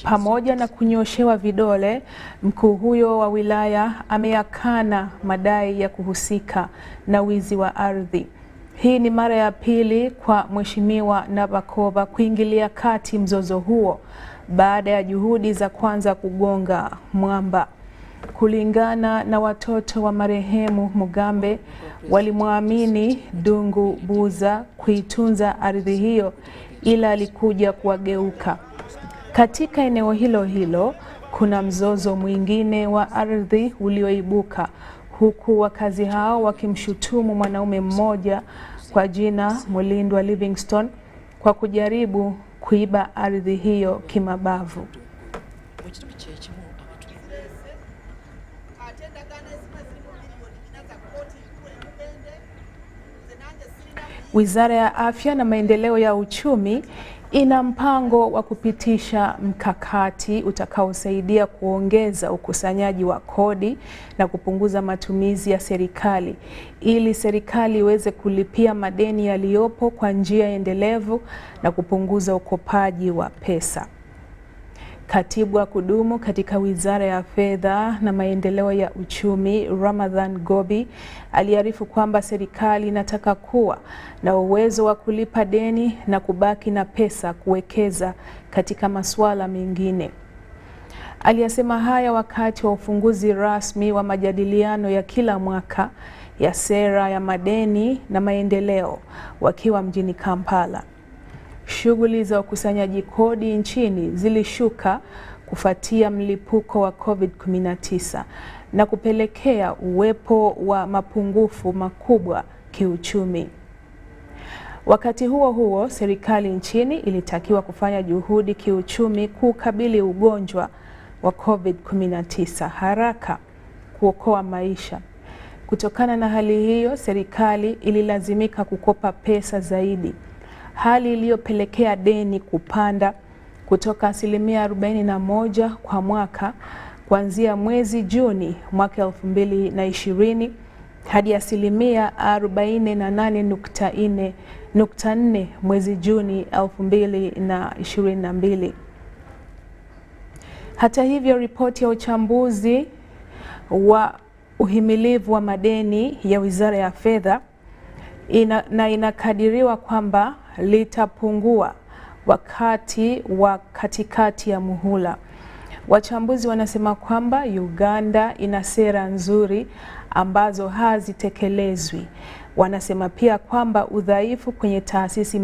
S28: Pamoja na kunyoshewa vidole, mkuu huyo wa wilaya ameyakana madai ya kuhusika na wizi wa ardhi. Hii ni mara ya pili kwa Mheshimiwa Nabakova kuingilia kati mzozo huo baada ya juhudi za kwanza kugonga mwamba. Kulingana na watoto wa marehemu Mugambe, walimwamini Dungu Buza kuitunza ardhi hiyo, ila alikuja kuwageuka. Katika eneo hilo hilo kuna mzozo mwingine wa ardhi ulioibuka, huku wakazi hao wakimshutumu mwanaume mmoja kwa jina Mulindwa Livingstone kwa kujaribu kuiba ardhi hiyo kimabavu. Wizara ya Afya na Maendeleo ya Uchumi ina mpango wa kupitisha mkakati utakaosaidia kuongeza ukusanyaji wa kodi na kupunguza matumizi ya serikali ili serikali iweze kulipia madeni yaliyopo kwa njia endelevu na kupunguza ukopaji wa pesa. Katibu wa kudumu katika Wizara ya Fedha na Maendeleo ya Uchumi, Ramadhan Gobi, aliarifu kwamba serikali inataka kuwa na uwezo wa kulipa deni na kubaki na pesa kuwekeza katika masuala mengine. Aliyasema haya wakati wa ufunguzi rasmi wa majadiliano ya kila mwaka ya sera ya madeni na maendeleo wakiwa mjini Kampala. Shughuli za ukusanyaji kodi nchini zilishuka kufuatia mlipuko wa COVID-19 na kupelekea uwepo wa mapungufu makubwa kiuchumi. Wakati huo huo, serikali nchini ilitakiwa kufanya juhudi kiuchumi kukabili ugonjwa wa COVID-19 haraka kuokoa maisha. Kutokana na hali hiyo, serikali ililazimika kukopa pesa zaidi, hali iliyopelekea deni kupanda kutoka 41% kwa mwaka kuanzia mwezi Juni mwaka 2020 hadi 48.4 mwezi Juni 2022. Hata hivyo, ripoti ya uchambuzi wa uhimilivu wa madeni ya Wizara ya Fedha inakadiriwa kwamba litapungua wakati wa katikati ya muhula. Wachambuzi wanasema kwamba Uganda ina sera nzuri ambazo hazitekelezwi. Wanasema pia kwamba udhaifu kwenye taasisi